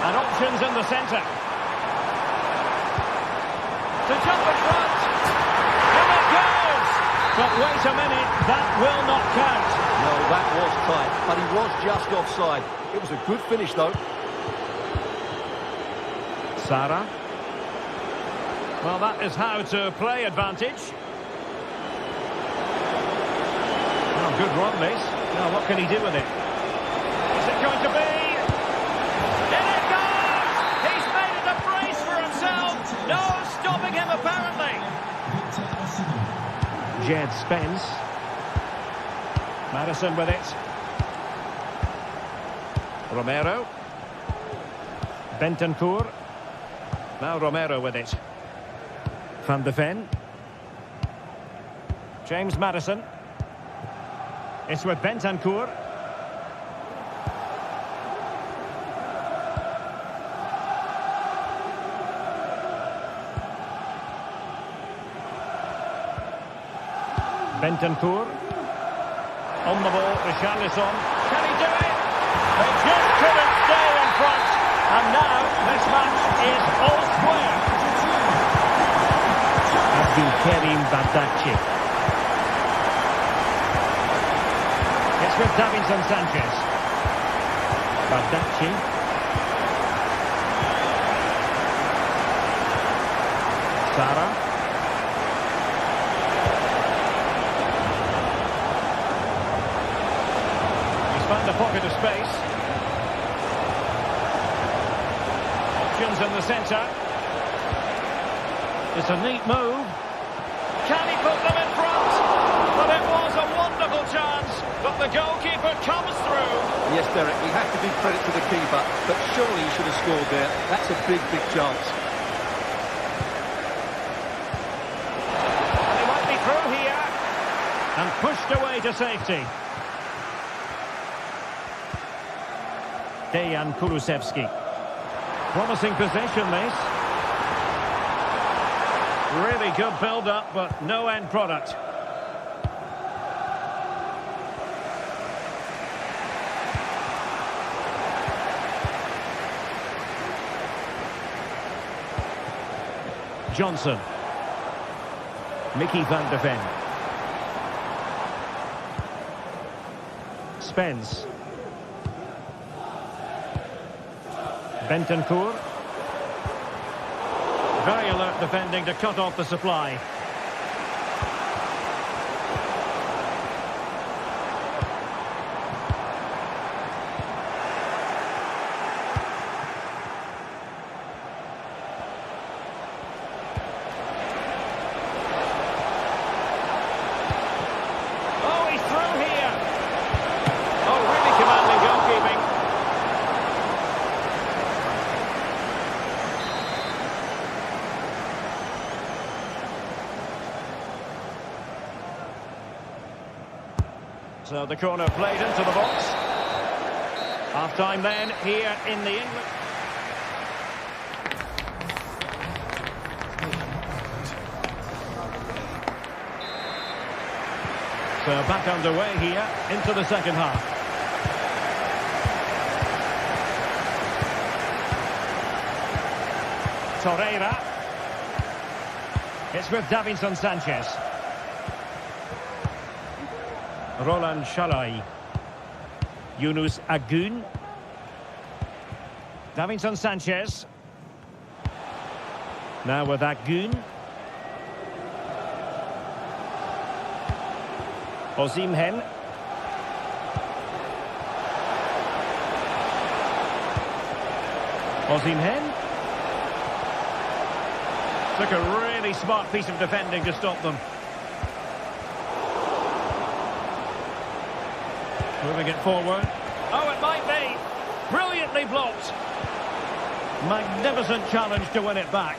And options in the centre. To jump in front. And it goes! But wait a minute, that will not count. No, that was tight, but he was just offside. It was a good finish, though. Sara. Well, that is how to play advantage. Oh, good run, this. Now, what can he do with it? Is it going to be? In it goes! He's made it a brace for himself. No stopping him, apparently. Jed Spence. Madison with it. Romero. Bentancur. Now Romero with it. Van de Ven. James Madison. It's with Bentancur. Bentancur. On the ball, Richarlison. Can he do it? They just couldn't stay in front. And now this match is all square. Abdulkarim Badaci. It's with Davinson Sanchez. Badaci. Sara. Found a pocket of space. Options in the centre. It's a neat move. Can he put them in front? But it was a wonderful chance. But the goalkeeper comes through. Yes, Derek, we have to give credit to the keeper, but surely he should have scored there. That's a big, big chance. And he might be through here. And pushed away to safety. Dejan Kulusevski. Promising possession, this. Really good build-up, but no end product. Johnson. Mickey van de Ven. Spence. Bentancur. Very alert defending to cut off the supply. Oh, he's through here. Oh, really commanding goalkeeping. So the corner played into the box. Half-time then here in the England. So back underway here into the second half. Torreira. It's with Davinson Sanchez. Roland Shalai. Yunus Agun. Davinson Sanchez. Now with Agun. Osimhen. Osimhen. Took a really smart piece of defending to stop them. Moving it forward. Oh, it might be. Brilliantly blocked. Magnificent challenge to win it back.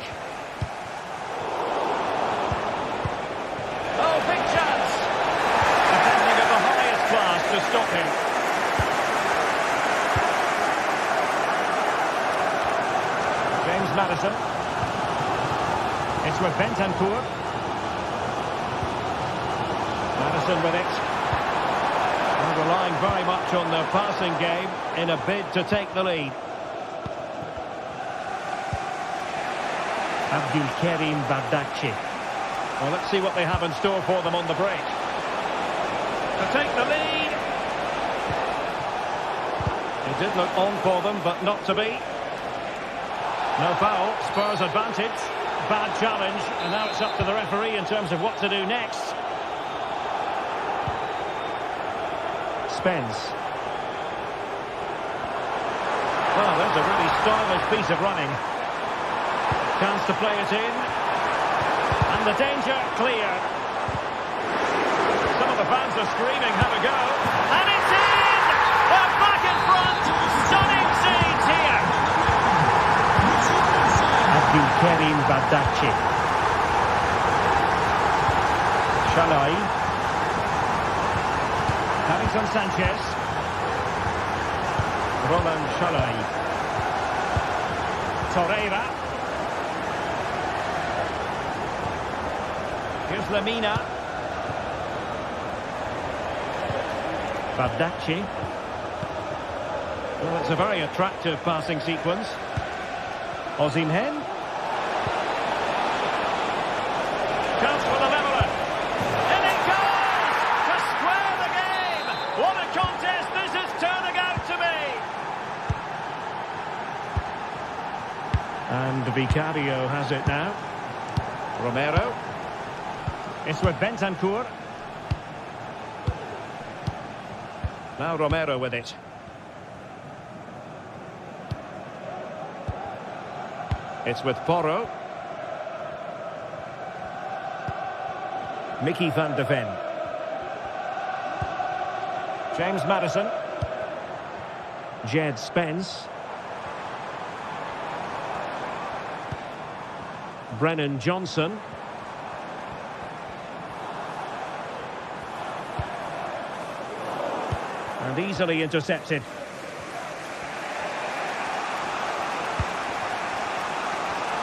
Oh, big chance. Defending of the highest class to stop him. James Madison. It's with Bentancur. Madison with it. And relying very much on their passing game in a bid to take the lead. Abdulkarim Badaci. Well, let's see what they have in store for them on the break. To take the lead. It did look on for them, but not to be. No foul, Spurs advantage. Bad challenge, and now it's up to the referee in terms of what to do next. Spence. Well, there's a really stylish piece of running. Chance to play it in. And the danger clear. fans are screaming, have a go. And it's in! They're back in front! Stunning scenes here! Abdulkarim Badachi. Shalai. Harrison Sanchez. Roland Shalai. Torreira. Here's Lamina. Badachi. Well, it's a very attractive passing sequence. Osimhen. Chance for the leveller. In it goes! To square the game! What a contest this is turning out to be! And Vicario has it now. Romero. It's with Bentancur. Now Romero with it. It's with Porro. Mickey van de Ven. James Maddison. Jed Spence. Brennan Johnson. And easily intercepted.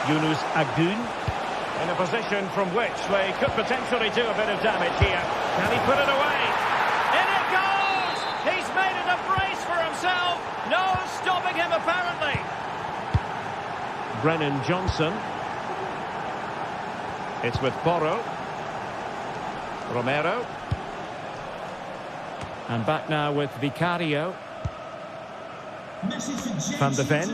Yunus Agün. In a position from which they could potentially do a bit of damage here. Can he put it away? In it goes! He's made it a brace for himself. No stopping him, apparently. Brennan Johnson. It's with Porro. Romero. And back now with Vicario. Van de Ven.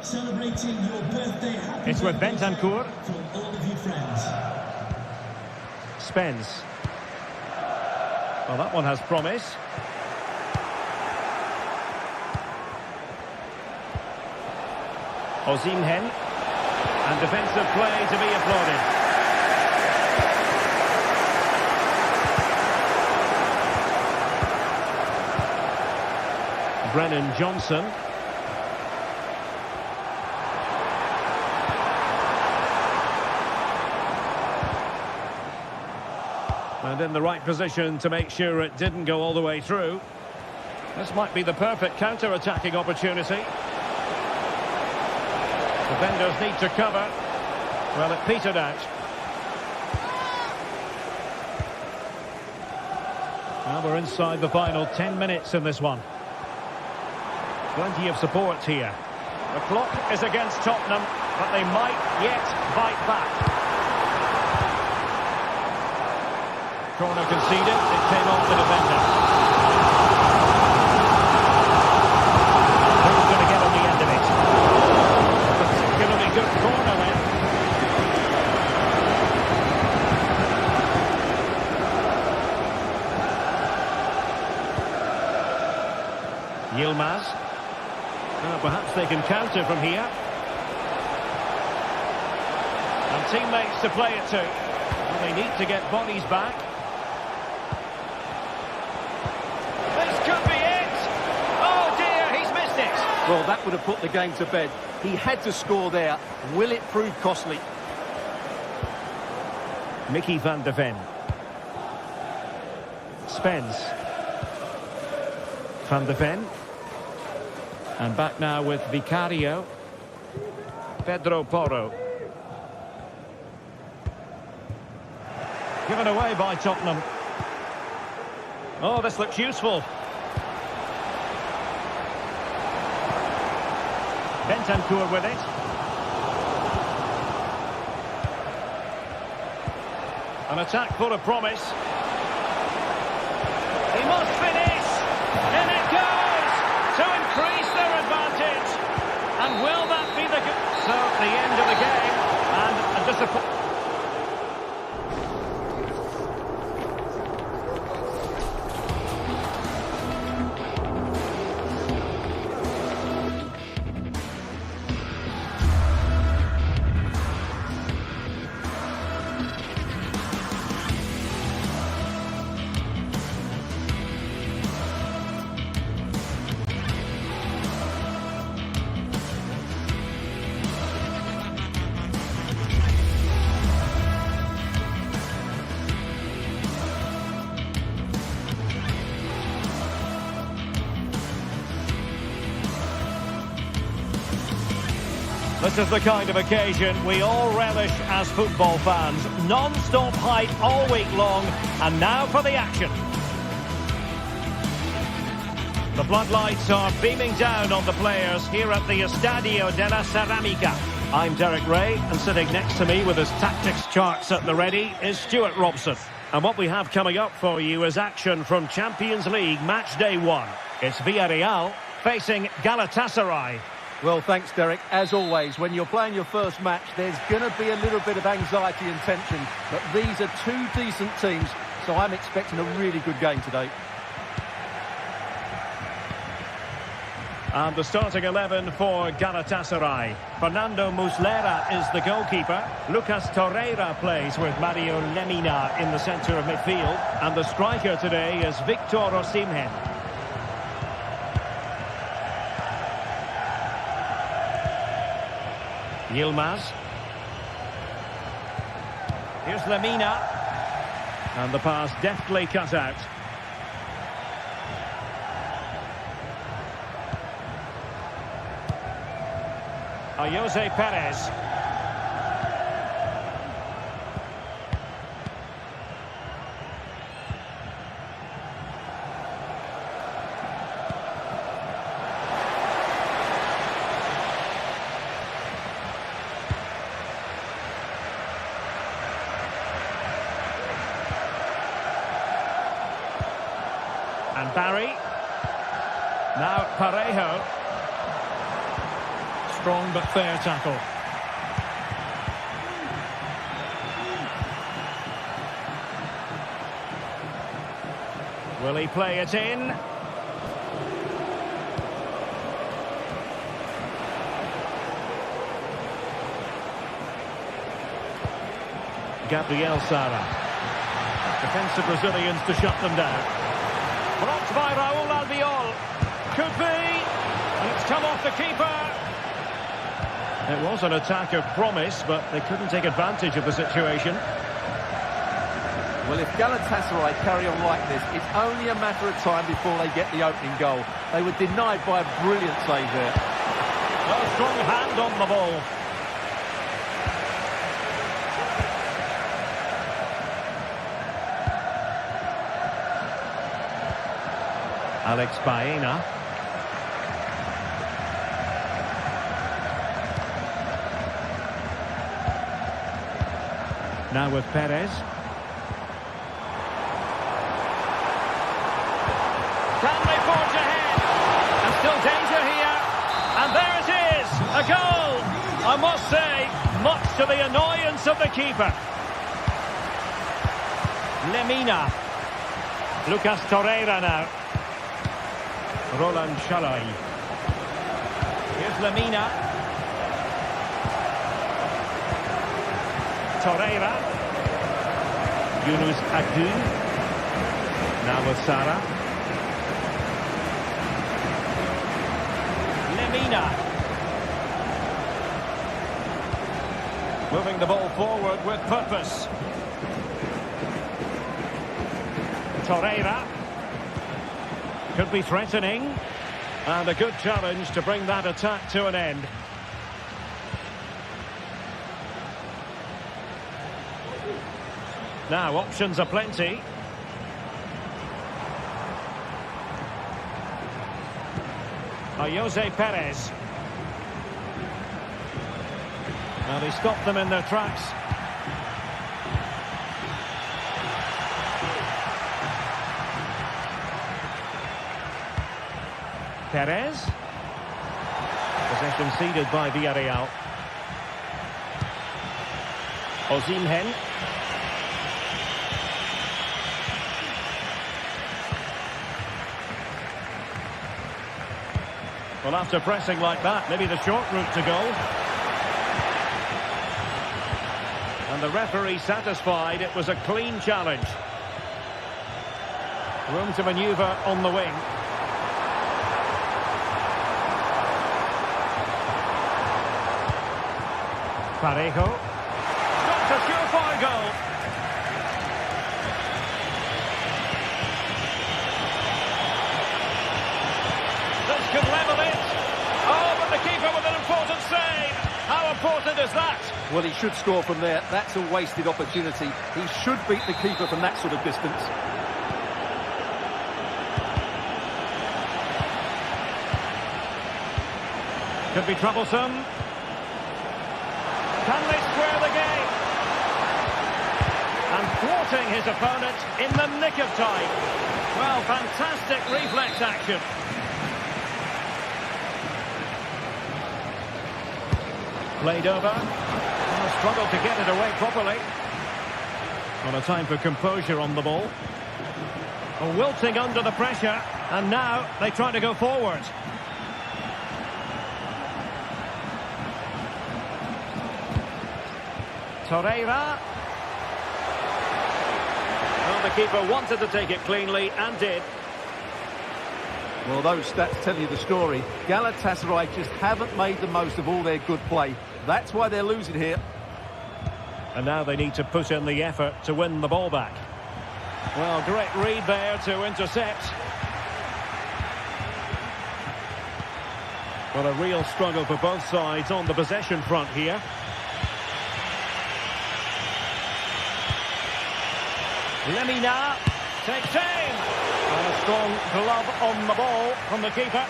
Celebrating your birthday. Happy It's with Bentancur. from all of your friends. Spence. Well, that one has promise. Osimhen. And defensive play to be applauded. Brennan Johnson. And in the right position to make sure it didn't go all the way through. This might be the perfect counter-attacking opportunity. Defenders need to cover. Well, it petered out. Now we're inside the final 10 minutes in this one. Plenty of support here. The clock is against Tottenham, but they might yet bite back. Corner conceded. It came off the defender. Who's going to get on the end of it? A particularly good corner then. Yilmaz. Perhaps they can counter from here. And teammates to play it to. Well, they need to get bodies back. This could be it! Oh dear, he's missed it! Well, that would have put the game to bed. He had to score there. Will it prove costly? Mickey van de Ven. Spence. Van de Ven. And back now with Vicario. Pedro Porro. Given away by Tottenham. Oh, this looks useful. Bentancur with it. An attack full of promise. He must finish. And it goes to increase their advantage. And will that be the end of the game? And a disappointment. This is the kind of occasion we all relish as football fans. Non-stop hype all week long, and now for the action. The floodlights are beaming down on the players here at the Estadio de la Ceramica. I'm Derek Ray, and sitting next to me with his tactics charts at the ready is Stuart Robson. And what we have coming up for you is action from Champions League match day 1. It's Villarreal facing Galatasaray. Well, thanks, Derek. As always, when you're playing your first match, there's going to be a little bit of anxiety and tension. But these are two decent teams, so I'm expecting a really good game today. And the starting 11 for Galatasaray. Fernando Muslera is the goalkeeper. Lucas Torreira plays with Mario Lemina in the centre of midfield. And the striker today is Victor Osimhen. Yilmaz. Here's Lemina. And the pass deftly cut out. Jose Perez. And Barry. Now Parejo. Strong but fair tackle. Will he play it in? Gabriel Sara. Defensive Brazilians to shut them down. Blocked by Raul Albiol. Could be. And it's come off the keeper. It was an attack of promise, but they couldn't take advantage of the situation. Well, if Galatasaray carry on like this, it's only a matter of time before they get the opening goal. They were denied by a brilliant save there. A strong hand on the ball. Alex Baena. Now with Perez. Can they forge ahead? And still danger here. And there it is. A goal. I must say, much to the annoyance of the keeper. Lemina. Lucas Torreira now. Roland Chalai. Here's Lemina. Torreira. Yunus Akun. Now with Sara. Lemina. Moving the ball forward with purpose. Torreira. Could be threatening. And a good challenge to bring that attack to an end. Now, options are plenty. Jose Perez. Well, he stopped them in their tracks. Perez. Possession ceded by Villarreal. Osimhen. Well, after pressing like that, maybe the short route to go. And the referee satisfied it was a clean challenge. Room to manoeuvre on the wing. Parejo. Got a surefire goal. This could level it. Oh, but the keeper with an important save. How confident as that? Well, he should score from there. That's a wasted opportunity. He should beat the keeper from that sort of distance. Could be troublesome. Can they square the game? And thwarting his opponent in the nick of time. Well, fantastic reflex action. Played over. And struggled to get it away properly. Not a time for composure on the ball. Wilting under the pressure. And now they try to go forward. Torreira. Well, the keeper wanted to take it cleanly and did. Well, those stats tell you the story. Galatasaray just haven't made the most of all their good play. That's why they're losing here. And now they need to put in the effort to win the ball back. Well, great read there to intercept. Well, a real struggle for both sides on the possession front here. Lemina takes aim. And a strong glove on the ball from the keeper.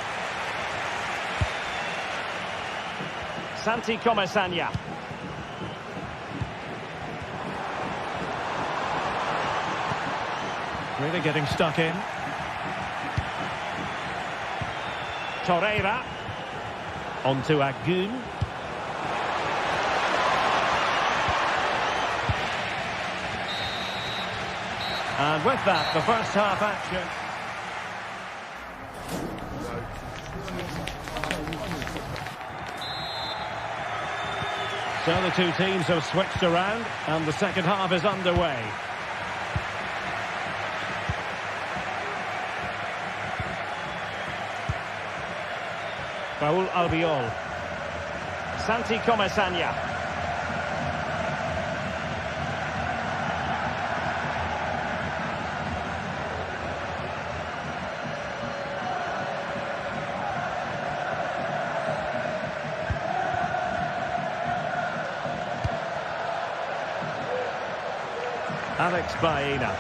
Santi Comesaña. Really getting stuck in. Torreira. On to Agun. And with that, the first half action. So the two teams have switched around, and the second half is underway. Raúl Albiol. Santi Comesaña. Alex Baena.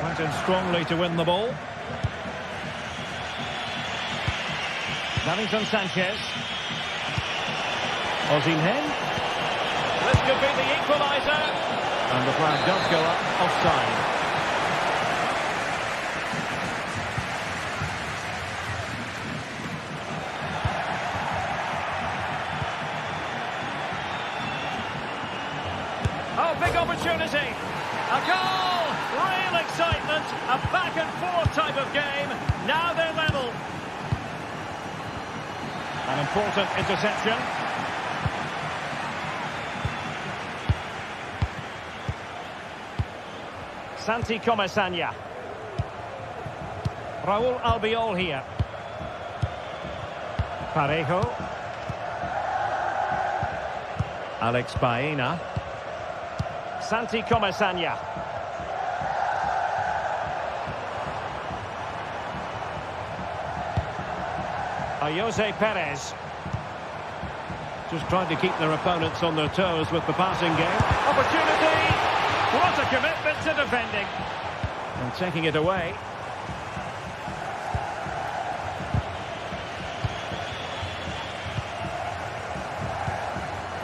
Went in strongly to win the ball. Davinson Sanchez. Osimhen. This could be the equaliser. And the flag does go up offside. Oh, big opportunity. A goal! Real excitement. A back and forth type of game. Now they're level. An important interception. Santi Comesaña. Raúl Albiol here. Parejo. Alex Baena. Santi Comesaña. Jose Perez. Just trying to keep their opponents on their toes with the passing game. Opportunity! What a commitment to defending. And taking it away.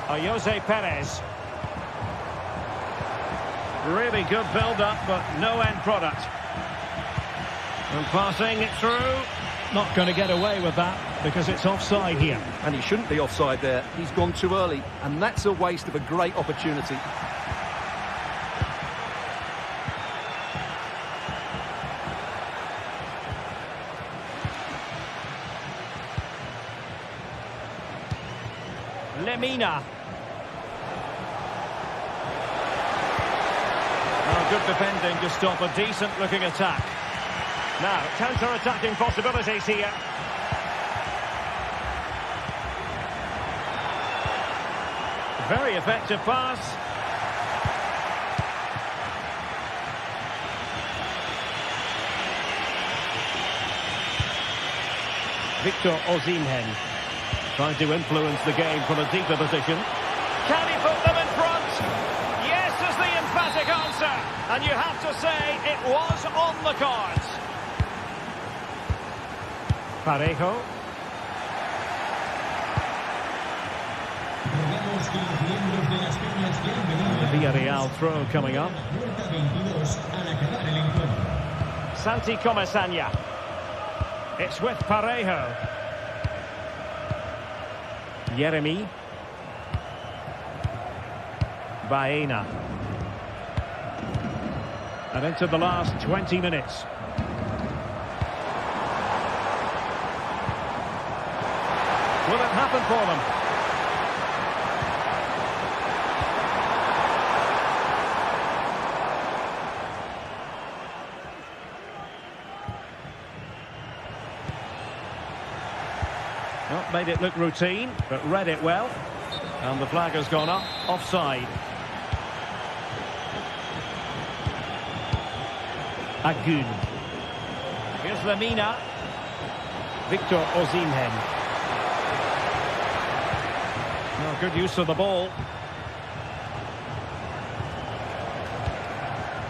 Jose Perez. Really good build-up, but no end product. And passing it through. Not going to get away with that because it's offside here. And he shouldn't be offside there. He's gone too early, and that's a waste of a great opportunity. Lemina. Oh, good defending to stop a decent-looking attack. Now, counter-attacking possibilities here. Very effective pass. Victor Osimhen trying to influence the game from a deeper position. And you have to say it was on the cards. Parejo. Recordamos que los miembros de las peñas que han venido The Villarreal throw coming up. puerta 22 al acabar el encuentro. Santi Comesaña. It's with Parejo. Yeremi. Baena. And into the last 20 minutes. Will it happen for them? Well, made it look routine, but read it well. And the flag has gone up, offside. Agun. Here's Lemina. Victor Osimhen. Oh, good use of the ball.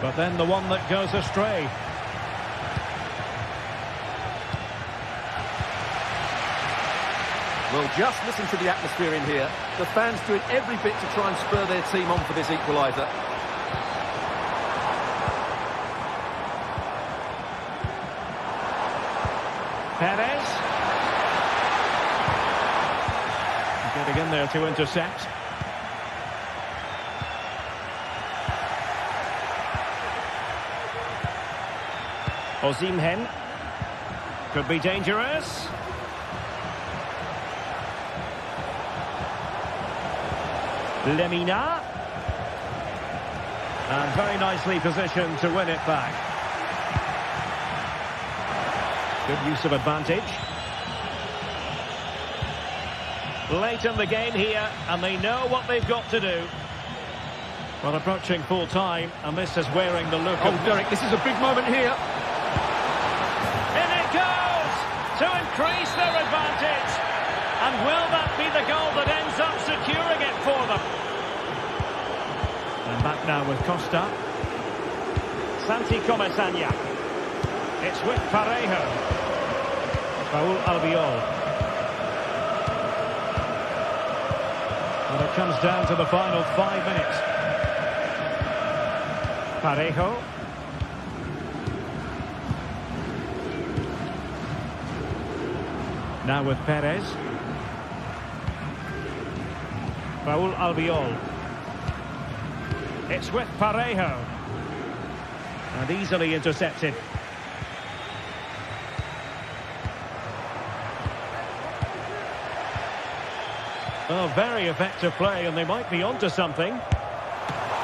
But then the one that goes astray. Well, just listen to the atmosphere in here. The fans doing every bit to try and spur their team on for this equaliser. Perez. Getting in there to intercept. Osimhen. Could be dangerous. Lemina. And very nicely positioned to win it back. Good use of advantage. Late in the game here, and they know what they've got to do. Well, approaching full time, and this is wearing the look of... Oh, Derek, this is a big moment here. In it goes! To increase their advantage. And will that be the goal that ends up securing it for them? And back now with Costa. Santi Comesaña. It's with Parejo. Raúl Albiol. And it comes down to the final 5 minutes. Parejo. Now with Perez. Raúl Albiol. It's with Parejo. And easily intercepted. Oh, very effective play, and they might be onto something.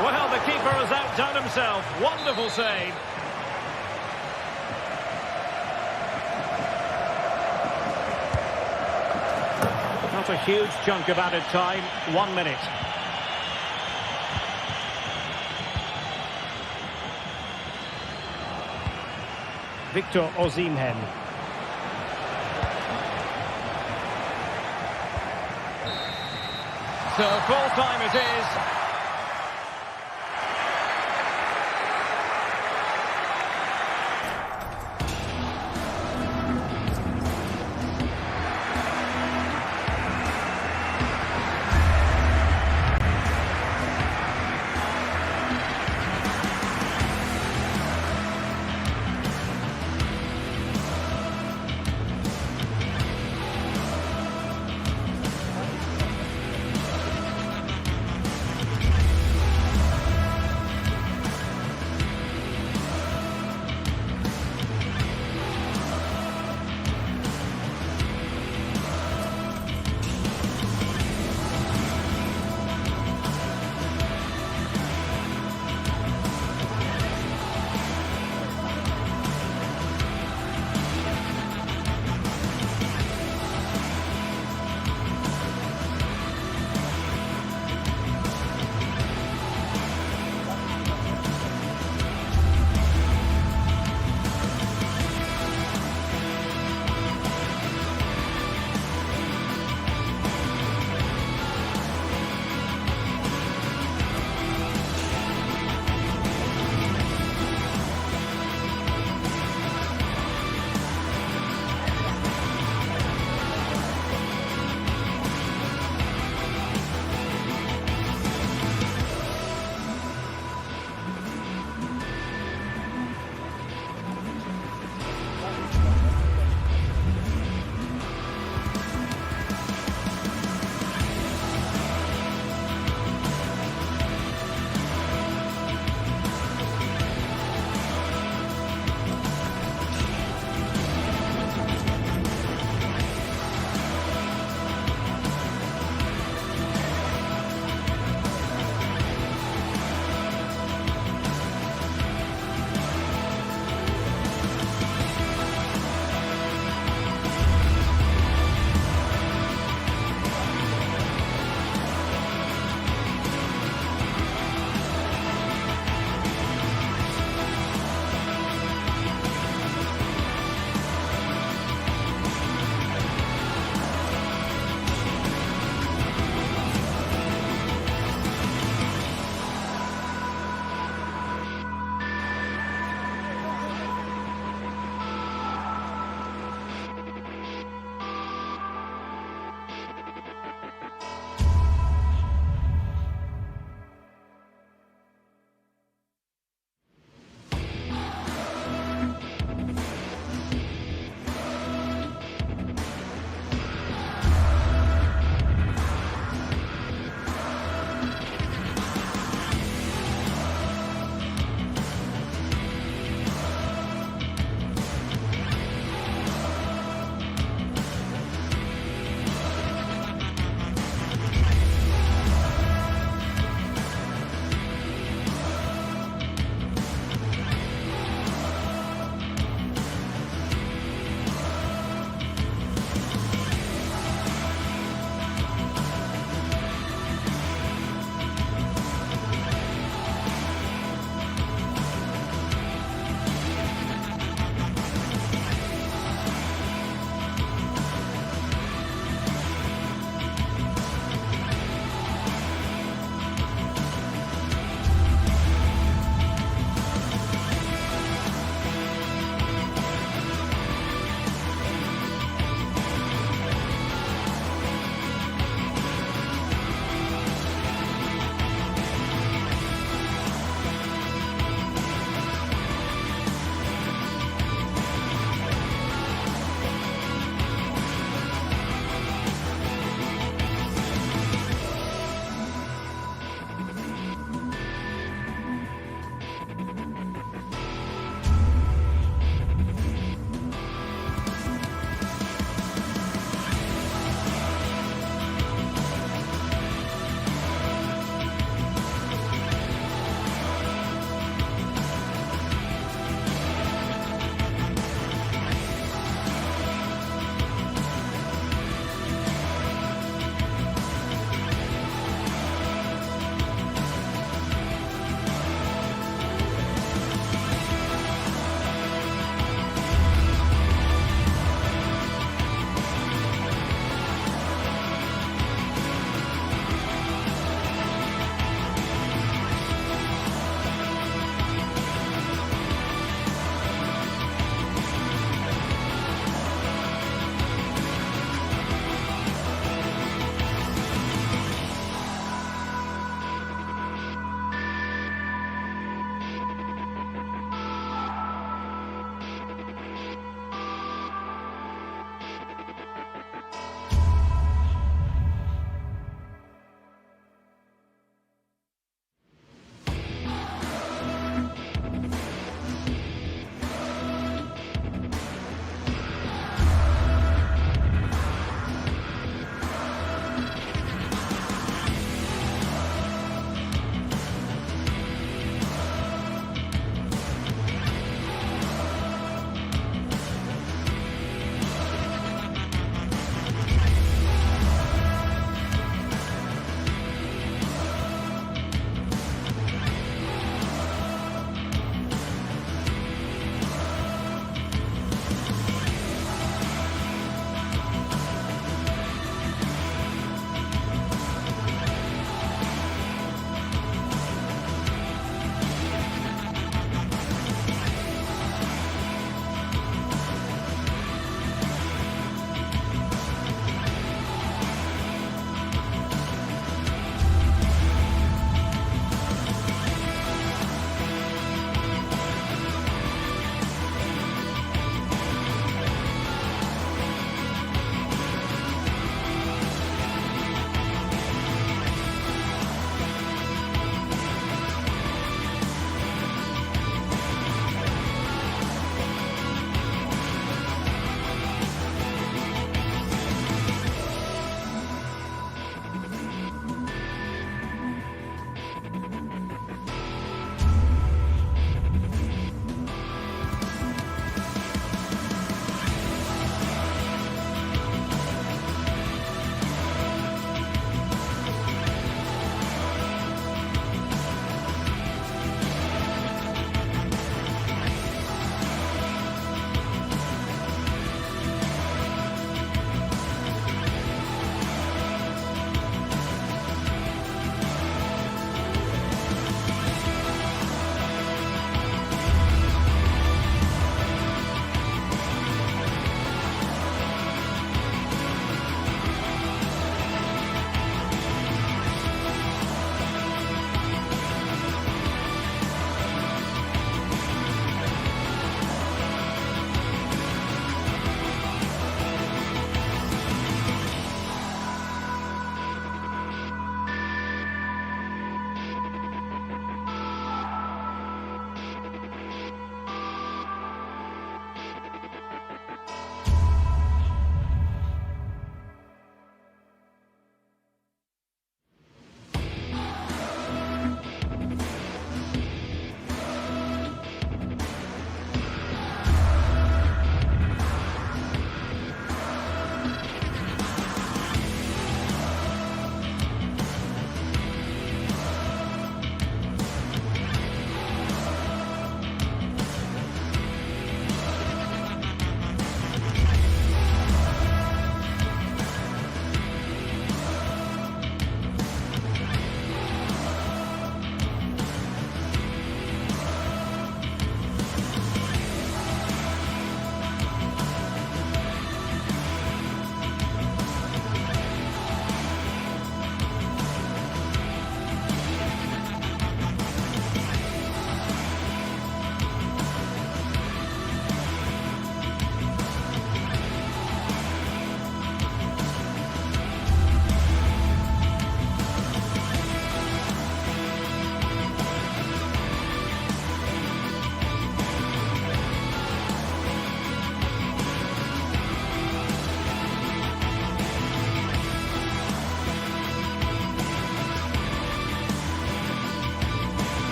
Well, the keeper has outdone himself. Wonderful save. Not a huge chunk of added time. 1 minute. Victor Osimhen. So full time it is.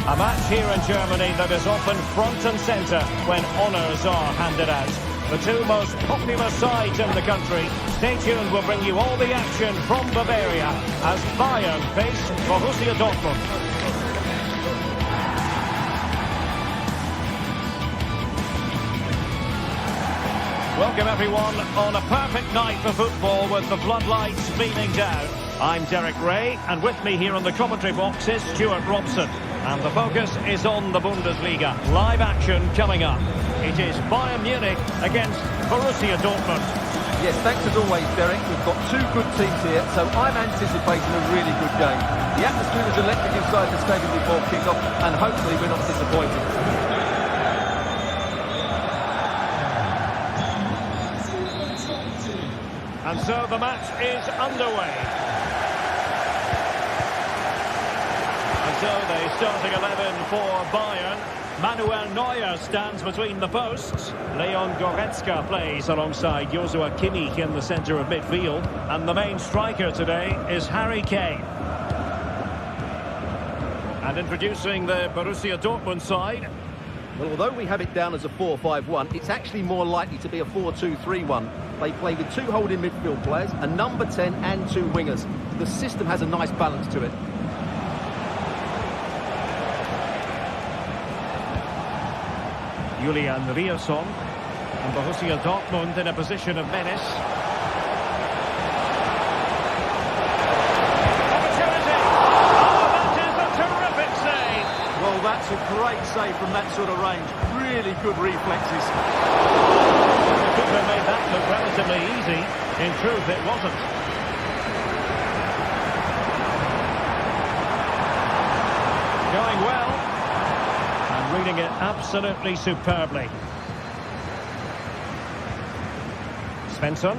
A match here in Germany that is often front and centre when honours are handed out. The two most popular sides in the country. Stay tuned, we'll bring you all the action from Bavaria as Bayern face Borussia Dortmund. Welcome everyone on a perfect night for football with the floodlights beaming down. I'm Derek Ray, and with me here on the commentary box is Stuart Robson. And the focus is on the Bundesliga. Live action coming up. It is Bayern Munich against Borussia Dortmund. Yes, thanks as always, Derek. We've got two good teams here, so I'm anticipating a really good game. The atmosphere was electric inside the stadium before kick-off, and hopefully we're not disappointed. And so the match is underway. And so the starting 11 for Bayern. Manuel Neuer stands between the posts. Leon Goretzka plays alongside Joshua Kimmich in the centre of midfield. And the main striker today is Harry Kane. And introducing the Borussia Dortmund side. Well, although we have it down as a 4-5-1, it's actually more likely to be a 4-2-3-1. They play with two holding midfield players, a number 10 and two wingers. The system has a nice balance to it. Julian Riasson, and Borussia Dortmund in a position of menace. Opportunity! Oh, that is a terrific save! Well, that's a great save from that sort of range. Really good reflexes. The keeper made that look relatively easy. In truth, it wasn't. Going well. Reading it absolutely superbly. Svensson.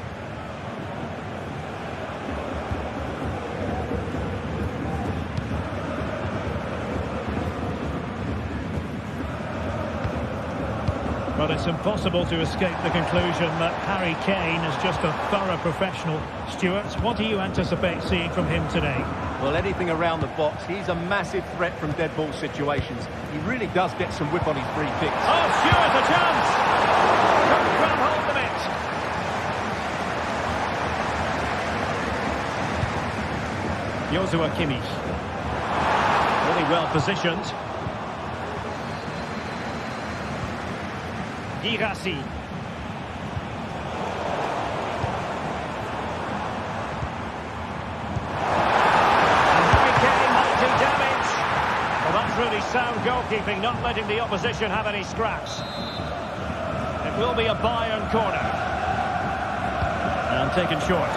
Well, it's impossible to escape the conclusion that Harry Kane is just a thorough professional. Stuart, what do you anticipate seeing from him today? Well, anything around the box. He's a massive threat from dead ball situations. He really does get some whip on his free kicks. Oh, Stuart, a chance! Couldn't grab hold of it. Joshua Kimmich. Really well positioned. Girassi. Really sound goalkeeping, not letting the opposition have any scraps. It will be a Bayern corner. And taken short.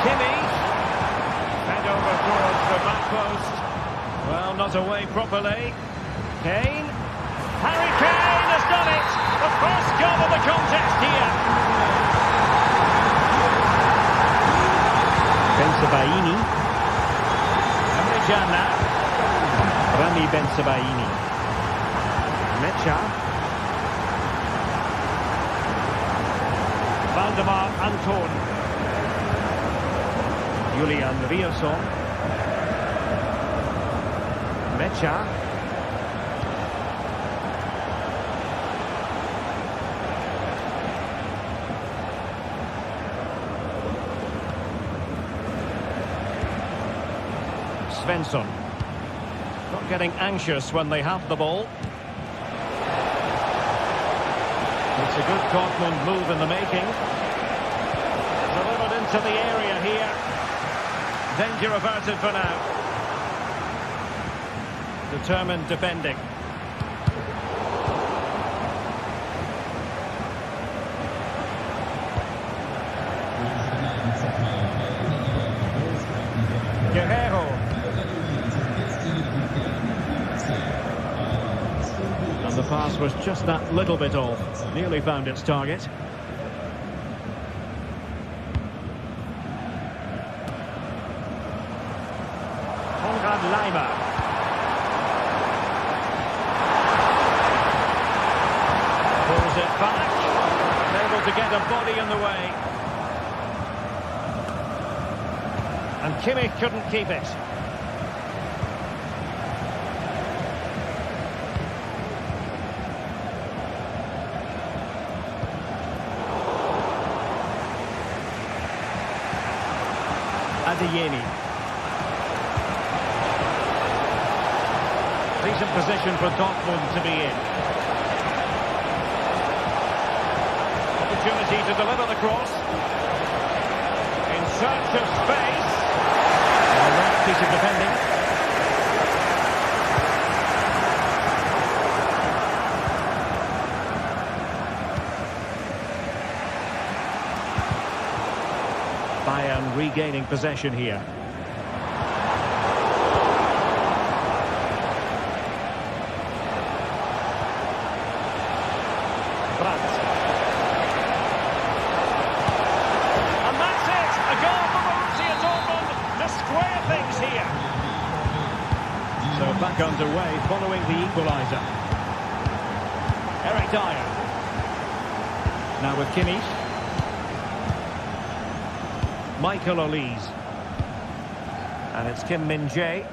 Kimmich. Head over towards the back post. Well, not away properly. Kane. Harry Kane has done it! The first goal of the contest here. Bensebaini. Jana, Rami Bensebaini, Mecha, Valdemar Anton, Julian Riasson, Mecha, Svensson. Not getting anxious when they have the ball. It's a good Dortmund move in the making. Delivered into the area here. Danger averted for now. Determined defending. Guerrero. And the pass was just that little bit off. Nearly found its target. Konrad Laimer. Pulls it back. Able to get a body in the way. And Kimmich couldn't keep it. Adeyemi. Decent position for Dortmund to be in. Opportunity to deliver the cross. In search of space. A right piece of defending. Bayern regaining possession here. And that's it! A goal for Borussia Dortmund to square things here. So back underway following the equaliser. Eric Dyer. Now with Kimmich. Michael Olise. And it's Kim Min-jae.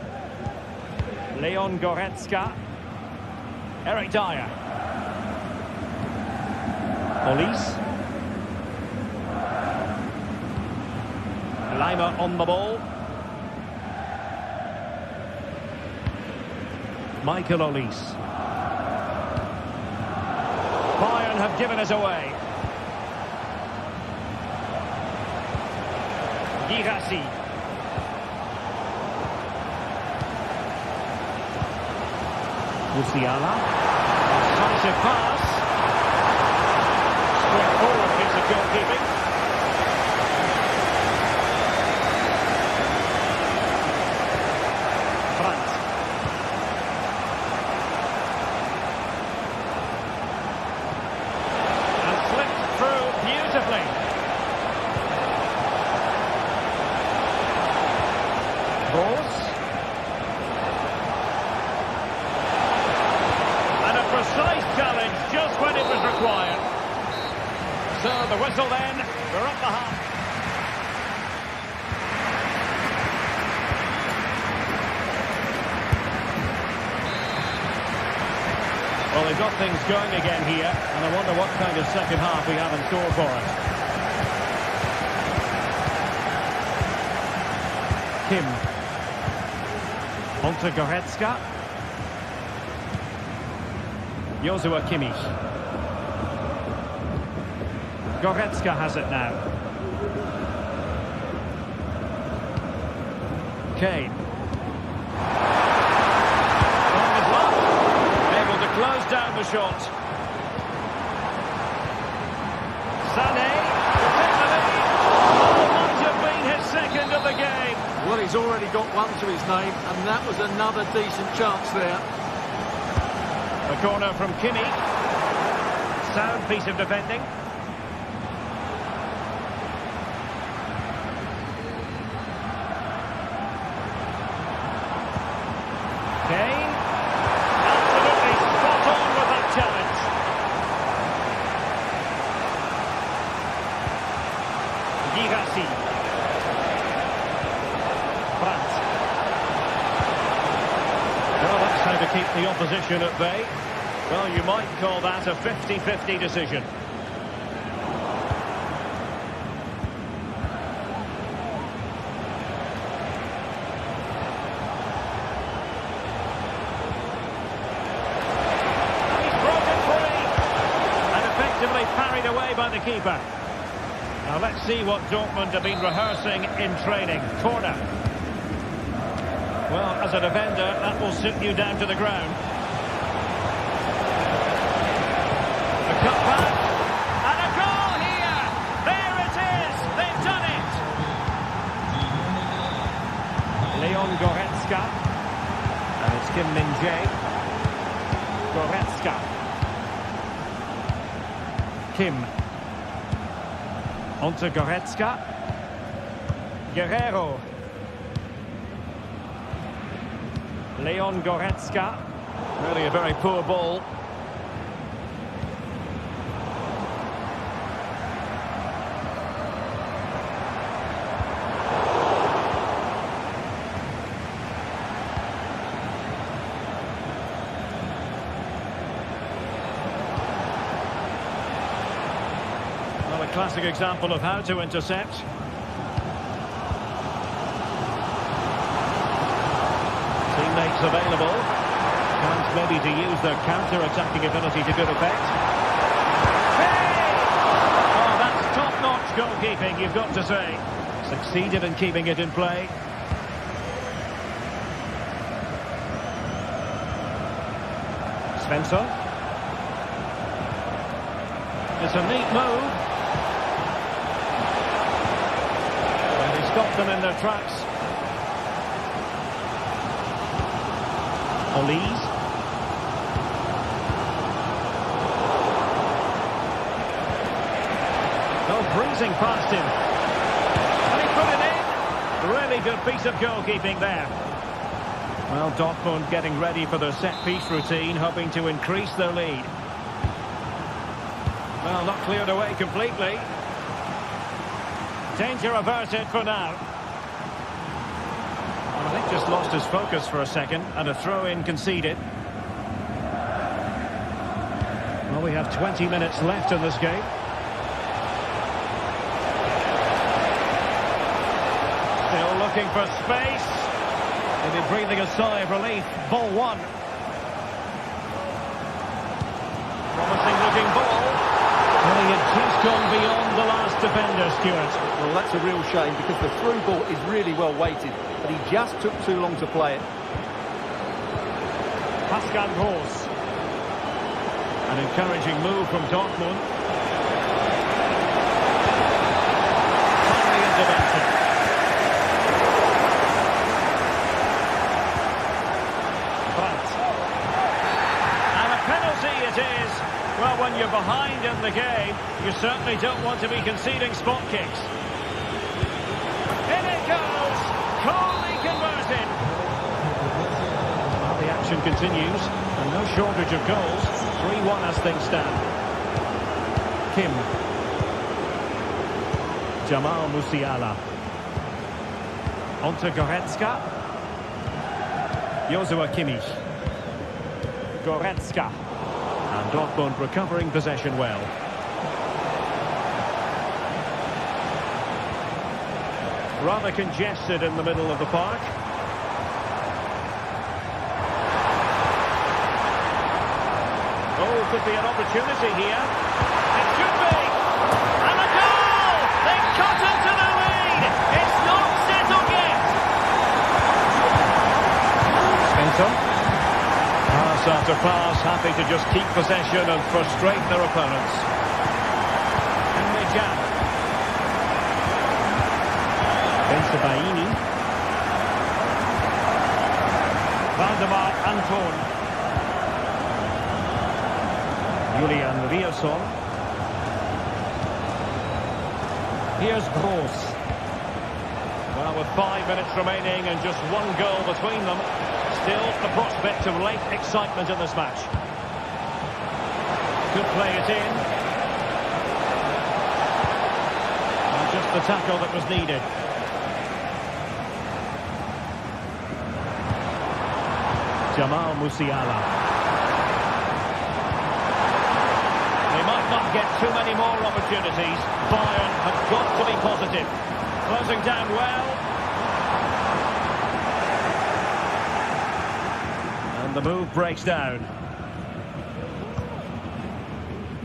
Leon Goretzka. Eric Dyer. Olise. Lima on the ball. Michael Olise. Bayern have given us away. Girassi. Musiala. Decisive pass. Straightforward piece of goalkeeping. Brandt. And slipped through beautifully. And a precise challenge just when it was required. So the whistle then, we're up the half. Well, they've got things going again here, and I wonder what kind of second half we have in store for us. Kim. Onto Goretzka. Joshua Kimmich. Goretzka has it now. Kane. Able to close down the shot. Sané to take the lead. Oh, might have been his second of the game. Well, he's already got one to his name, and that was another decent chance there. A corner from Kimmich. Sound piece of defending. Kane. Absolutely spot on with that challenge. Girassi. Brandt. Well, that's how to keep the opposition at bay. Well, you might call that a 50-50 decision. He's broken free and effectively parried away by the keeper. Now let's see what Dortmund have been rehearsing in training. Corner. Well, as a defender, that will sit you down to the ground. A cut back. And a goal here! There it is! They've done it! Leon Goretzka. And it's Kim Min-jae. Goretzka. Kim. Onto Goretzka. Guerrero. Leon Goretzka. Really a very poor ball. Well, a classic example of how to intercept. chance available. Chance maybe to use their counter-attacking ability to good effect. Hey! Oh, that's top-notch goalkeeping, you've got to say. Succeeded in keeping it in play. Svensson. It's a neat move. And they stop them in their tracks. Olise. Oh, breezing past him. And he put it in. Really good piece of goalkeeping there. Well, Dortmund getting ready for their set-piece routine, hoping to increase their lead. Well, not cleared away completely. Danger averted for now. Well, I think just lost his focus for a second, and a throw-in conceded. Well, we have 20 minutes left in this game. Still looking for space. Maybe breathing a sigh of relief. Ball one. Promising looking ball. Well, he had just gone beyond the last defender, Stuart. Well, that's a real shame because the through ball is really well weighted, but he just took too long to play it. Pascal Gross. An encouraging move from Dortmund. Timely intervention. It is. Well, when you're behind in the game, you certainly don't want to be conceding spot kicks. In it goes! Coolly converted. Well, the action continues, and no shortage of goals. 3-1 as things stand. Kim. Jamal Musiala. Onto Goretzka. Joshua Kimmich. Goretzka. And Dortmund recovering possession well. Rather congested in the middle of the park. Oh, could be an opportunity here. It should be. And a goal! They cut into the lead. It's not settled yet. Svensson. Pass after pass, happy to just keep possession and frustrate their opponents. Emre Can. Bensebaini. Valdemar Anton. Julian Riosson. Here's Gross. Well, with 5 minutes remaining and just one goal between them, still the prospect of late excitement in this match. Could play it in. And just the tackle that was needed. Jamal Musiala. They might not get too many more opportunities. Bayern have got to be positive. Closing down well. And the move breaks down.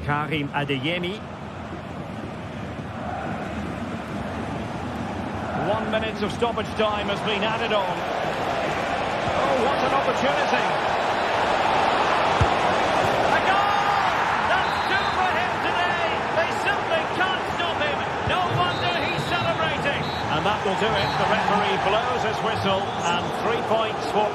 Karim Adeyemi. 1 minute of stoppage time has been added on. Oh, what an opportunity. A goal! That's two for him today. They simply can't stop him. No wonder he's celebrating. And that will do it. The referee blows his whistle and 3 points for...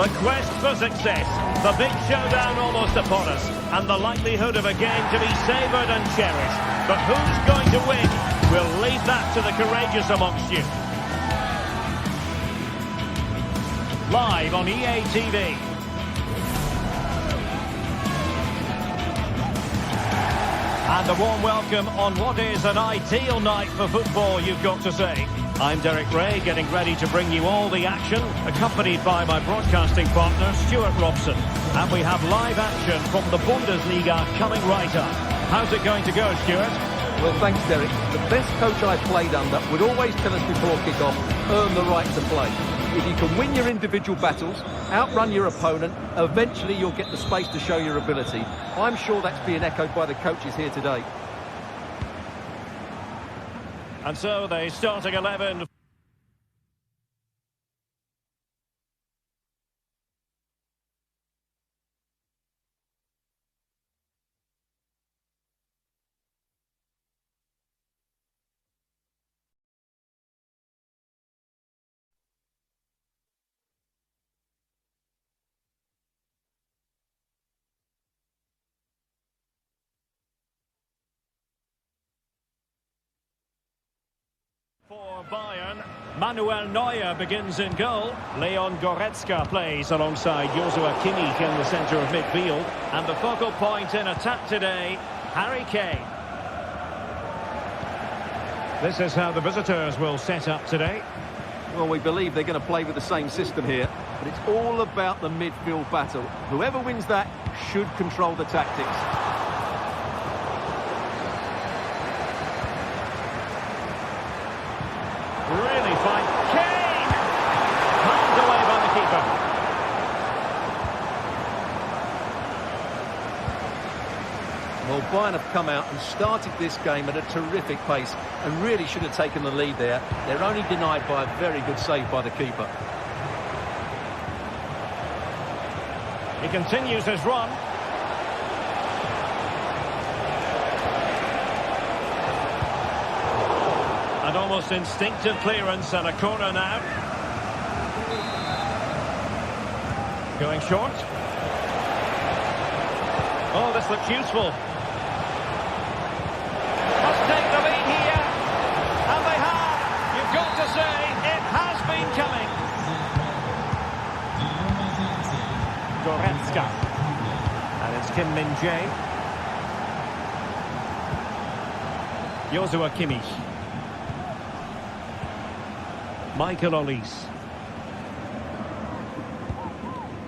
The quest for success, the big showdown almost upon us, and the likelihood of a game to be savoured and cherished. But who's going to win? We'll leave that to the courageous amongst you. Live on EA TV. And a warm welcome on what is an ideal night for football, you've got to say. I'm Derek Ray, getting ready to bring you all the action, accompanied by my broadcasting partner, Stuart Robson. And we have live action from the Bundesliga coming right up. How's it going to go, Stuart? Well, thanks, Derek. The best coach I played under would always tell us before kick-off, earn the right to play. If you can win your individual battles, outrun your opponent, eventually you'll get the space to show your ability. I'm sure that's being echoed by the coaches here today. And so the starting 11. For Bayern, Manuel Neuer begins in goal. Leon Goretzka plays alongside Joshua Kimmich in the centre of midfield. And the focal point in attack today, Harry Kane. This is how the visitors will set up today. Well, we believe they're going to play with the same system here, but it's all about the midfield battle. Whoever wins that should control the tactics. Really fine. Kane! Pulled away by the keeper. Well, Bayern have come out and started this game at a terrific pace and really should have taken the lead there. They're only denied by a very good save by the keeper. He continues his run. And almost instinctive clearance and a corner now. Going short. Oh, this looks useful. Must take the lead here. And they have. You've got to say, it has been coming. Goretzka. And it's Kim Min-jae. Joshua Kimmich. Michael Olise.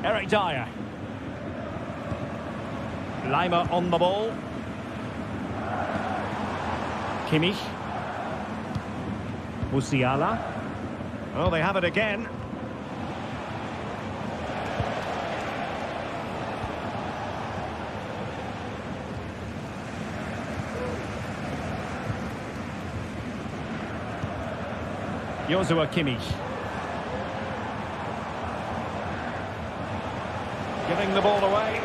Eric Dyer. Lima on the ball. Kimmich. Musiala. Oh, they have it again. Joshua Kimmich. Giving the ball away.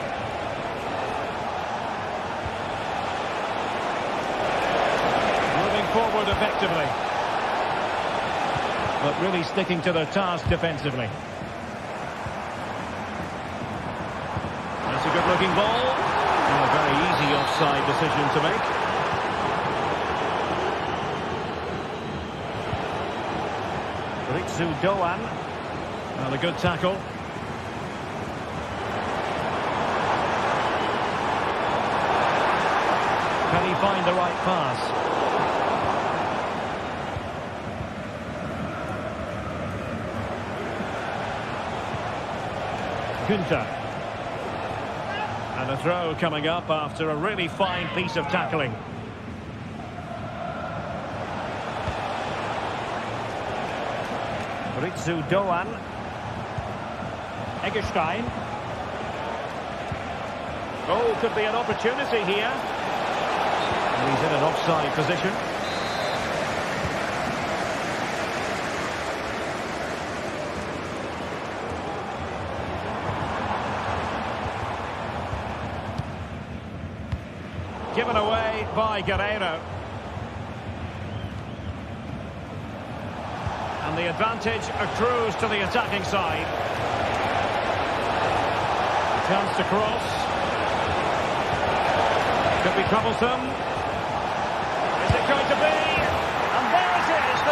Moving forward effectively. But really sticking to their task defensively. That's a good-looking ball. And a very easy offside decision to make. Doan. Well, a good tackle. Can he find the right pass? Günther. And a throw coming up after a really fine piece of tackling. Doan. Eggestein. Oh, could be an opportunity here. And he's in an offside position. Given away by Guerreiro. And the advantage accrues to the attacking side. Chance to cross. Could be troublesome. Is it going to be?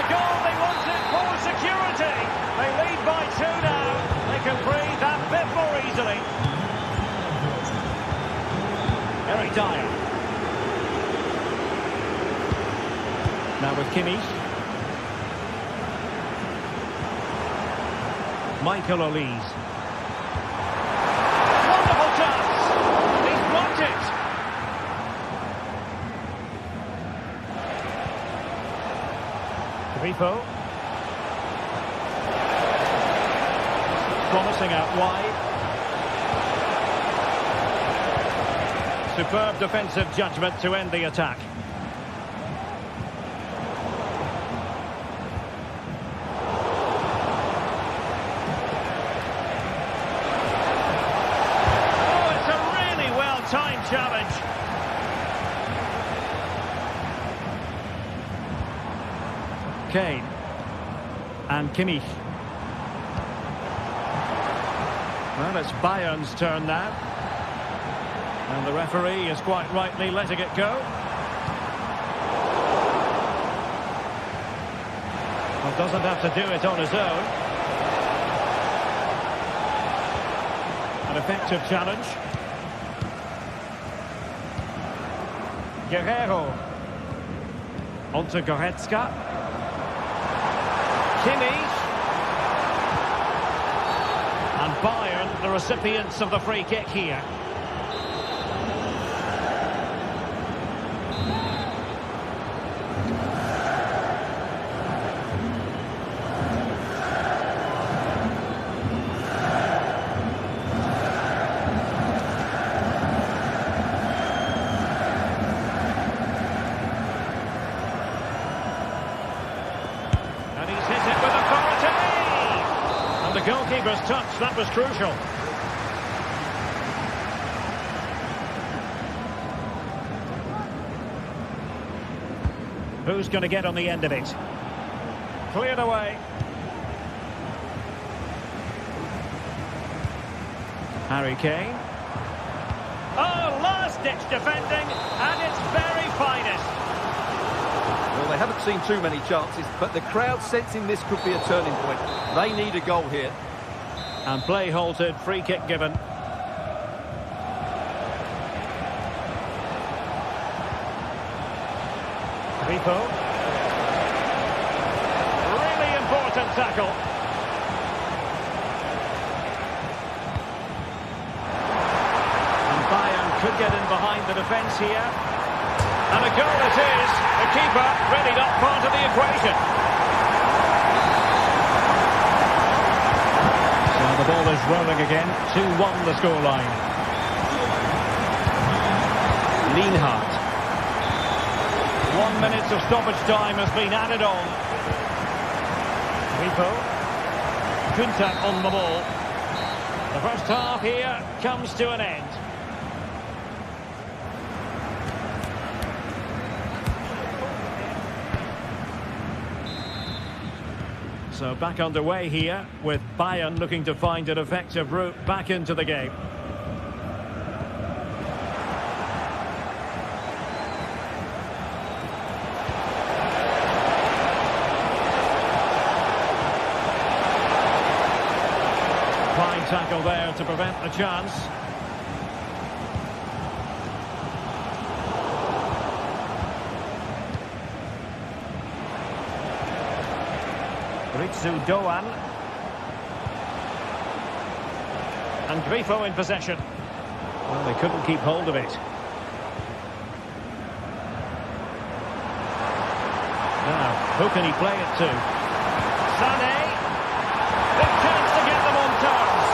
a goal, they want it for security. They lead by 2 now. They can breathe that bit more easily. Eric Dyer. Now with Kimmich. Michael Olise. Wonderful chance. He's blocked it. Grifo. Promising out wide. Superb defensive judgment to end the attack. Challenge. Kane and Kimmich. Well, it's Bayern's turn now, and the referee is quite rightly letting it go. Well, doesn't have to do it on his own. An effective challenge. Guerrero. On to Goretzka. Kimmich. And Bayern, the recipients of the free kick here. The goalkeeper's touch, that was crucial. Who's going to get on the end of it? Cleared away. Harry Kane. Oh, last-ditch defending, and its very finest. Well, they haven't seen too many chances, but the crowd sensing this could be a turning point. They need a goal here. And play halted, free kick given. Grifo. Really important tackle. And Bayern could get in behind the defence here. And a goal it is. The keeper really not part of the equation. So the ball is rolling again. 2-1 the scoreline. Lienhart. 1 minute of stoppage time has been added on. Grifo. Kunta on the ball. The first half here comes to an end. So back underway here with Bayern looking to find an effective route back into the game. Fine tackle there to prevent the chance. Ritsu Doan. And Grifo in possession. Well, they couldn't keep hold of it. Now, who can he play it to? Sané. The chance to get them on terms.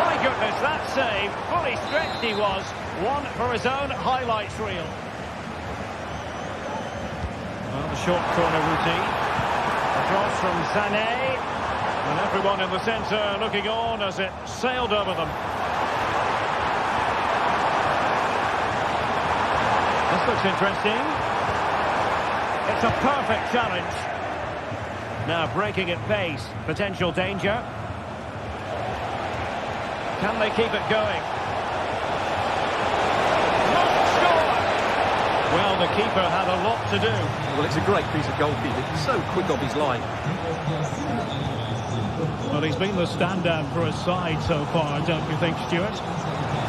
My goodness, that save. Fully stretched he was. One for his own highlights reel. Well, the short corner routine. Cross from Sané, and everyone in the centre looking on as it sailed over them. This looks interesting. It's a perfect challenge. Now breaking at pace, potential danger. Can they keep it going? Must score! Well, the keeper had a lot to do. Well, it's a great piece of goalkeeping. He's so quick off his line. Well, he's been the standout for his side so far, don't you think, Stuart?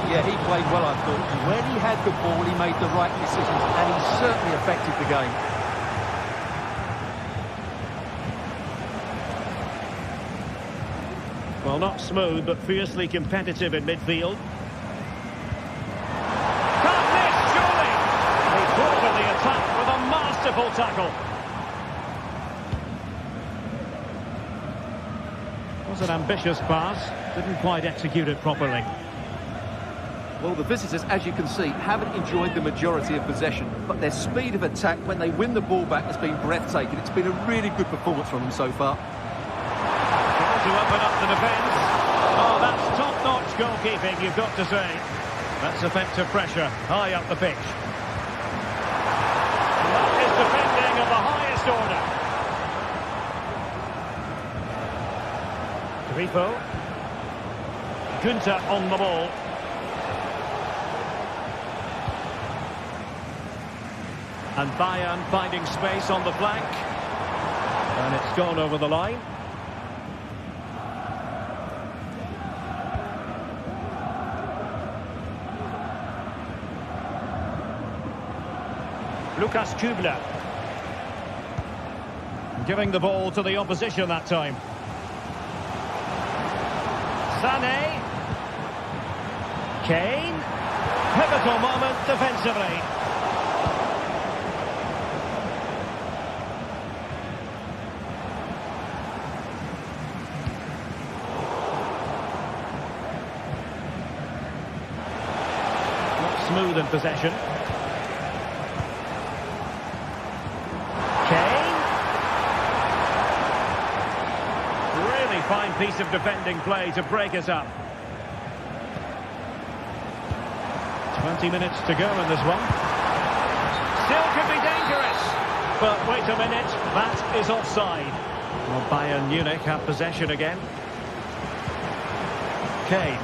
Yeah, he played well, I thought. When he had the ball, he made the right decisions, and he certainly affected the game. Well, not smooth, but fiercely competitive in midfield. Can't miss, surely! He thwarted the attack with a masterful tackle. Was an ambitious pass, didn't quite execute it properly. Well, the visitors, as you can see, haven't enjoyed the majority of possession, but their speed of attack when they win the ball back has been breathtaking. It's been a really good performance from them so far. To open up the defence. Oh, that's top-notch goalkeeping, you've got to say. That's effective pressure, high up the pitch. That is defending of the highest order. Grifo. Günther on the ball. And Bayern finding space on the flank. And it's gone over the line. Lukas Kübler. Giving the ball to the opposition that time. Sané. Kane. Pivotal moment defensively. Not smooth in possession. Fine piece of defending play to break us up. 20 minutes to go in this one. Still could be dangerous. But wait a minute, that is offside. Well, Bayern Munich have possession again. Kane.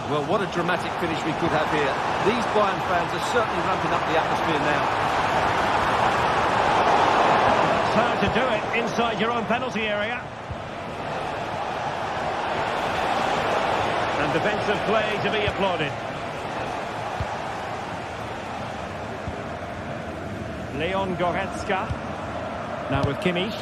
Well, what a dramatic finish we could have here. These Bayern fans are certainly ramping up the atmosphere now. It's hard to do it inside your own penalty area. And defensive play to be applauded. Leon Goretzka. Now with Kimmich.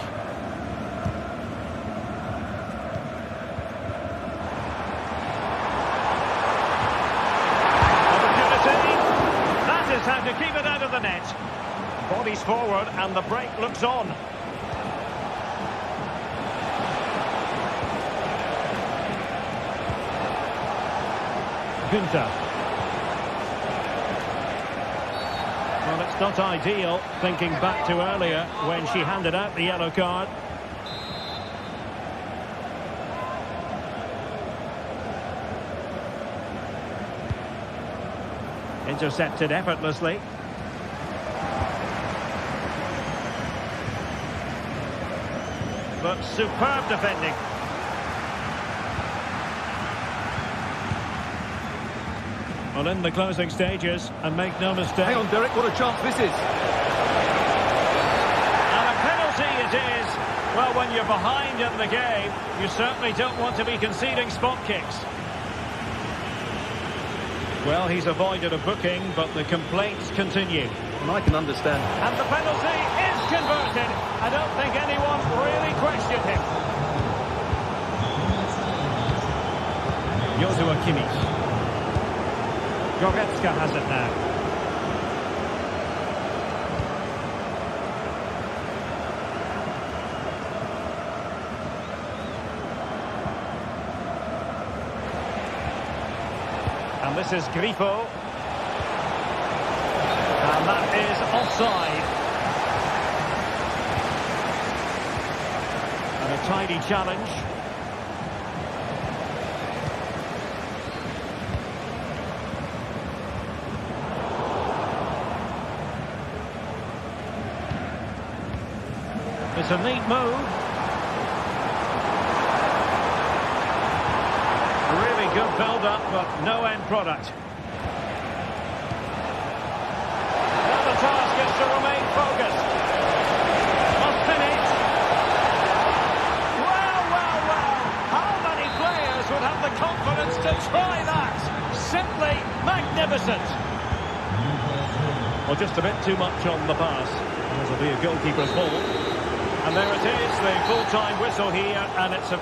How to keep it out of the net. Bodies forward and the break looks on. Günther. Well, it's not ideal, thinking back to earlier when she handed out the yellow card. Intercepted effortlessly. But superb defending. Well, in the closing stages, and make no mistake. Hang on, Derek, what a chance this is. And a penalty it is. Well, when you're behind in the game, you certainly don't want to be conceding spot kicks. Well, he's avoided a booking, but the complaints continue. And I can understand. And the penalty is converted. I don't think anyone really questioned him. Joshua Kimmich. Goretzka has it now. And this is Grifo. And that is offside. And a tidy challenge. It's a neat move. Really good build-up, but no end product. Now the task is to remain focused. Must finish. Well, well, well. How many players would have the confidence to try that? Simply magnificent. Well, just a bit too much on the pass. This will be a goalkeeper's ball. And there it is, the full-time whistle here, and it's a...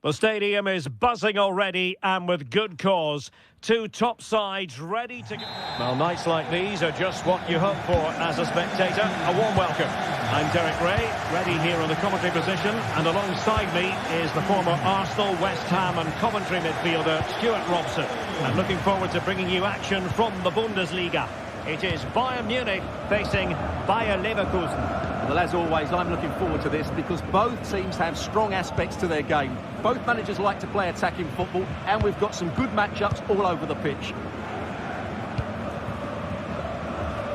The stadium is buzzing already, and with good cause. Two top sides ready to go. Well, nights like these are just what you hope for as a spectator. A warm welcome. I'm Derek Ray, ready here on the commentary position, and alongside me is the former Arsenal, West Ham and Coventry midfielder, Stuart Robson. I'm looking forward to bringing you action from the Bundesliga. It is Bayern Munich facing Bayer Leverkusen. Well, as always, I'm looking forward to this because both teams have strong aspects to their game. Both managers like to play attacking football, and we've got some good matchups all over the pitch.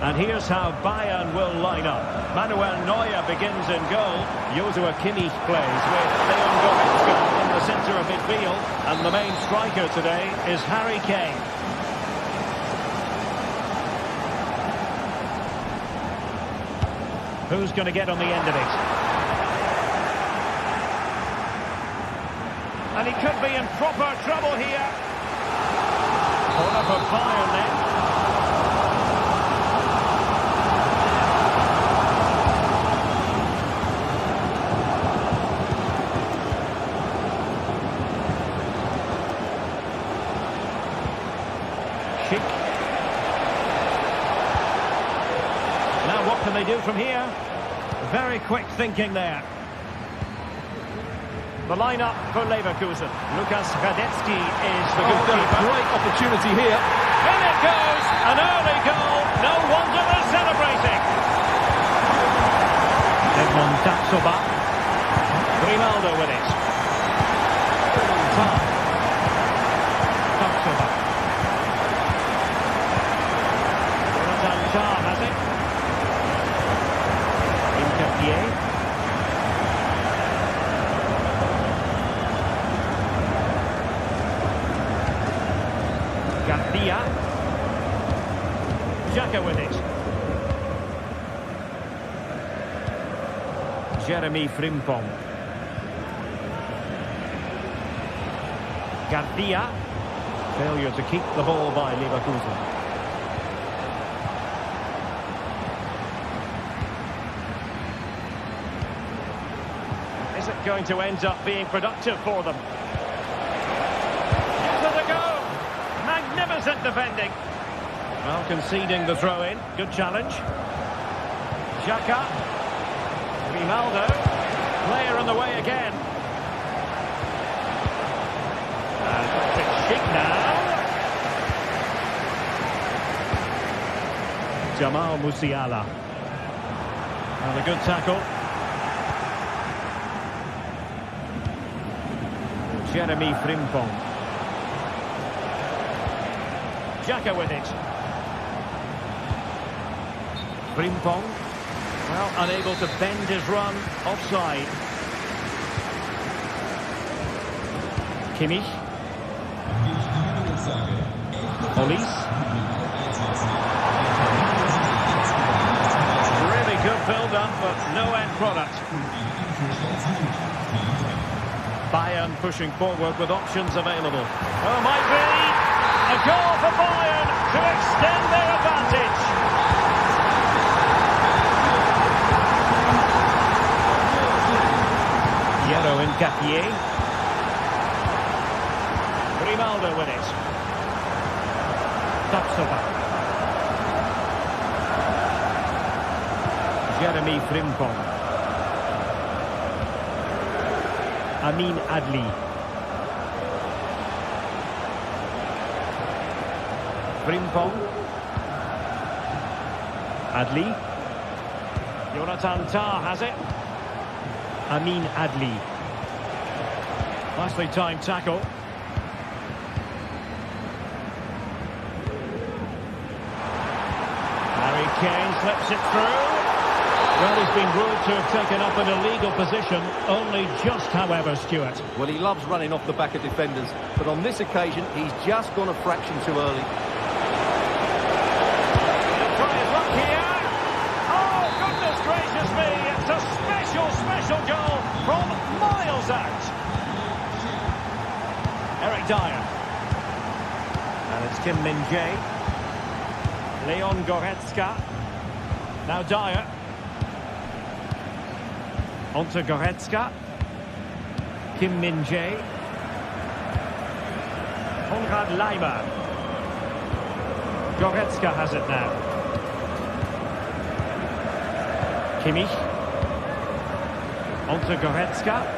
And here's how Bayern will line up. Manuel Neuer begins in goal. Joshua Kimmich plays with Leon Goretzka in the centre of midfield. And the main striker today is Harry Kane. Who's going to get on the end of it? And he could be in proper trouble here. Corner for Bayern then. Schick. Now what can they do from here? Very quick thinking there. The lineup for Leverkusen. Lukas Radetzky is the goalkeeper. Great opportunity here. In it goes! An early goal. No wonder they're celebrating. Edmond Tapsoba. Grimaldo with it. Tapsoba. Jonathan Tah has it. Garcia. Xhaka with it. Jeremy Frimpong. Garcia. Failure to keep the ball by Leverkusen. Is it going to end up being productive for them? Into the goal! Magnificent defending. Well, conceding the throw-in. Good challenge. Xhaka. Grimaldo. Player on the way again. And it's Schick now. Jamal Musiala. And a good tackle. Jeremy Frimpong. Xhaka with it. Frimpong. Well, unable to bend his run. Offside. Kimmich. Olise. Really good build-up, but no end product. Bayern pushing forward with options available. Oh, might be a goal for Bayern to extend their advantage. Piero Hincapié. Grimaldo with it. Tapsoba. Jeremy Frimpong. Amin Adli. Frimpong. Adli. Jonathan Tah has it. Amin Adli. Nicely timed tackle. Harry Kane slips it through. Well, he's been ruled to have taken up an illegal position, only just, however, Stuart. Well, he loves running off the back of defenders, but on this occasion, he's just gone a fraction too early. He'll try his luck here. Oh, goodness gracious me! It's a special goal from miles out. Eric Dyer. And it's Kim Min-jae. Leon Goretzka. Now Dyer. Onto Goretzka. Kim Min-jae. Konrad Laimer. Goretzka has it now. Kimmich. Onto Goretzka.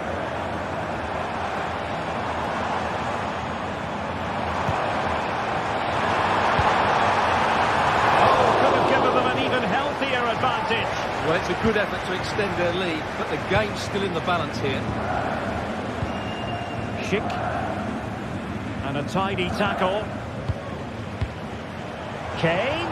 Well, it's a good effort to extend their lead, but the game's still in the balance here. Schick. And a tidy tackle. Kane.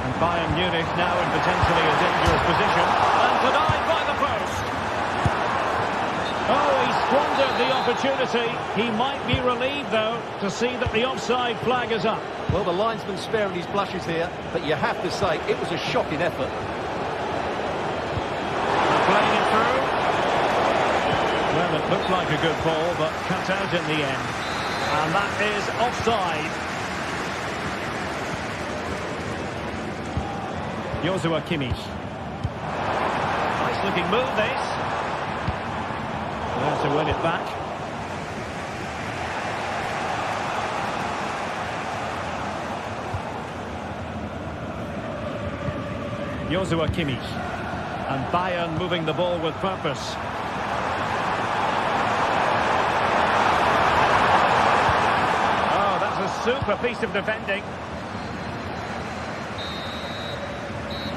And Bayern Munich now in potentially a dangerous position. And denied by the post. Oh, he squandered the opportunity. He might be relieved, though, to see that the offside flag is up. Well, the linesman's sparing his blushes here, but you have to say it was a shocking effort. Playing it through. Well, it looked like a good ball, but cut out in the end. And that is offside. Joshua Kimmich. Nice looking move, this. Well, to win it back. Joshua Kimmich. And Bayern moving the ball with purpose. Oh, that's a super piece of defending.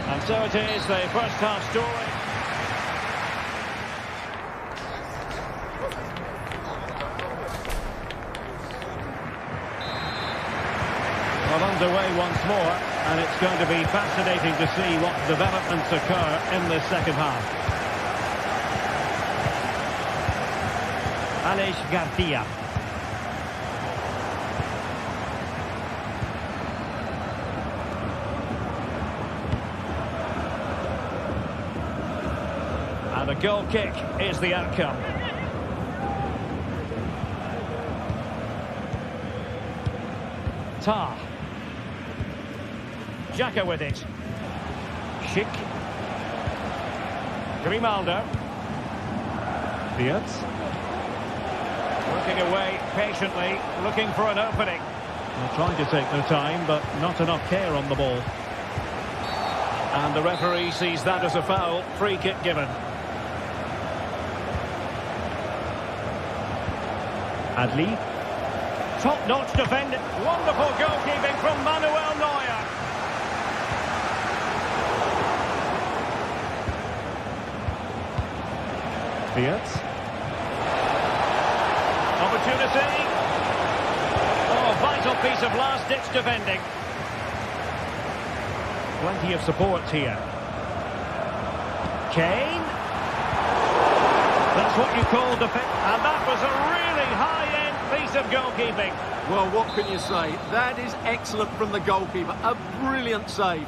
And so it is, the first half story. Well, underway once more, and it's going to be fascinating to see what developments occur in the second half. Aleix Garcia. And a goal kick is the outcome. Tah. Xhaka with it. Schick. Grimaldo. Fiat. Working away patiently, looking for an opening. They're trying to take their time, but not enough care on the ball. And the referee sees that as a foul. Free kick given. Adli. Top-notch defending. Wonderful goalkeeping from Manuel Neuer. Fiat. Opportunity. Oh, vital piece of last-ditch defending. Plenty of support here. Kane. That's what you call defense. And that was a really high-end piece of goalkeeping. Well, what can you say? That is excellent from the goalkeeper. A brilliant save.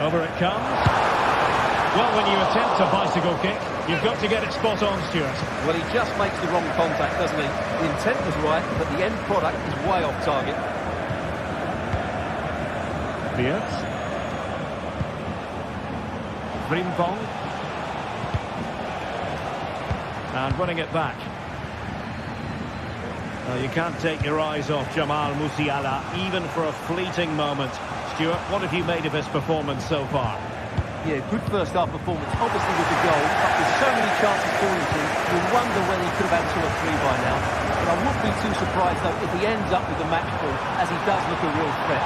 Over it comes. Well, when you attempt a bicycle kick, you've got to get it spot on, Stuart. Well, he just makes the wrong contact, doesn't he? The intent was right, but the end product is way off target. Fiat. Frimpong. And winning it back. You can't take your eyes off Jamal Musiala, even for a fleeting moment. Stuart, what have you made of his performance so far? Yeah, good first half performance, obviously with the goal, but with so many chances falling to him, you wonder whether he could have had 2 or 3 by now. But I wouldn't be too surprised, though, if he ends up with the match ball, as he does look a real threat.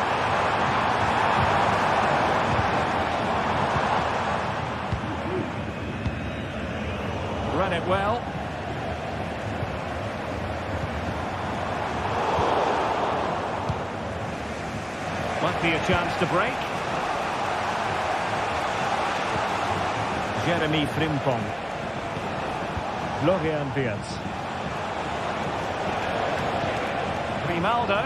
Read it well. Might be a chance to break. Jeremy Frimpong. Florian Wirtz. Grimaldo.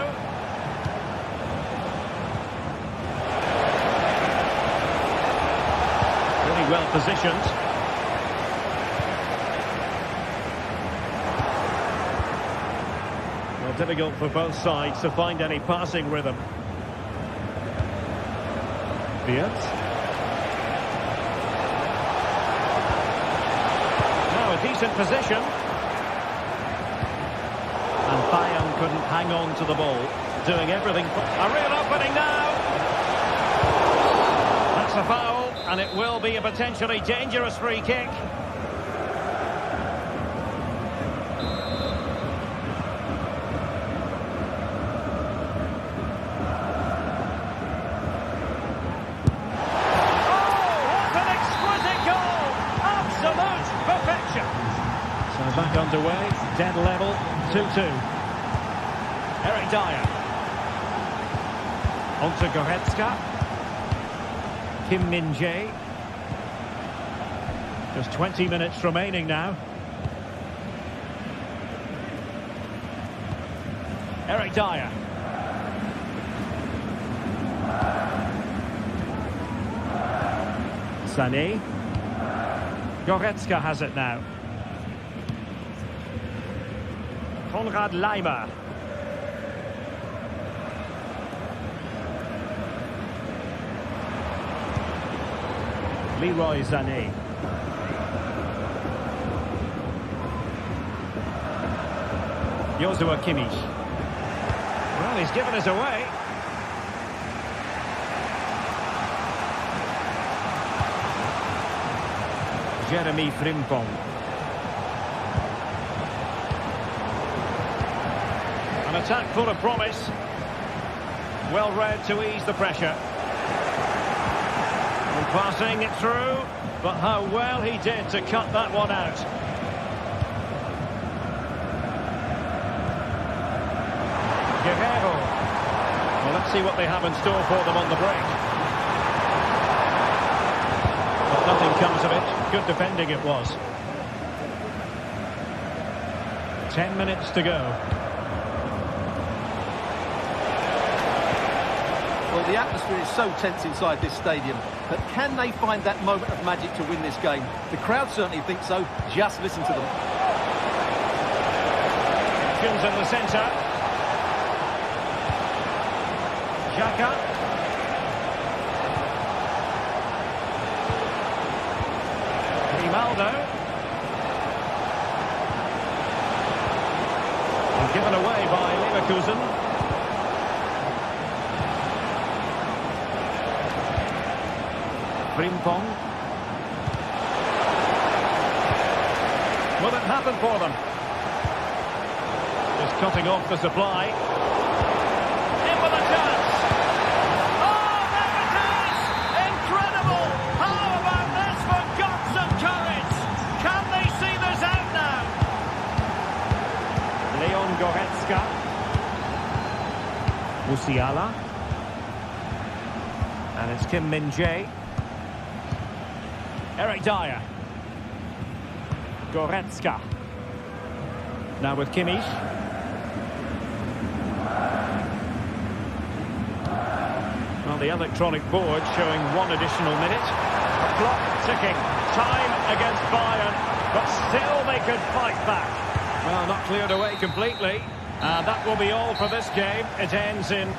Really well positioned. Well, difficult for both sides to find any passing rhythm. Wirtz. Now a decent position. And Bayern couldn't hang on to the ball. Doing everything. A real opening now. That's a foul, and it will be a potentially dangerous free kick. Back underway, dead level, 2-2. Eric Dyer. On to Goretzka. Kim Min-jae. Just 20 minutes remaining now. Eric Dyer. Sané. Goretzka has it now. Konrad Laimer. Leroy Sané. Joshua Kimmich. Well, he's given us away. Jeremy Frimpong. An attack full of promise. Well read to ease the pressure. And passing it through, but how well he did to cut that one out. Guerrero. Well, let's see what they have in store for them on the break. But nothing comes of it. Good defending it was. 10 minutes to go. Well, the atmosphere is so tense inside this stadium, but can they find that moment of magic to win this game? The crowd certainly think so. Just listen to them. Options in the centre. Xhaka. Grimaldo. And given away by Leverkusen. Frimpong. Will it happen for them? Just cutting off the supply. In with a chance. Oh, there it is! Incredible! How about this for guts and courage? Can they see this out now? Leon Goretzka. Musiala. And it's Kim Min-jae. Eric Dyer. Goretzka. Now with Kimmich. Well, the electronic board showing 1 additional minute. The clock ticking. Time against Bayern, but still they could fight back. Well, not cleared away completely. And that will be all for this game. It ends in...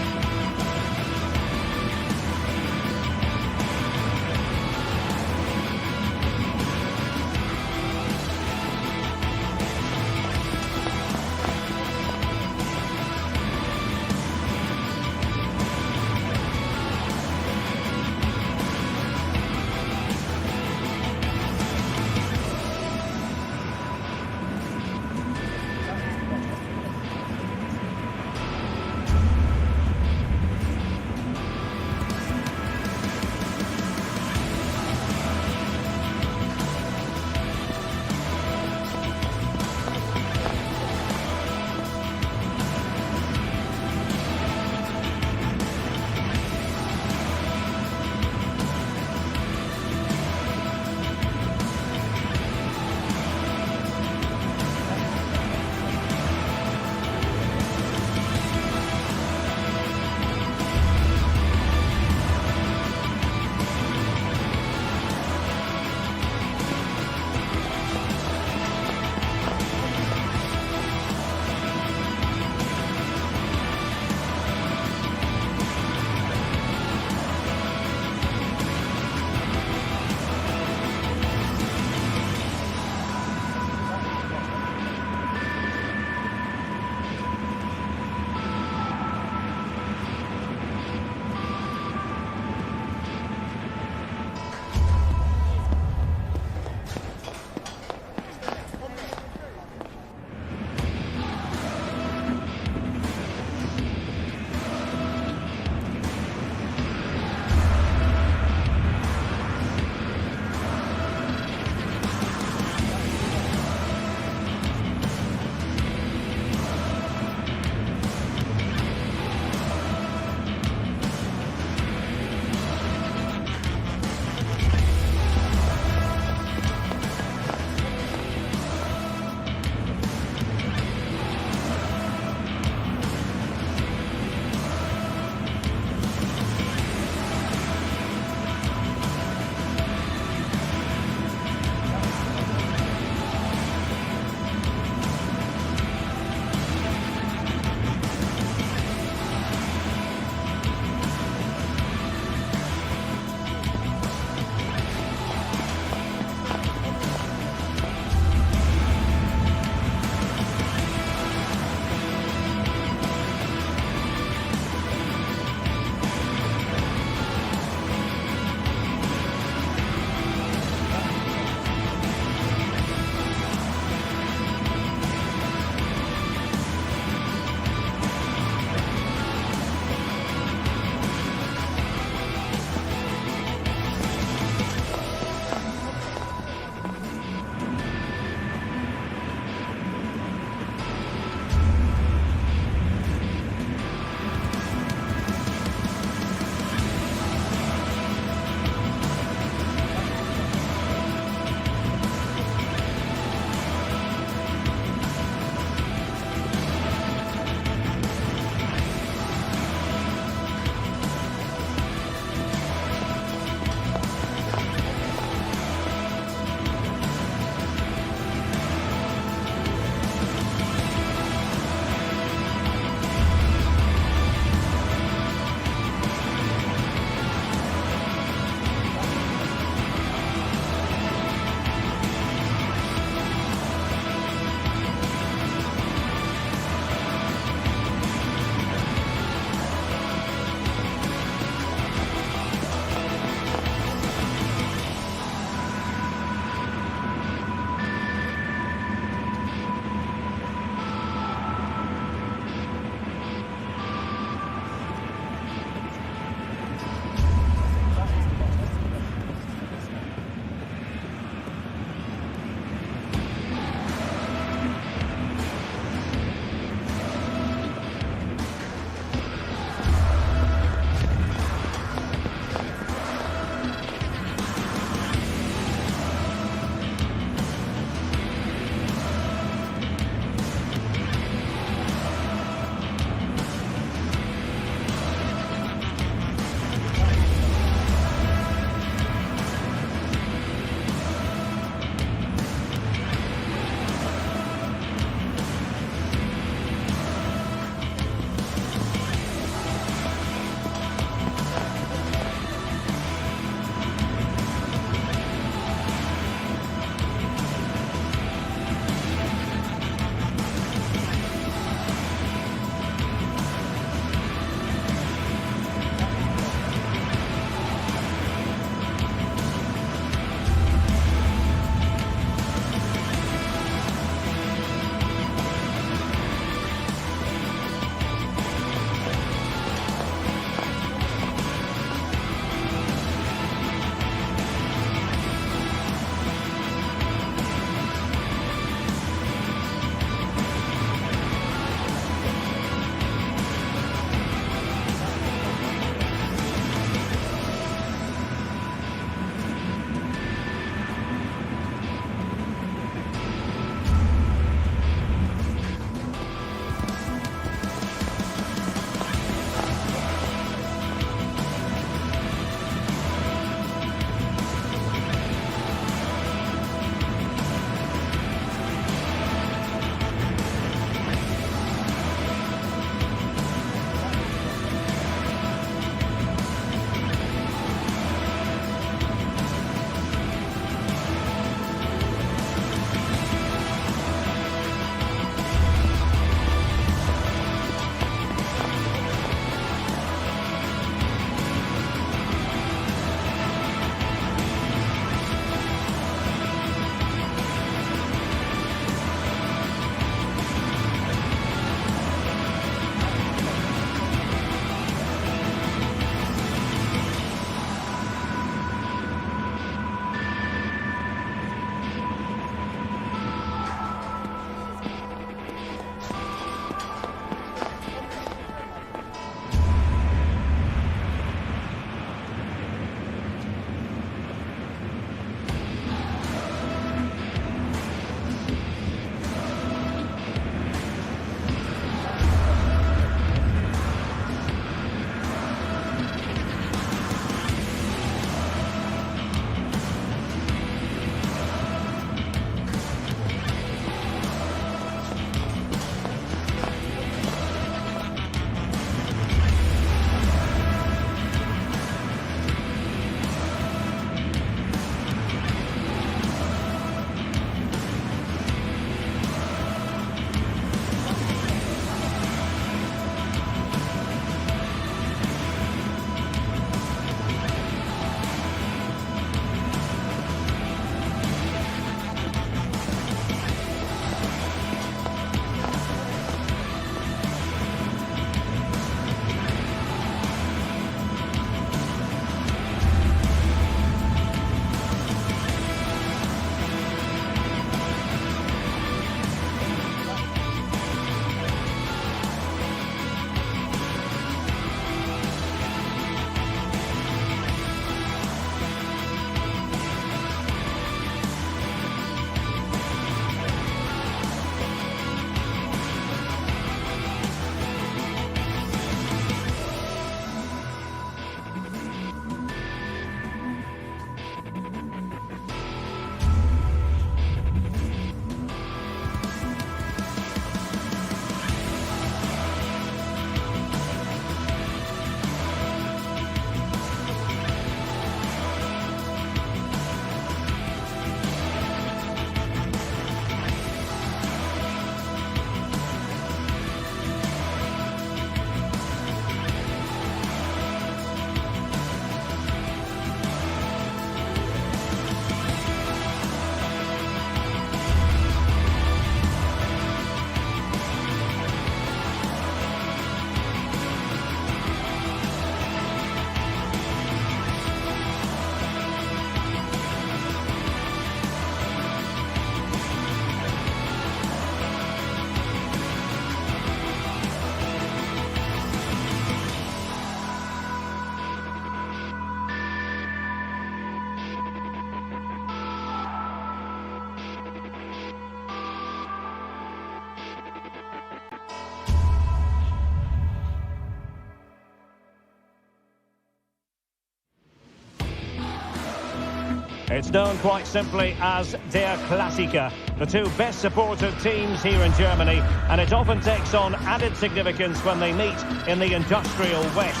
It's known quite simply as Der Klassiker, the two best supported teams here in Germany, and it often takes on added significance when they meet in the industrial West.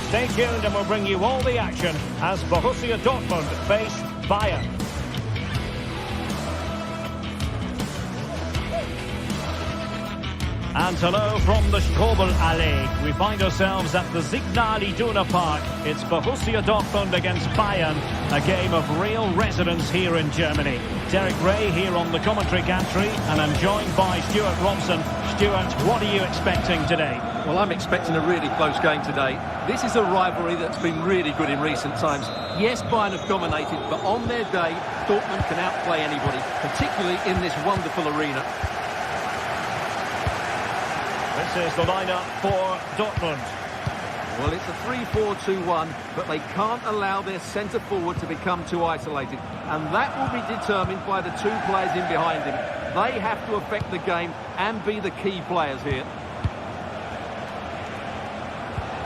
Stay tuned and we'll bring you all the action as Borussia Dortmund face Bayern. And hello from the Strobel-Allee. We find ourselves at the Signal Iduna Park. It's Borussia Dortmund against Bayern, a game of real resonance here in Germany. Derek Ray here on the commentary gantry, and I'm joined by Stuart Robson. Stuart, what are you expecting today? Well, I'm expecting a really close game today. This is a rivalry that's been really good in recent times. Yes, Bayern have dominated, but on their day, Dortmund can outplay anybody, particularly in this wonderful arena. This is the lineup for Dortmund. Well, it's a 3-4-2-1, but they can't allow their centre forward to become too isolated. And that will be determined by the two players in behind him. They have to affect the game and be the key players here.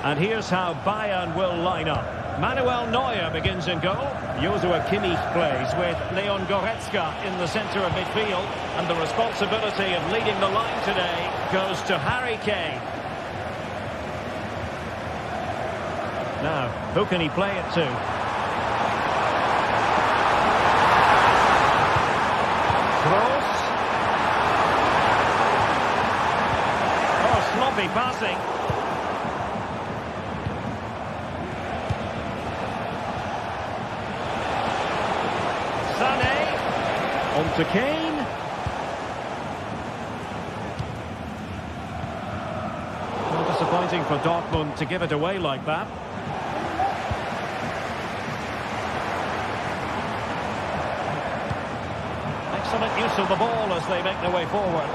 And here's how Bayern will line up. Manuel Neuer begins in goal. Joshua Kimmich plays with Leon Goretzka in the centre of midfield. And the responsibility of leading the line today goes to Harry Kane. Now, who can he play it to? Kroos. Oh, sloppy passing. On to Kane. Well, disappointing for Dortmund to give it away like that. Excellent use of the ball as they make their way forward.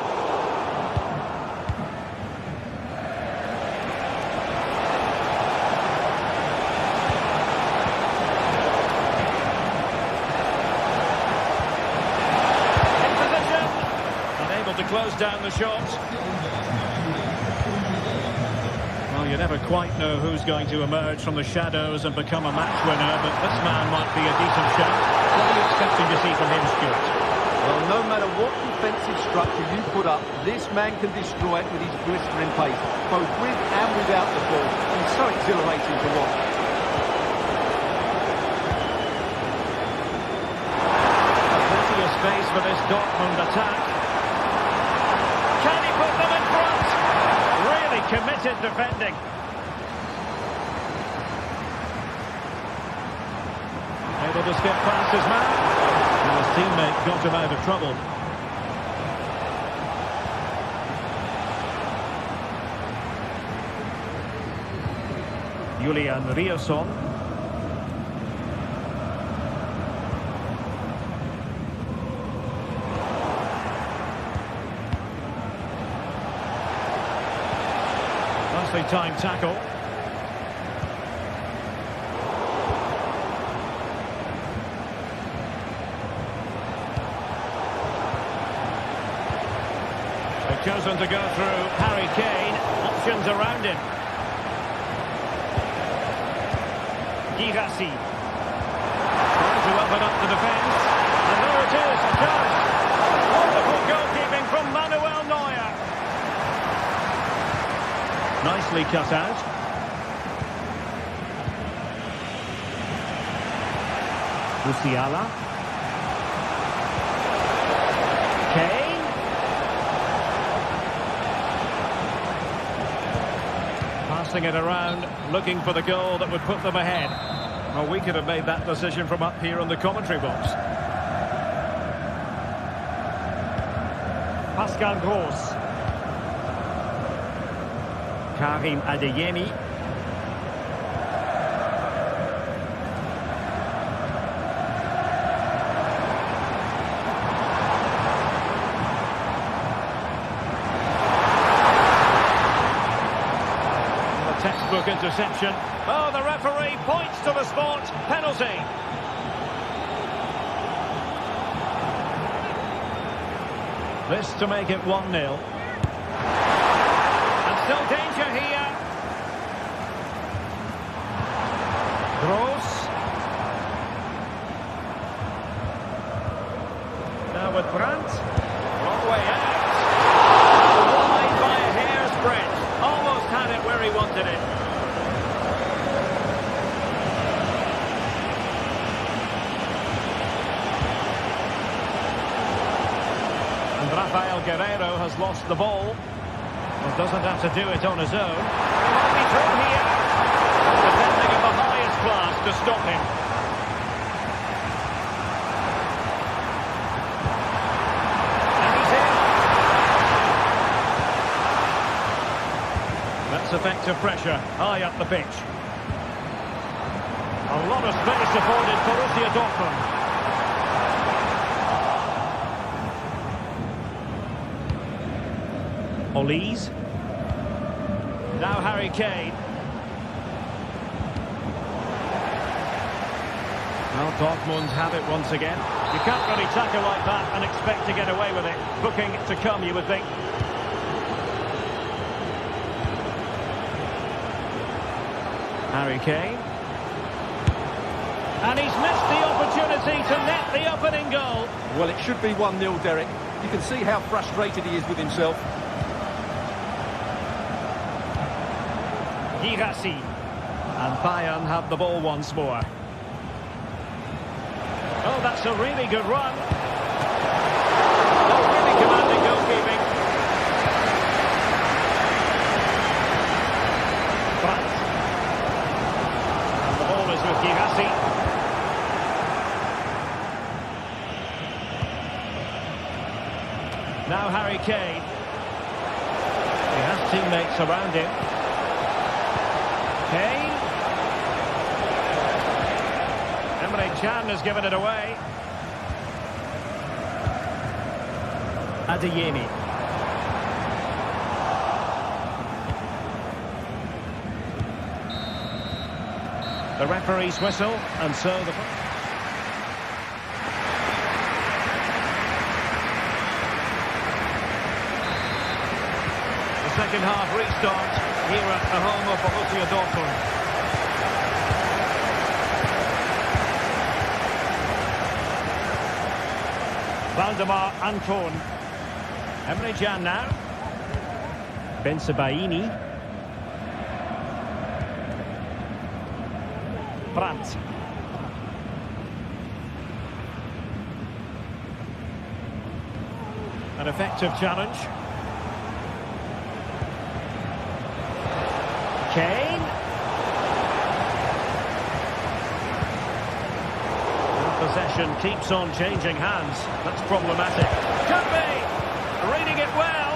Close down the shot. Well, you never quite know who's going to emerge from the shadows and become a match winner, but this man might be a decent shot. What are you expecting to see from him, Stuart? Well, no matter what defensive structure you put up, this man can destroy it with his blistering pace, both with and without the ball. He's so exhilarating to watch. Plenty of space for this Dortmund attack. Can he put them in front? Really committed defending. Able to skip past his man. And his teammate got him out of trouble. Julian Riasson. Nicely timed tackle. They've chosen to go through Harry Kane. Options around him. Girassi. Trying to open up the defence. And there it is. Just wonderful goalkeeping from Manuel Neuer. Nicely cut out. Musiala. Kane. Passing it around, looking for the goal that would put them ahead. Well, we could have made that decision from up here in the commentary box. Pascal Gross. Karim Adeyemi. A textbook interception. Oh, the referee points to the spot. Penalty. This to make it 1-0. Still danger here. Gross. with Brandt. Long way out. Wide by a hair's breadth. Almost had it where he wanted it. And Rafael Guerreiro has lost the ball. Well, doesn't have to do it on his own. He might be through here. Defending of the highest class to stop him. And he's in. That's effective pressure, high up the pitch. A lot of space afforded Borussia Dortmund. Olise. Now Harry Kane. Well, Dortmund have it once again. You can't really tackle like that and expect to get away with it. Booking to come, you would think. Harry Kane. And he's missed the opportunity to net the opening goal. Well, it should be 1-0, Derek. You can see how frustrated he is with himself. Girassi. And Bayern have the ball once more. Oh, that's a really good run. Oh, really commanding goalkeeping. Brandt. And the ball is with Girassi. Now Harry Kane. He has teammates around him. Kane. Emre Can has given it away. Adeyemi. The referee's whistle, and so the second half restart here at the home of Borussia Dortmund. Valdemar Anton. Emre Can now. Ben Sebaini. Brandt. An effective challenge. Kane. And possession keeps on changing hands. That's problematic. Could be. Reading it well.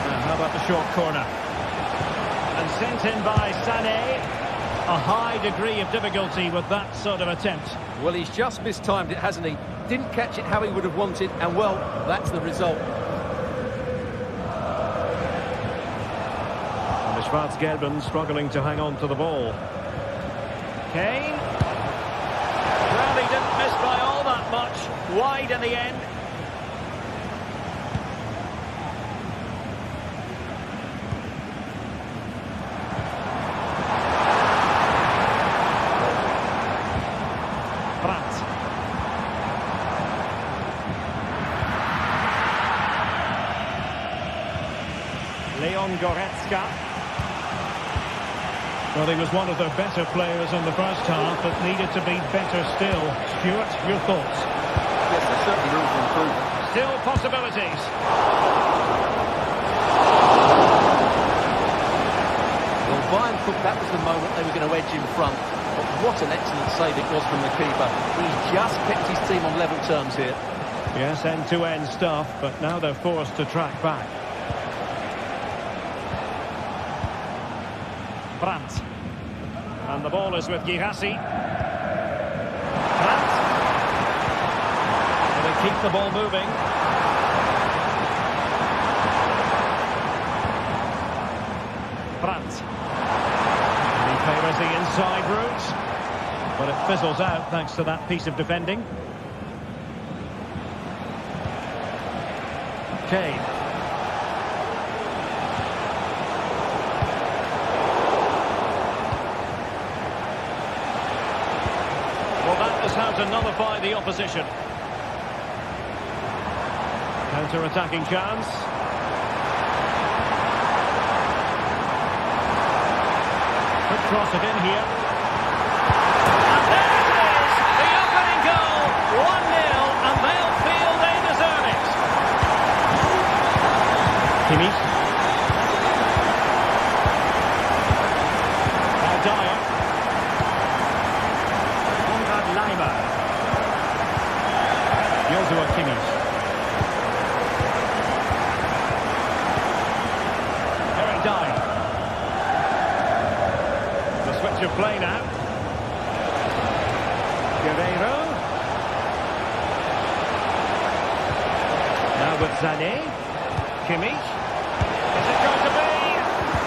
Now, how about the short corner? And sent in by Sané. A high degree of difficulty with that sort of attempt. Well, he's just mistimed it, hasn't he? Didn't catch it how he would have wanted, and well, that's the result. And the Schwarz-Gelben struggling to hang on to the ball. Kane. Well, he didn't miss by all that much. Wide in the end. Goretzka. Well, he was one of their better players in the first half, but needed to be better still. Stuart, your thoughts? Yes, there's certainly room for improvement. Still possibilities. Well, Bayern thought that was the moment they were going to edge in front. But what an excellent save it was from the keeper. He's just kept his team on level terms here. Yes, end-to-end stuff, but now they're forced to track back. Brandt. And the ball is with Girassi. Brandt. And they keep the ball moving. Brandt. And he favours the inside route. But it fizzles out thanks to that piece of defending. Kane. knows how to nullify the opposition. Counter-attacking chance. Could cross it in here. And there it is! The opening goal! 1-0, and they'll feel they deserve it. Kimmich. Now Dyer. Konrad Leimer. Joshua Kimmich. Dyer. The switch of play now. Guerreiro. Now with Sané. Kimmich. Is it going to be?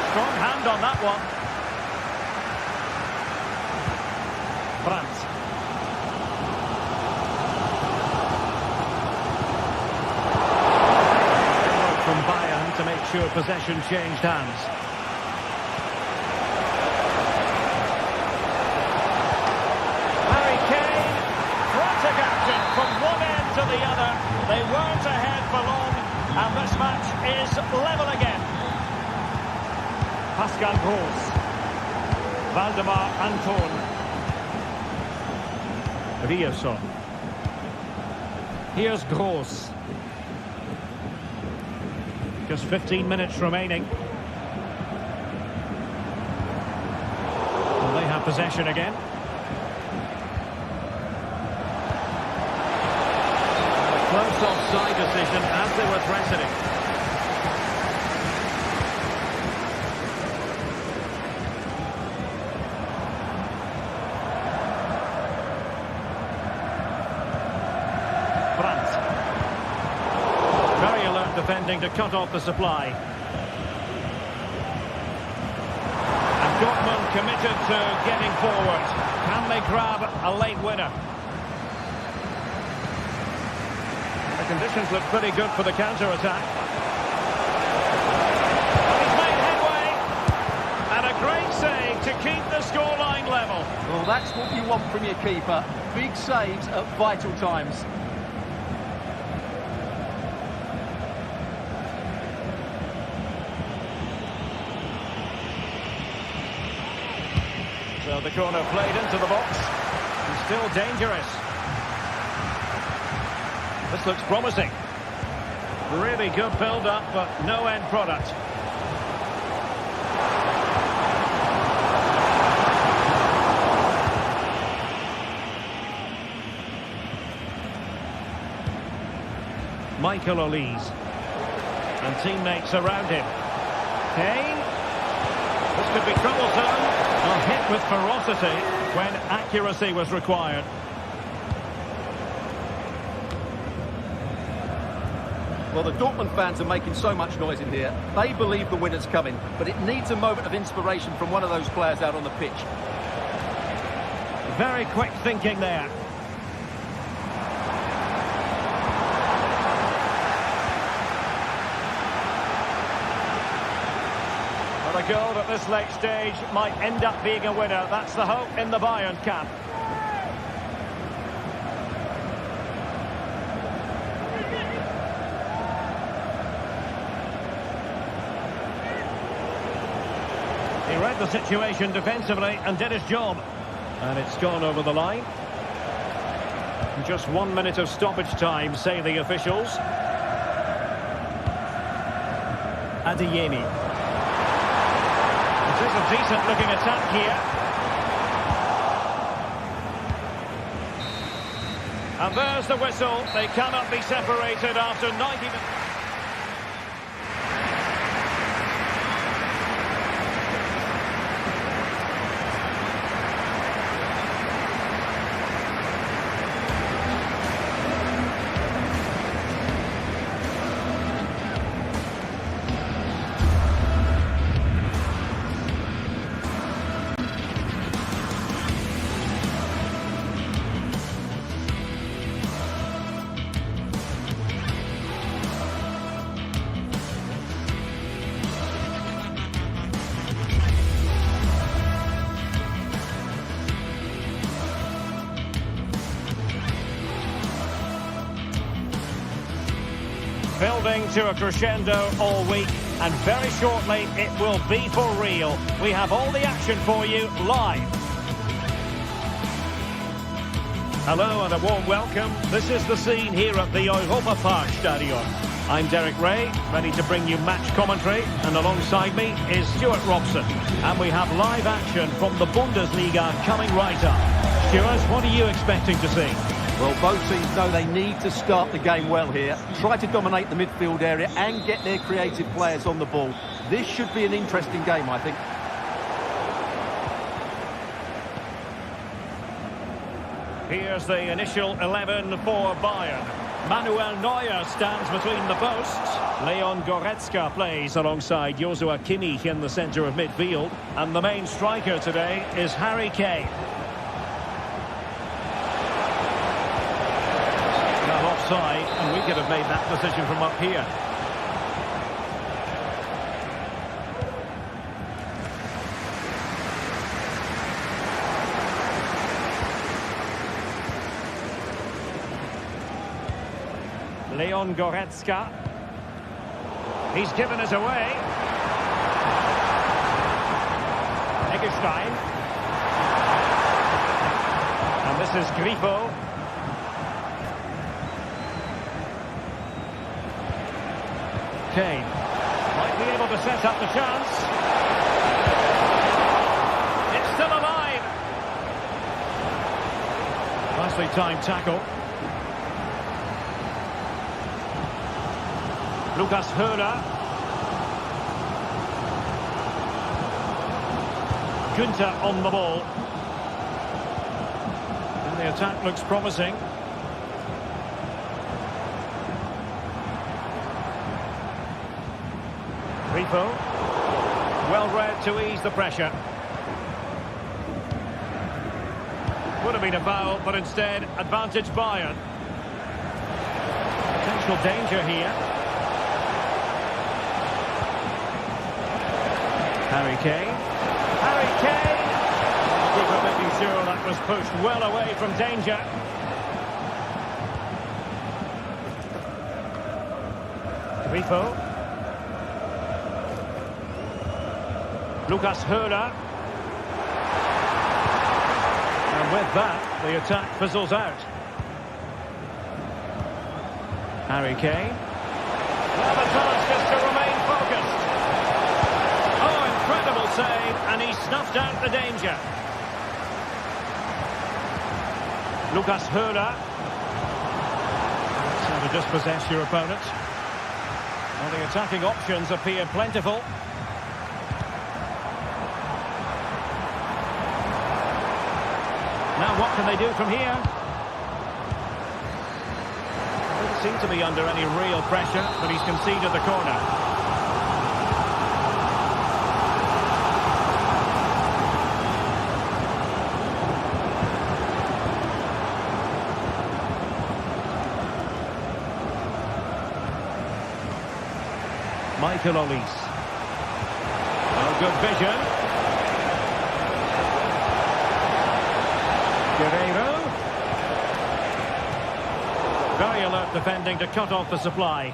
Strong hand on that one. Brandt. From Bayern to make sure possession changed hands. Harry Kane, frantic action from one end to the other. They weren't ahead for long, and this match is level again. Pascal Gross. Valdemar Anton. Rierson. Here's Gross. Just 15 minutes remaining. Well, they have possession again. A close offside decision as they were threatening. Defending to cut off the supply. And Dortmund committed to getting forward. Can they grab a late winner? The conditions look pretty good for the counter-attack. And he's made headway. And a great save to keep the scoreline level. Well, that's what you want from your keeper. Big saves at vital times. So the corner played into the box. He's still dangerous. This looks promising. Really good build-up, but no end product. Michael Olise. And teammates around him. Kane. This could be troublesome. Well, hit with ferocity when accuracy was required. Well, the Dortmund fans are making so much noise in here. They believe the winner's coming, but it needs a moment of inspiration from one of those players out on the pitch. Very quick thinking there. A goal at this late stage might end up being a winner. That's the hope in the Bayern camp. He read the situation defensively and did his job. And it's gone over the line. Just 1 minute of stoppage time, say the officials. Adeyemi. It is a decent-looking attack here. And there's the whistle. They cannot be separated after 90 minutes. building to a crescendo all week, and very shortly it will be for real. We have all the action for you live. Hello and a warm welcome. This is the scene here at the Europa Park Stadion. I'm Derek Ray, ready to bring you match commentary, and alongside me is Stuart Robson. And we have live action from the Bundesliga coming right up. Stuart, what are you expecting to see? Well, both teams know they need to start the game well here, try to dominate the midfield area and get their creative players on the ball. This should be an interesting game, I think. Here's the initial 11 for Bayern. Manuel Neuer stands between the posts. Leon Goretzka plays alongside Joshua Kimmich in the centre of midfield. And the main striker today is Harry Kane. Now offside, and we could have made that decision from up here. Leon Goretzka. He's given us away. Eggestein. And this is Grifo. Kane. Might be able to set up the chance. It's still alive. Nicely timed tackle. Lucas Höhler. Günther on the ball. And the attack looks promising. Grifo. Well read to ease the pressure. Would have been a foul, but instead advantage Bayern. Potential danger here. Harry Kane. Harry Kane! Keeper making sure that was pushed well away from danger. Grifo. Lucas Höhler. And with that, the attack fizzles out. Harry Kane. Now the task is to remain focused. Incredible save, and he snuffed out the danger. Lucas Höhler. That's how to dispossess your opponent. Well, the attacking options appear plentiful. Now what can they do from here? Doesn't seem to be under any real pressure, but he's conceded the corner. Michael Olise. Oh, good vision. Guerreiro. Very alert defending to cut off the supply.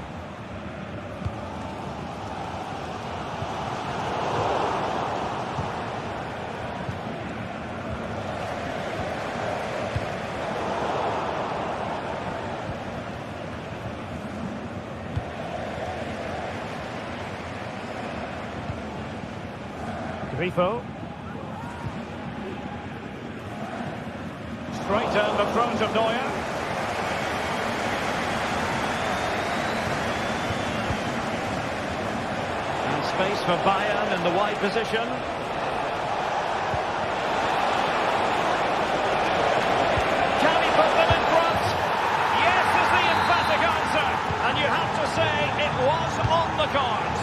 Grifo. Straight down the throat of Neuer. And space for Bayern in the wide position. Can he put them in front? Yes is the emphatic answer. And you have to say it was on the cards.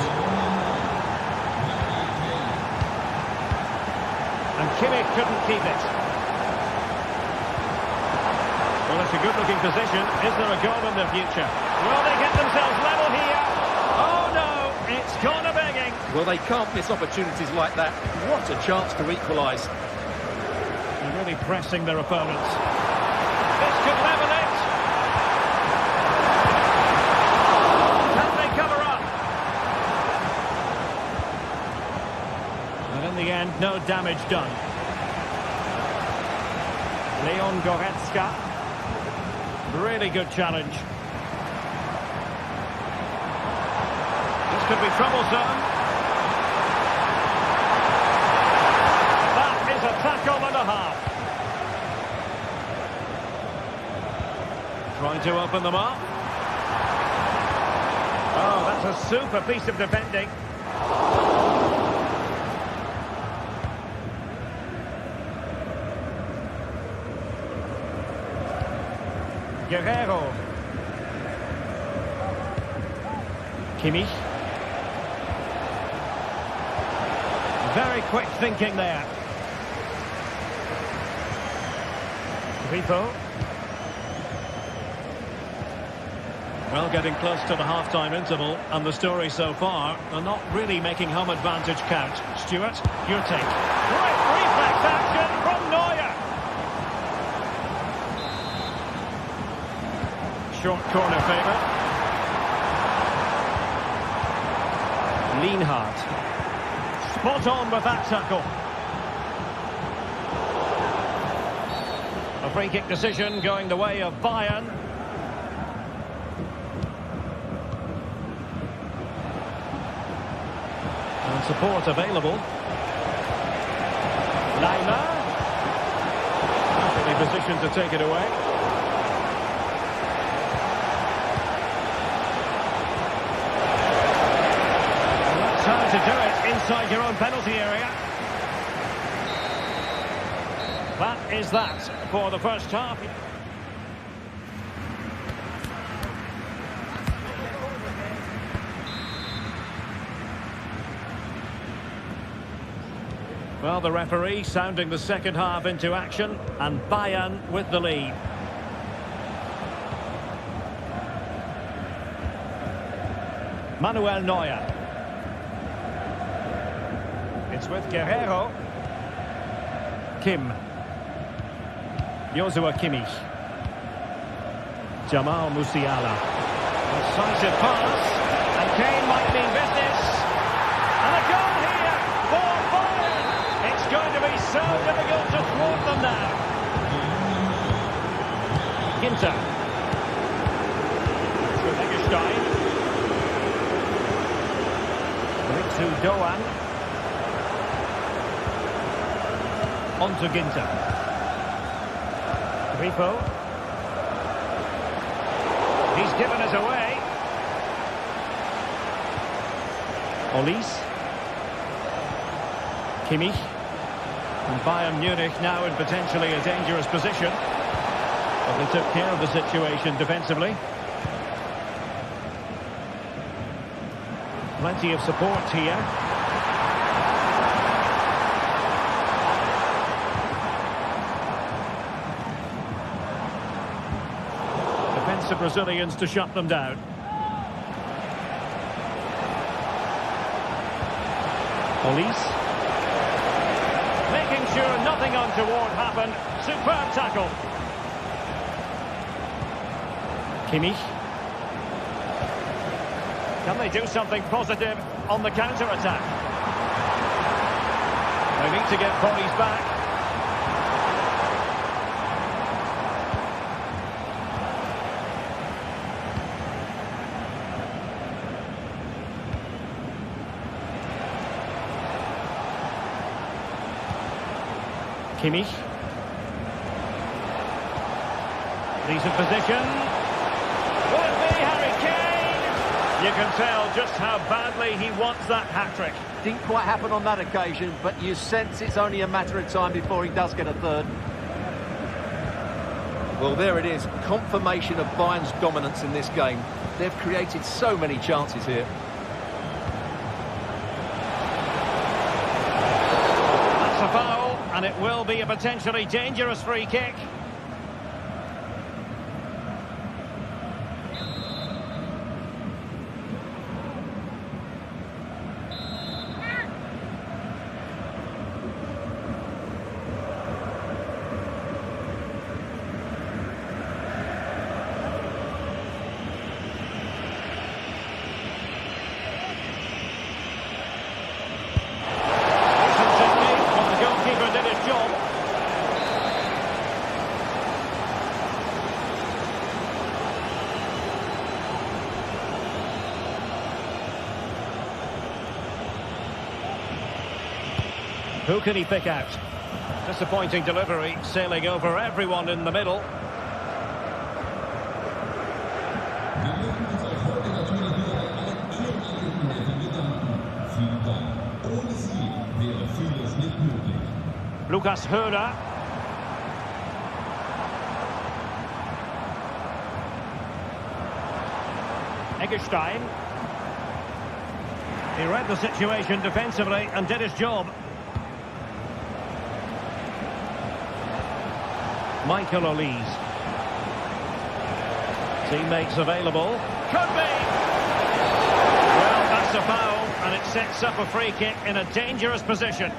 And Kimmich couldn't keep it. Well, it's a good-looking position. Is there a goal in the future? Will they get themselves level here? Oh, no, it's gone a begging. Well, they can't miss opportunities like that. What a chance to equalise. They're really pressing their opponents. This could level it. Can no damage done. Leon Goretzka. Really good challenge. This could be troublesome. That is a tackle and a half. Trying to open them up. Oh, that's a super piece of defending. Guerrero. Kimmich. Very quick thinking there. Ripo. Well, getting close to the half-time interval, and the story so far, they're not really making home advantage count. Stuart, your take. Great reflex action from Neuer. Short corner favour. Lienhard. Spot on with that tackle. A free kick decision going the way of Bayern. And support available. Leimer. Perfectly positioned to take it away. To do it inside your own penalty area. That is that for the first half. Well, the referee sounding the second half into action, and Bayern with the lead. Manuel Neuer. It's with Guerrero. Kim. Joshua Kimmich. Jamal Musiala. Decisive pass. And Kane might mean business. And a goal here for Bayern. It's going to be so difficult to thwart them now. Ginter. Schweinsteigen. Ritsu Doan. On to Ginter. Ripo. He's given us away. Olise. Kimmich. And Bayern Munich now in potentially a dangerous position. But they took care of the situation defensively. Plenty of support here. Defensive Brazilians to shut them down. Olise. Making sure nothing untoward happened. Superb tackle. Kimmich. Can they do something positive on the counter-attack? They need to get bodies back. Kimmich. Decent position. Will it be Harry Kane? You can tell just how badly he wants that hat-trick. Didn't quite happen on that occasion, but you sense it's only a matter of time before he does get a third. Well, there it is. Confirmation of Bayern's dominance in this game. They've created so many chances here. That's a foul, and it will be a potentially dangerous free kick. Who can he pick out? Disappointing delivery, sailing over everyone in the middle. Lukas Höhler. Eggestein. He read the situation defensively and did his job. Michael Olise. Teammates available. Could be! Well, that's a foul, and it sets up a free kick in a dangerous position.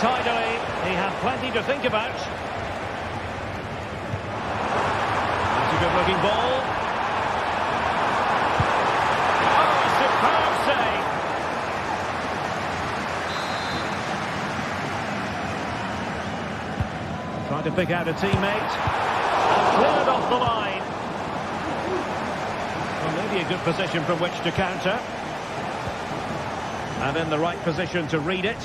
Tidily, he had plenty to think about. That's a good-looking ball. Oh, a superb save! Trying to pick out a teammate. And cleared off the line. Well, maybe a good position from which to counter. And in the right position to read it.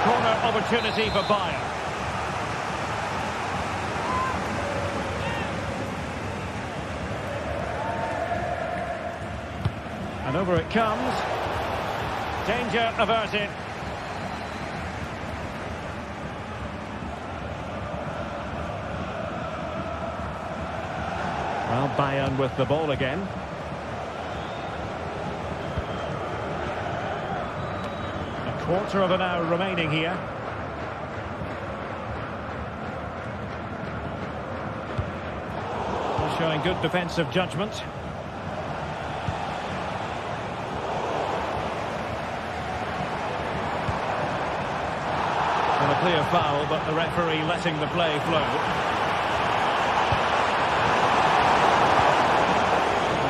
Corner opportunity for Bayern. And over it comes. Danger averted. Well, Bayern with the ball again. Quarter of an hour remaining here. Showing good defensive judgment. And a clear foul, but the referee letting the play flow.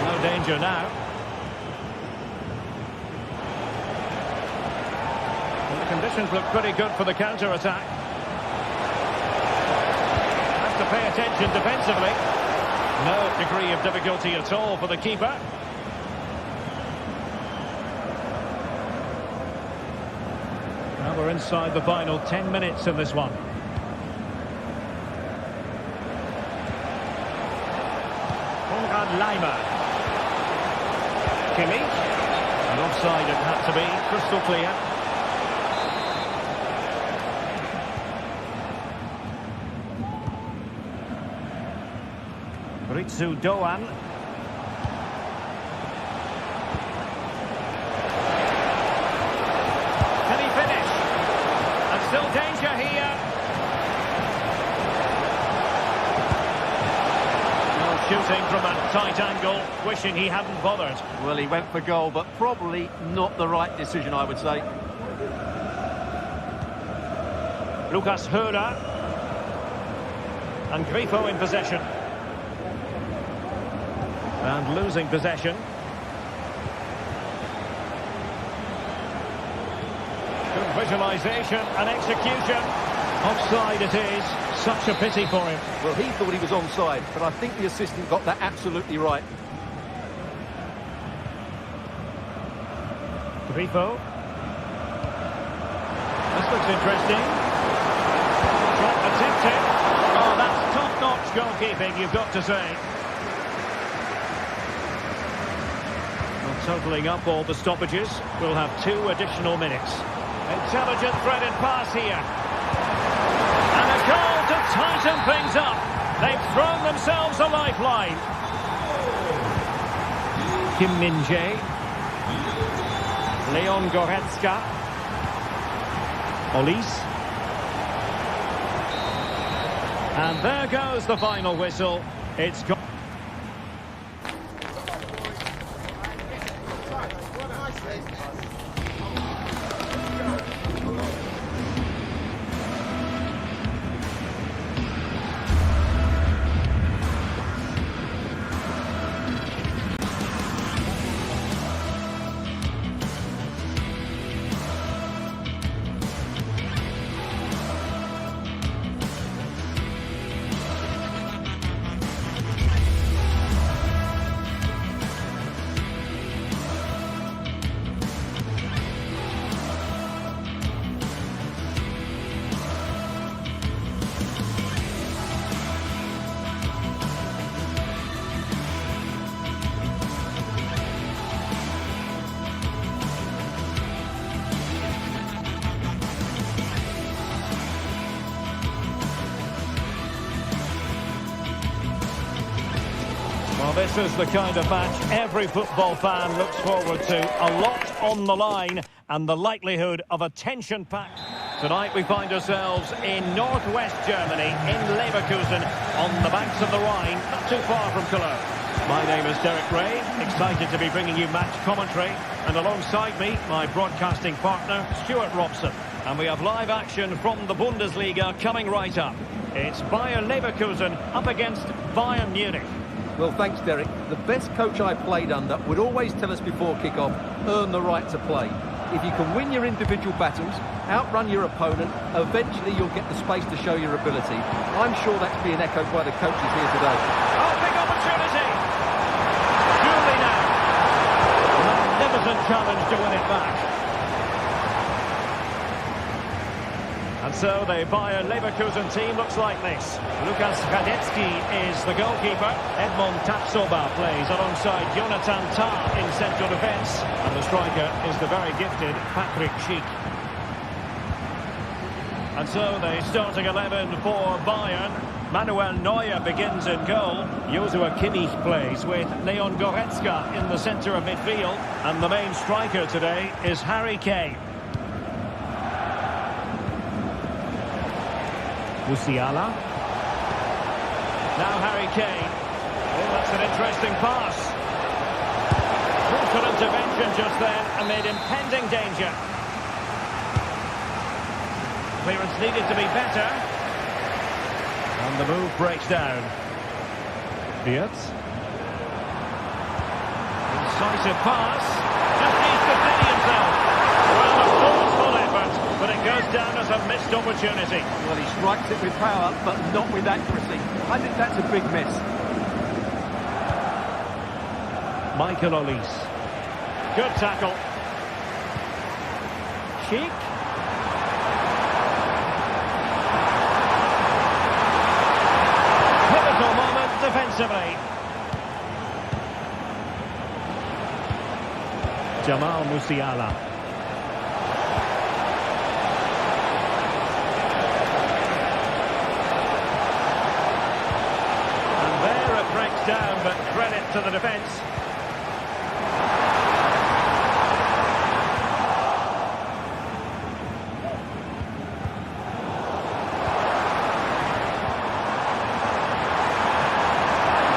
No danger now. Conditions look pretty good for the counter-attack. Has to pay attention defensively. No degree of difficulty at all for the keeper. Now we're inside the final 10 minutes in this one. Konrad Laimer. Kimmich. And offside it had to be, crystal clear. Ritsu Doan. Can he finish? And still danger here. Well, shooting from a tight angle, wishing he hadn't bothered. Well, he went for goal, but probably not the right decision, I would say. Lukas Höhler. And Grifo in possession. And losing possession. Good visualisation and execution. Offside it is. Such a pity for him. Well, he thought he was onside, but I think the assistant got that absolutely right. Grifo. This looks interesting. Shot attempted. Oh, that's top-notch goalkeeping, you've got to say. Totalling up all the stoppages, we'll have 2 additional minutes. Intelligent threaded pass here. And a goal to tighten things up. They've thrown themselves a lifeline. Kim Min-jae. Leon Goretzka. Olise. And there goes the final whistle. It's gone. Well, this is the kind of match every football fan looks forward to. A lot on the line and the likelihood of a tension-packed. Tonight we find ourselves in northwest Germany, in Leverkusen, on the banks of the Rhine, not too far from Cologne. My name is Derek Ray, excited to be bringing you match commentary, and alongside me, my broadcasting partner, Stuart Robson. And we have live action from the Bundesliga coming right up. It's Bayer Leverkusen up against Bayern Munich. Well, thanks, Derek. The best coach I played under would always tell us before kick-off, earn the right to play. If you can win your individual battles, outrun your opponent, eventually you'll get the space to show your ability. I'm sure that's being echoed by the coaches here today. Oh, big opportunity! Surely now. Magnificent challenge to win it back. And so the Bayer Leverkusen team looks like this. Lukas Radetzky is the goalkeeper. Edmond Tapsoba plays alongside Jonathan Tah in central defence. And the striker is the very gifted Patrick Schick. And so the starting 11 for Bayern. Manuel Neuer begins in goal. Joshua Kimmich plays with Leon Goretzka in the centre of midfield. And the main striker today is Harry Kane. Musiala. Now Harry Kane. Oh, that's an interesting pass. Crucial intervention just then amid impending danger. Clearance needed to be better. And the move breaks down. Diaz. Incisive pass. Just needs to steady himself. Well, a forceful effort, but it goes down as a missed opportunity. Well, he strikes it with power, but not with accuracy. I think that's a big miss. Michael Olise. Good tackle. Schick. Pivotal moment defensively. Jamal Musiala. Down, but credit to the defence.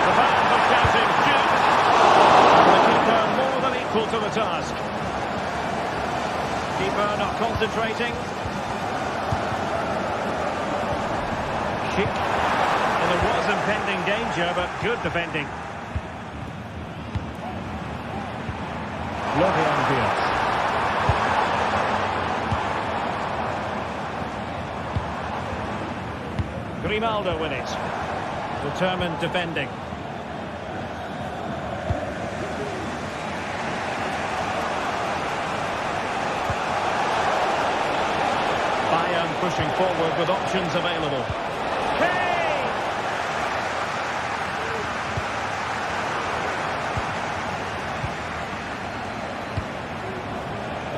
The fans are shouting, shoot! The keeper more than equal to the task. Keeper not concentrating. Schick. There was impending danger, but good defending. Florian Diaz. Grimaldo with it. Determined defending. Bayern pushing forward with options available.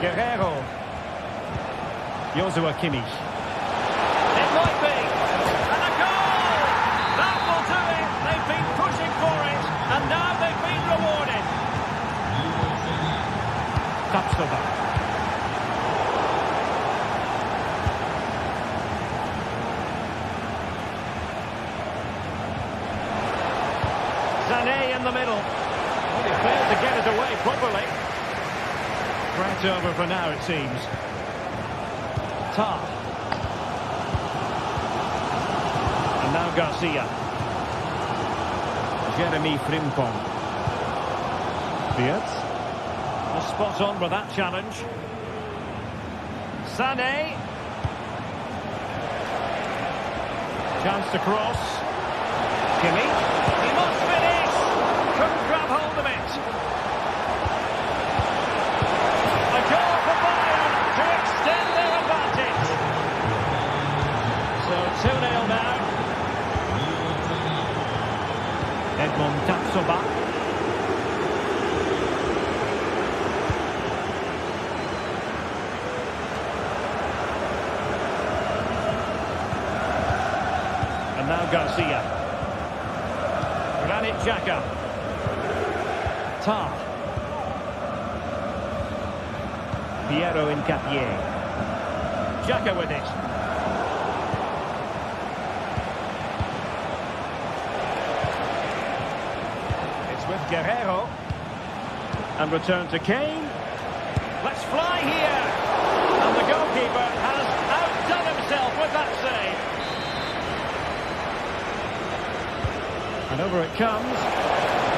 Guerrero. Joshua Kimmich. It might be. And a goal! That will do it. They've been pushing for it. And now they've been rewarded. Tapsoba. in the middle. Well, he failed to get it away properly. Threat over for now, it seems. Tar. And now Garcia. Jeremy Frimpong. Fiat. Spot on with that challenge. Sané. Chance to cross. Kimmich. He must finish. Couldn't grab hold of it. A goal for Bayern to extend their advantage. So 2-0 now. Edmond Tapsoba. Now Garcia. Granit Xhaka. Tar. Piero Incapié. Xhaka with it. It's with Guerrero. And return to Kane. Let's fly here. And the goalkeeper has outdone himself with that save. And over it comes.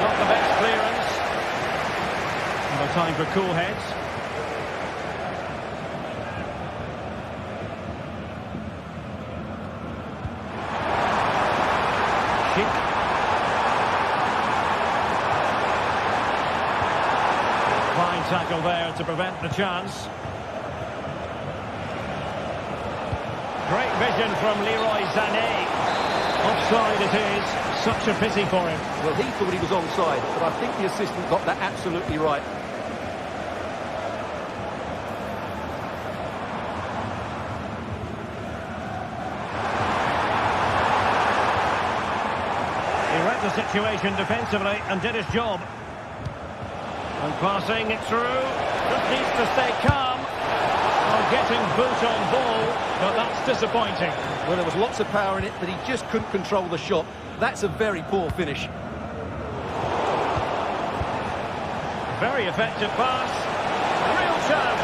Not the best clearance. No time for cool heads. Schick. Fine tackle there to prevent the chance. Great vision from Leroy Sané. Offside it is. Such a pity for him. Well, he thought he was onside, but I think the assistant got that absolutely right. He read the situation defensively and did his job. And passing it through. Just needs to stay calm. Well, getting boot on ball, but that's disappointing. Well, there was lots of power in it, but he just couldn't control the shot. That's a very poor finish. Very effective pass. Real chance.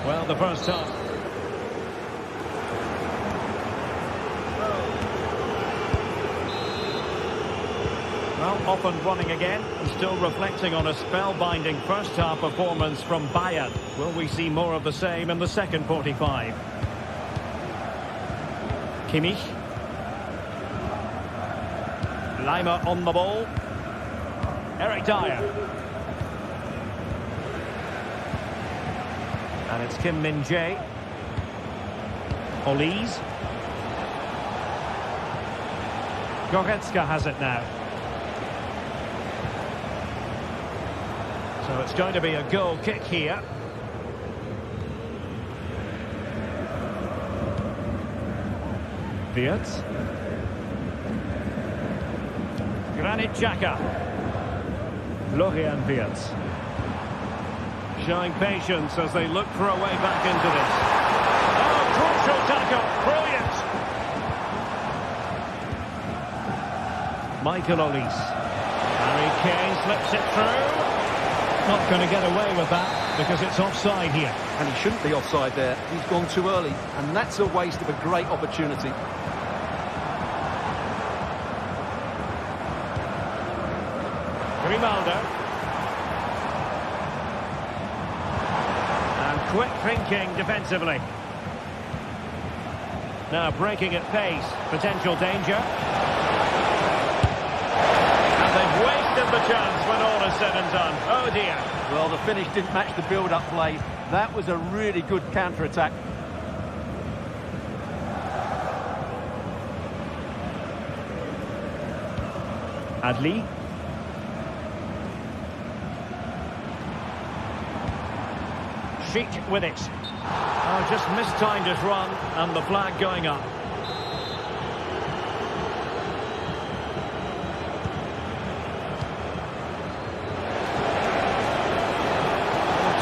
Well, the first half. Well, off and running again. Still reflecting on a spellbinding first-half performance from Bayern. Will we see more of the same in the second 45? Kimmich. Lima on the ball. Eric Dyer. And it's Kim Min-jae. Olise. Goretzka has it now. So it's going to be a goal kick here. Fiat. Granit Xhaka. Florian Fiat. Showing patience as they look for a way back into this. Oh, crucial tackle. Brilliant. Michael Olise. Harry Kane slips it through. Not going to get away with that because it's offside here. And he shouldn't be offside there. He's gone too early, and that's a waste of a great opportunity. Grimaldo. And quick thinking defensively. Now breaking at pace. Potential danger. They've wasted the chance when all is said and done. Oh dear. Well, the finish didn't match the build-up play. That was a really good counter-attack. Adli. Schick with it. Oh, just mistimed his run and the flag going up.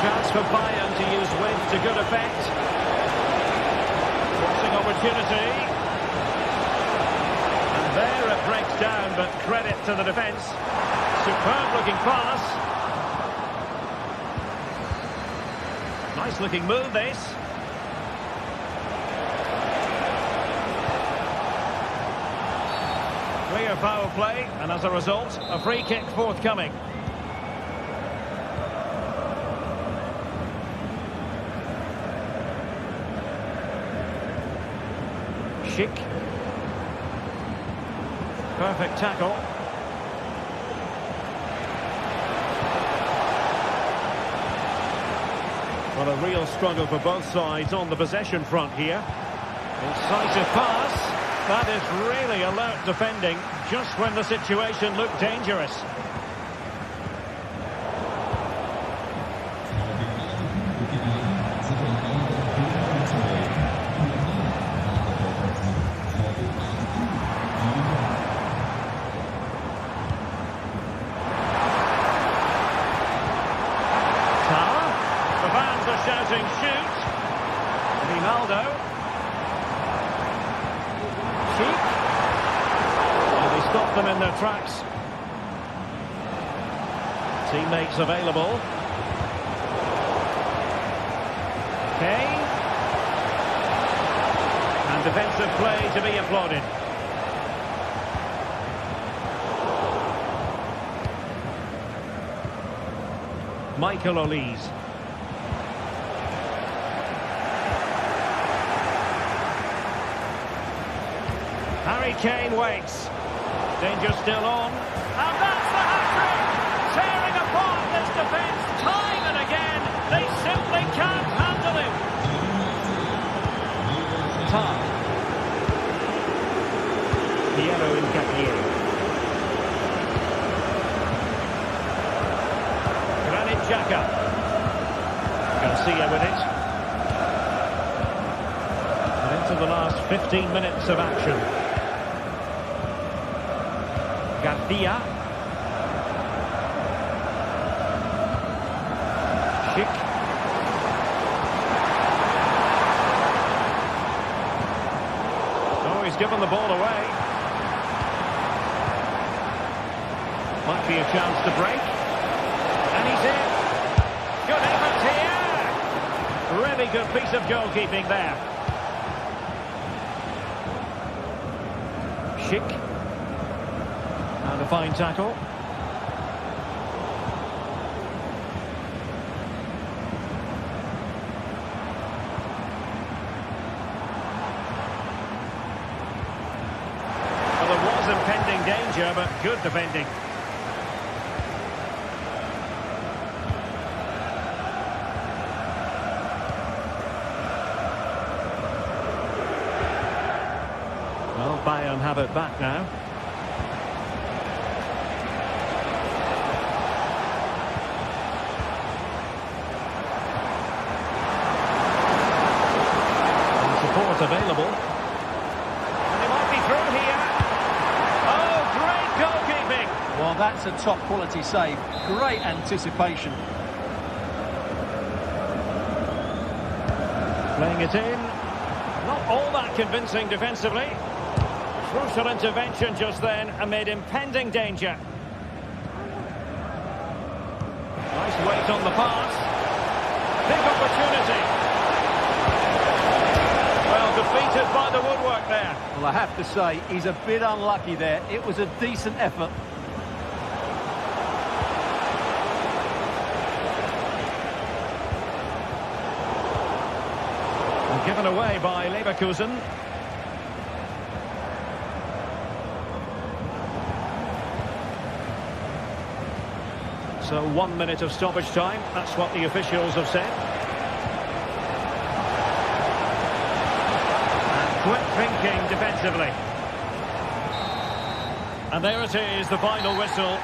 Chance for Bayern to use width to good effect. Crossing opportunity. but credit to the defence. Superb looking pass. Nice looking move, this. Clear foul play, and as a result, a free kick forthcoming. Schick. Perfect tackle. Well, a real struggle for both sides on the possession front here. Incisive pass. That is really alert defending, just when the situation looked dangerous. The fans are shouting, shoot! Ronaldo. Cheek. And he stopped them in their tracks. Teammates available. Kane. And defensive play to be applauded. Michael Olise. Harry Kane waits. Danger still on. And that's the hat-trick! Tearing apart this defence time and again. They simply can't handle him. Tar. Piero Incapieri. Granit Xhaka. Garcia with it. And into the last 15 minutes of action. Garcia. Schick. Oh, he's given the ball away. Might be a chance to break. And he's in. Good effort here. Really good piece of goalkeeping there. Schick. And a fine tackle. Well, there was impending danger, but good defending. Well, Bayern have it back now. Available. And they might be through here. Oh, great goalkeeping. Well, that's a top quality save. Great anticipation. Playing it in. Not all that convincing defensively. Crucial intervention just then amid impending danger. Nice weight on the pass. Big opportunity. Defeated by the woodwork there. Well, I have to say, he's a bit unlucky there. It was a decent effort. And given away by Leverkusen. So 1 minute of stoppage time. That's what the officials have said. Quick thinking defensively. And there it is, the final whistle.